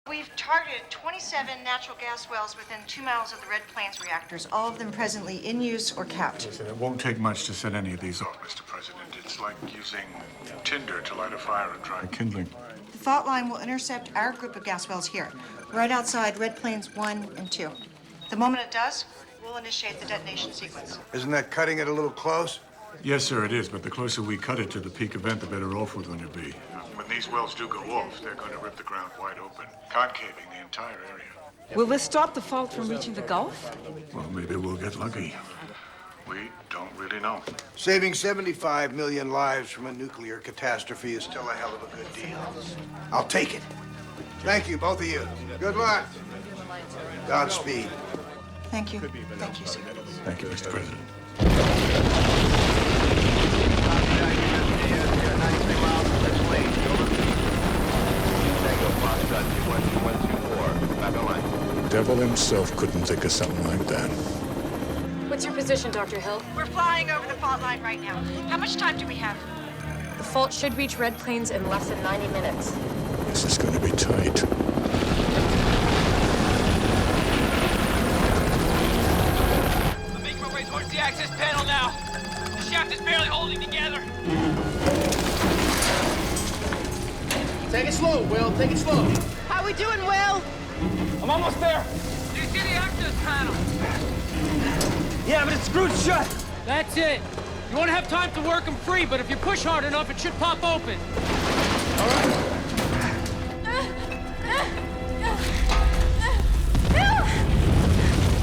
We've targeted 27 natural gas wells within 2 miles of the Red Plains reactors, all of them presently in use or capped. Listen, it won't take much to set any of these off, Mr. President. It's like using tinder to light a fire and try kindling. The fault line will intercept our group of gas wells here, right outside Red Plains 1 and 2. The moment it does, we'll initiate the detonation sequence. Isn't that cutting it a little close? Yes, sir, it is, but the closer we cut it to the peak event, the better off we're going to be. When these wells do go off, they're going to rip the ground wide open, concaving the entire area. Will this stop the fault from reaching the Gulf? Well, maybe we'll get lucky. We don't really know. Saving 75 million lives from a nuclear catastrophe is still a hell of a good deal. I'll take it. Thank you, both of you. Good luck. Godspeed. Thank you. Thank you, sir. Thank you, Mr. President. The devil himself couldn't think of something like that. What's your position, Dr. Hill? We're flying over the fault line right now. How much time do we have? The fault should reach Red Plains in less than 90 minutes. This is going to be tight. I'm making my way towards the access panel now. The shaft is barely holding together. Take it slow, Will. Take it slow. How we doing, Will? I'm almost there. Do you see the access panel? Yeah, but it's screwed shut. That's it. You won't have time to work them free, but if you push hard enough, it should pop open. All right.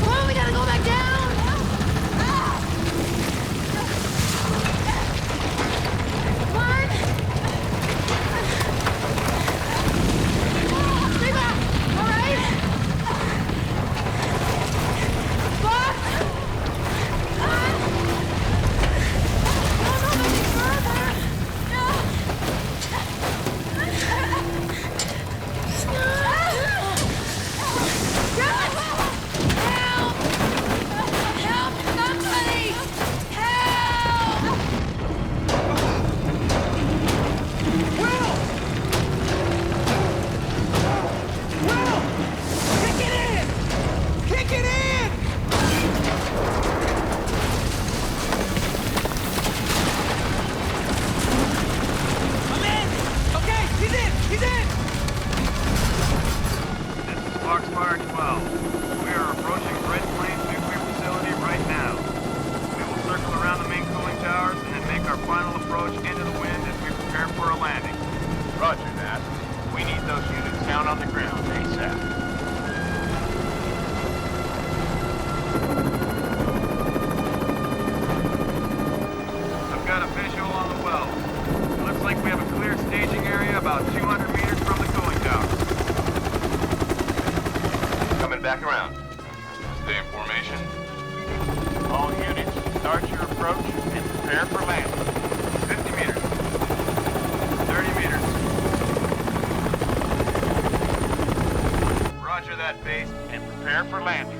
Come on, we gotta go back down. Come on. Stay back. All right. Boss. Don't go any further. Foxfire 12. We are approaching Red Plains Nuclear Facility right now. We will circle around the main cooling towers and then make our final approach into the wind as we prepare for a landing. Roger that. We need those units down on the ground ASAP. I've got a visual on the well. Looks like we have a clear staging area about 200 meters from the cooling tower. Coming back around. Stay in formation. All units, start your approach and prepare for landing. 50 meters. 30 meters. Roger that base and prepare for landing.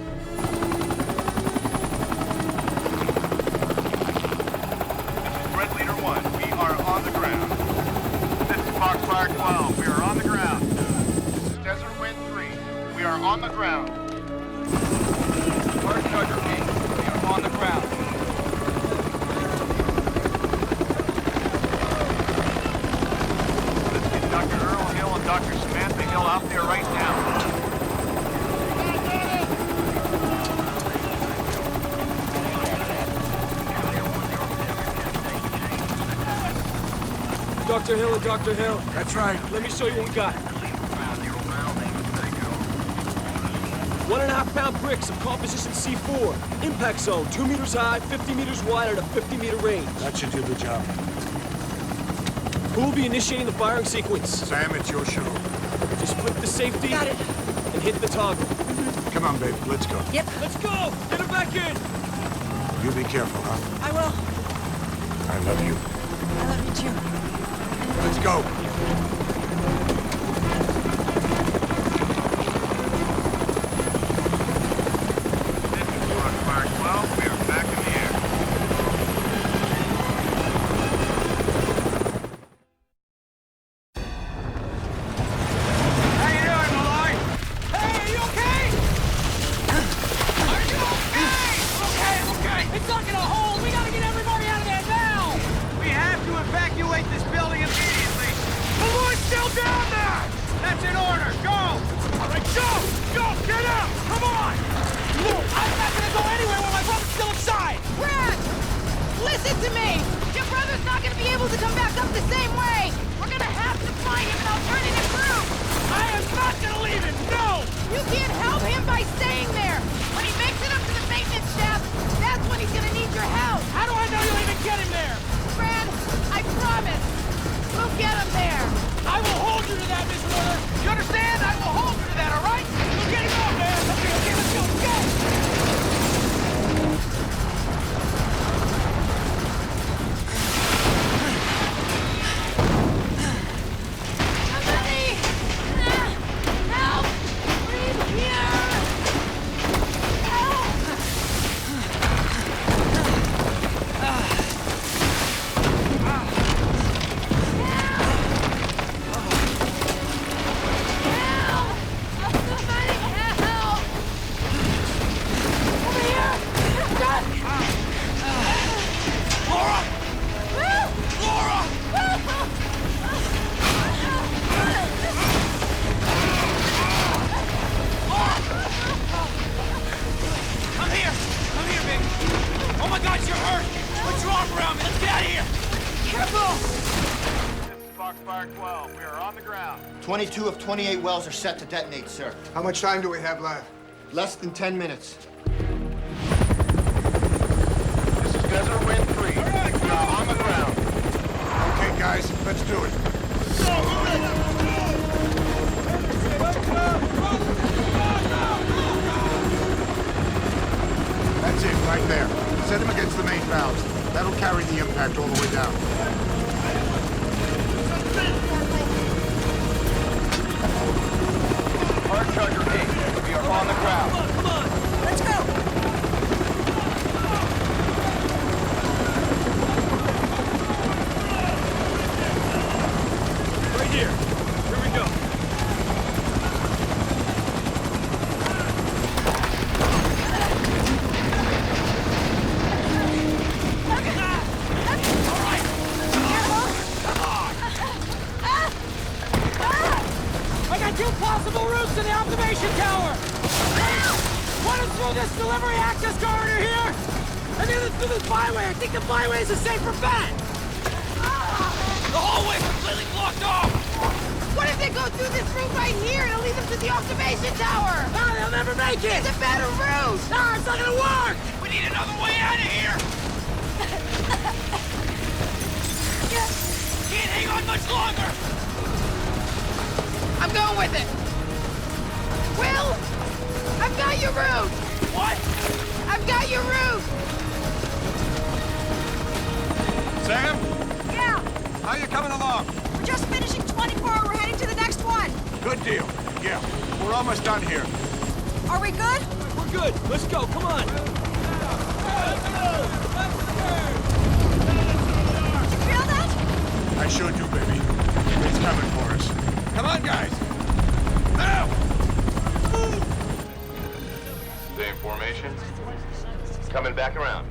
This is Red Leader 1. We are on the ground. This is Foxfire 12. We are on the ground. This is Desert Wind 3. We are on the ground. First Sugar King, we are on the ground. Let's get Dr. Earl Hill and Dr. Samantha Hill out there right now. Dr. Hill and Dr. Hill. That's right. Let me show you what we got. 1.5 pound bricks of composition C4. Impact zone, 2 meters high, 50 meters wide at a 50-meter range. That should do the job. Who will be initiating the firing sequence? Sam, it's your show. Just flip the safety. Got it. And hit the toggle. Come on, babe. Let's go. Yep. Let's go! Get her back in! You be careful, huh? I will. I love you. I love you too. Let's go. Foxfire 12, we are back in the air. How you doing, Malloy? Hey, are you okay? Are you okay? Okay. It's not gonna hold. We gotta get everybody out of there now! We have to evacuate this building immediately. Malloy's still down there! That's in order. Go! All right, go! Go! Get up! Come on! I'm not gonna go anywhere while my brother's still inside! Brad! Listen to me! Your brother's not gonna be able to come back up the same way! We're gonna have to find him an alternative route! I am not gonna leave him, no! You can't help him by staying there! When he makes it up to the maintenance shaft, that's when he's gonna need your help! How do I know you'll even get him there? Fred, I promise! We'll get him there! I will hold you to that, Miss Warner! You understand? I will hold you to that, all right? We'll get him out there! Okay, let's go, go! Foxfire 12, we are on the ground. 22 of 28 wells are set to detonate, sir. How much time do we have left? Less than 10 minutes. This is Desert Wind 3. We are on the ground. Okay, guys, let's do it. That's it, right there. Set him against the main valves. That'll carry the impact all the way down. Hard Charger 8, we are on the ground. Come on, let's go. Right here. Here we go. I got two possible routes to the observation tower! One is through this delivery access corridor here, and the other through this byway. I think the byway is a safer bet! The hallway's completely blocked off! What if they go through this route right here and it'll lead them to the observation tower? No, they'll never make it! It's a better route! No, it's not gonna work! We need another way out of here! Can't hang on much longer! I'm going with it! Will! I've got your route! What? I've got your route! Sam? Yeah, How you coming along? we're just finishing 24. We're heading to the next one. Good deal. Yeah, we're almost done here. Are we good? We're good. Let's go. Come on. Did you feel that? I sure do, baby. It's coming for us. Come on, guys. Now! Stay in formation. Coming back around.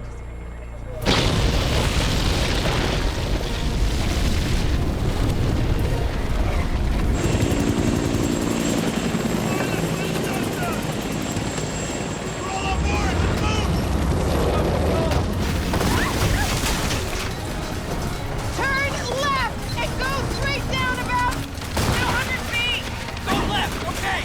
Turn left and go straight down about 200 feet! Go left, okay!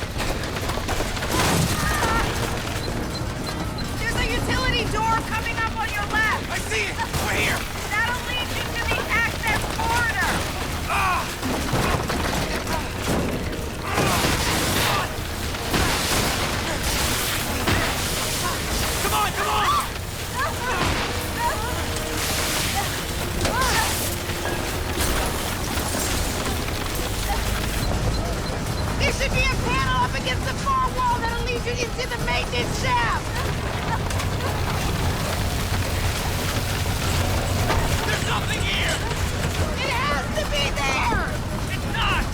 There's a utility door coming up on your left! I see it! We're here! That'll lead you to the access corridor! Come on, come on! There should be a panel up against the far wall that'll lead you into the maintenance shaft! There's nothing here! It has to be there! It's not!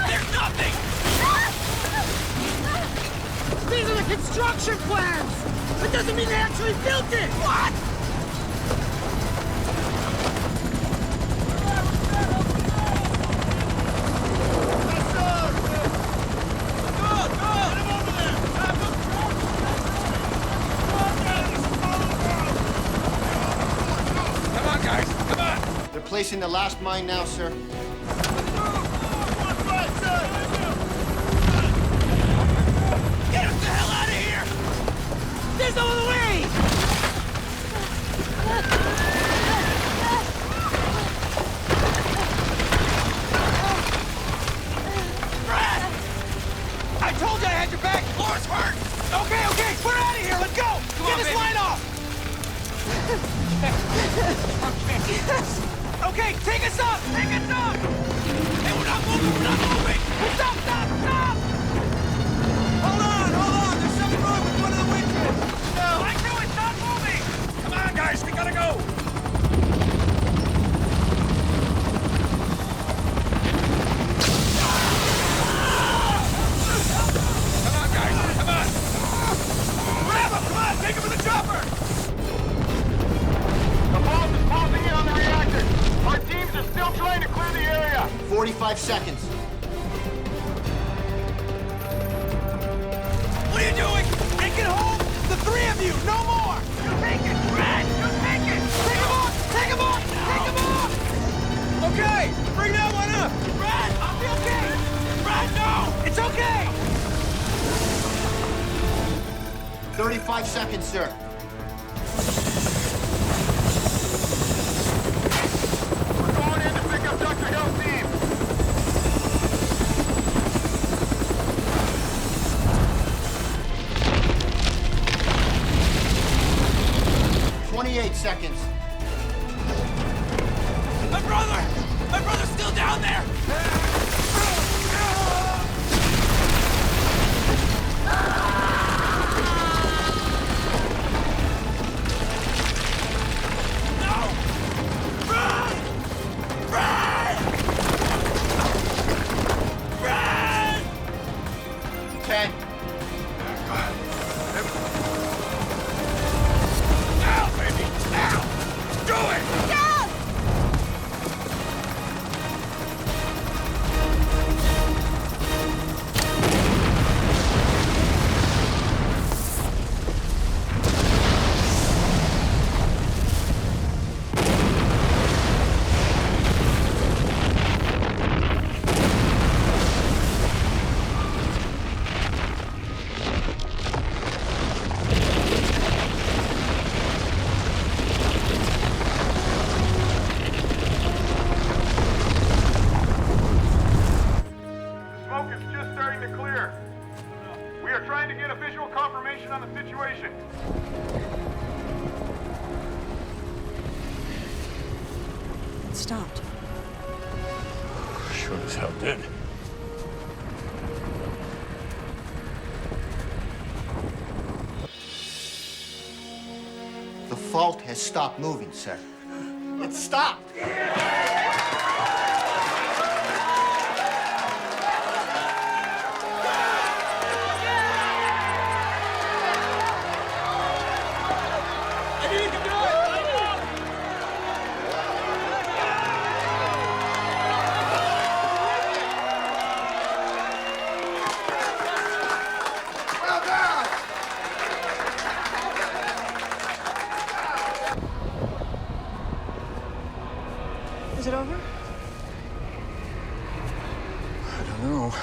There's nothing! These are the construction plans! It doesn't mean they actually built it! What? They're placing the last mine now, sir. Get us the hell out of here! There's no other way! Brad! I told you I had your back! Laura's hurt! Okay, okay, we're out of here! Let's go! Get this line off! Okay, take us up! Take us up! Hey, we're not moving! We're not moving! Stop! Stop! Stop! Hold on! There's something wrong with one of the winches! No! I knew it! Stop moving! Come on, guys! We gotta go! Come on, guys! Come on! Grab him! Come on! Take him to the chopper! The vault is closing in on the reactor. Our teams are still trying to clear the area. 45 seconds. What are you doing? Take it home! The three of you! No more! You take it, Brad! You take it! Take him off! Take him off! Take him off! Okay! Bring that one up! Brad! I'll be okay! Brad, no! It's okay! 35 seconds, sir. We're going in to pick up Dr. Hill's team. 28 seconds. My brother's still down there! It stopped. Sure as hell did. The fault has stopped moving, sir. It stopped! Is it over? I don't know.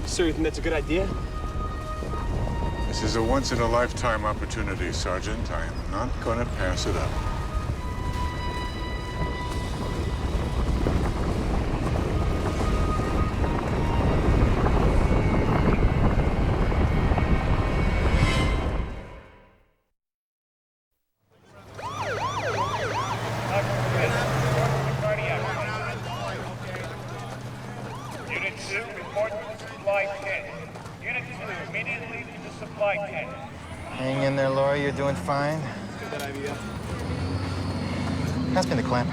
Sir, you think that's a good idea? This is a once-in-a-lifetime opportunity, Sergeant. I am not gonna pass it up. Unit 2, report to the supply tent. Unit 2, immediately to the supply tent. Hang in there, Laura. You're doing fine. Pass me the clamp.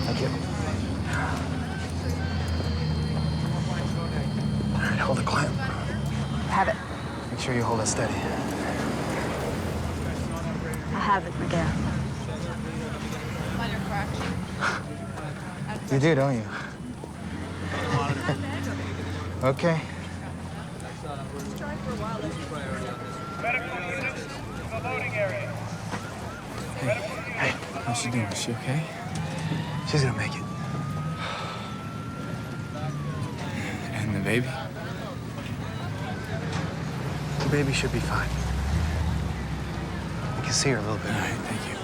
Thank you. All right, hold the clamp. Have it. Make sure you hold it steady. I have it, Miguel. You do, don't you? Okay. Medical unit Hey, how's she doing? Is she okay? She's gonna make it. And the baby? The baby should be fine. You can see her a little bit. All right, thank you.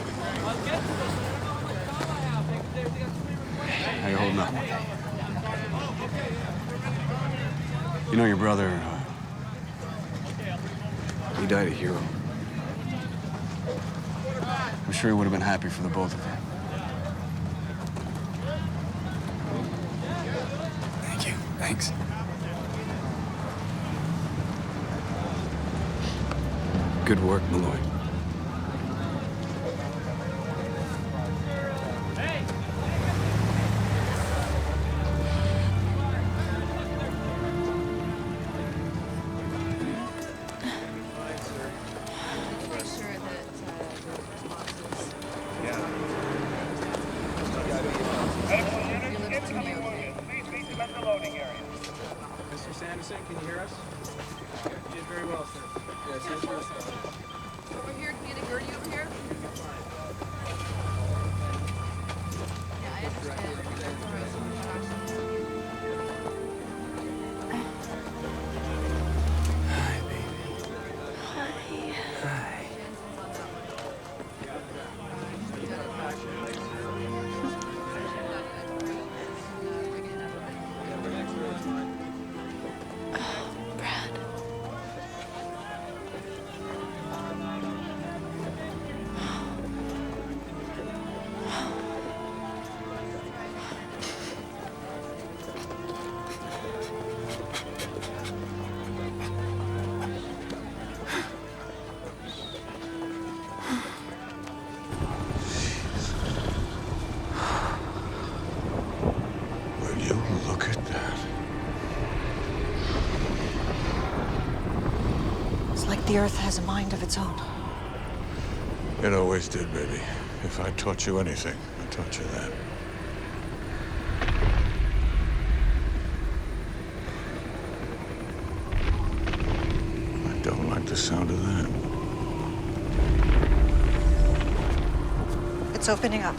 How you holding up? You know your brother, he died a hero. I'm sure he would have been happy for the both of you. Thank you. Thanks. Good work, Malloy. Mr. Sanderson, can you hear us? Did very well, sir. Yes, yes, sir. Over here, can you get a Gertie over here? Yeah, I understand. Hi, baby. Hi. Will you look at that? It's like the Earth has a mind of its own. It always did, baby. If I taught you anything, I taught you that. I don't like the sound of that. It's opening up.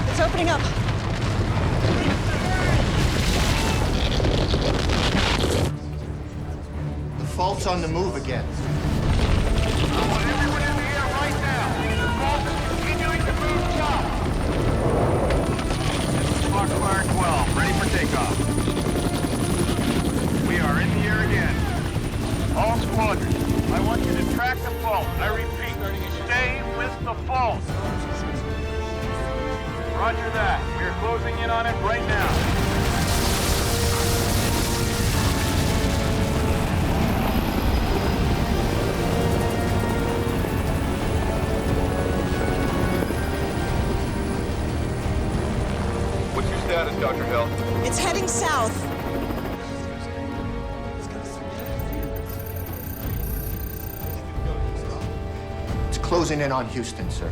It's opening up. The fault's on the move again. Foxfire 12, ready for takeoff. We are in the air again. All squadrons, I want you to track the fault. I repeat, stay with the fault. Roger that. We are closing in on it right now. What's your status, Dr. Hill? It's heading south. It's closing in on Houston, sir.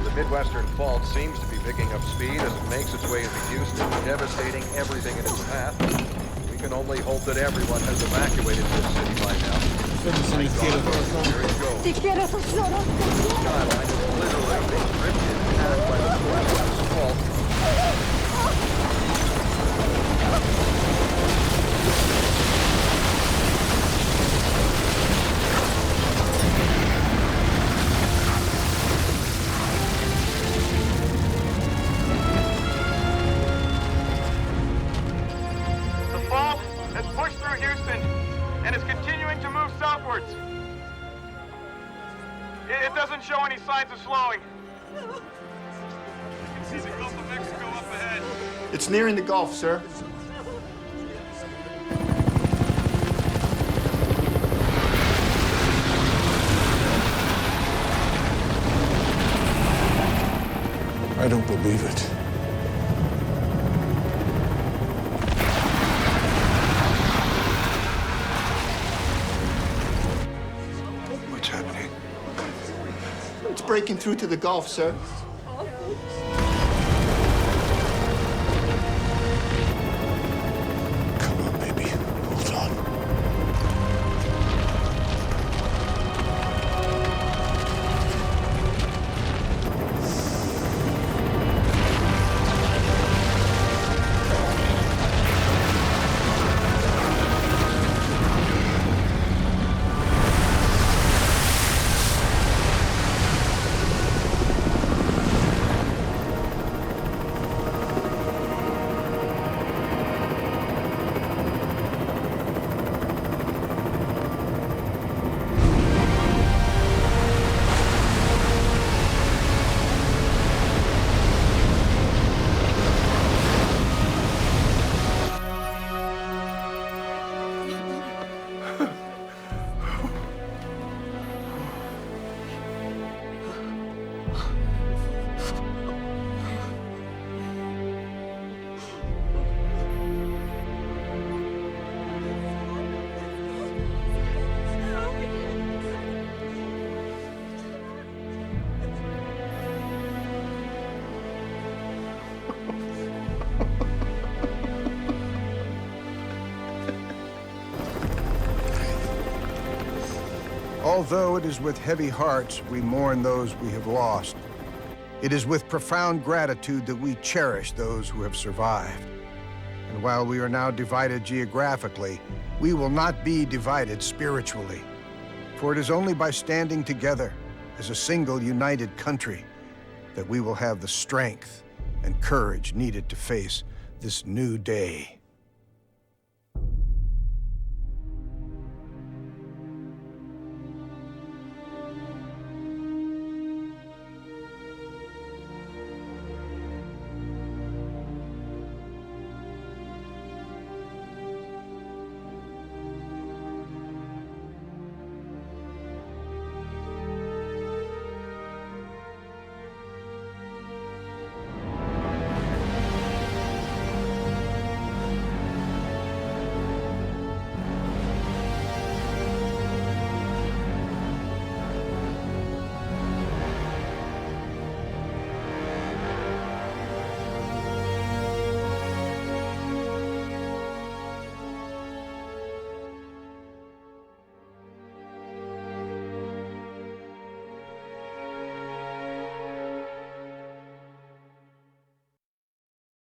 The Midwestern Fault seems to be picking up speed as it makes its way into Houston, devastating everything in its path. We can only hope that everyone has evacuated this city by now. Here it goes. Skyline is literally being ripped in half by the force of this fault. The fault has pushed through Houston and is continuing to move southwards. It doesn't show any signs of slowing. You can see the Gulf of Mexico up ahead. It's nearing the Gulf, sir. I don't believe it. breaking through to the Gulf, sir. Come on, baby. Hold on. Although it is with heavy hearts we mourn those we have lost, it is with profound gratitude that we cherish those who have survived. And while we are now divided geographically, we will not be divided spiritually. For it is only by standing together as a single united country that we will have the strength and courage needed to face this new day.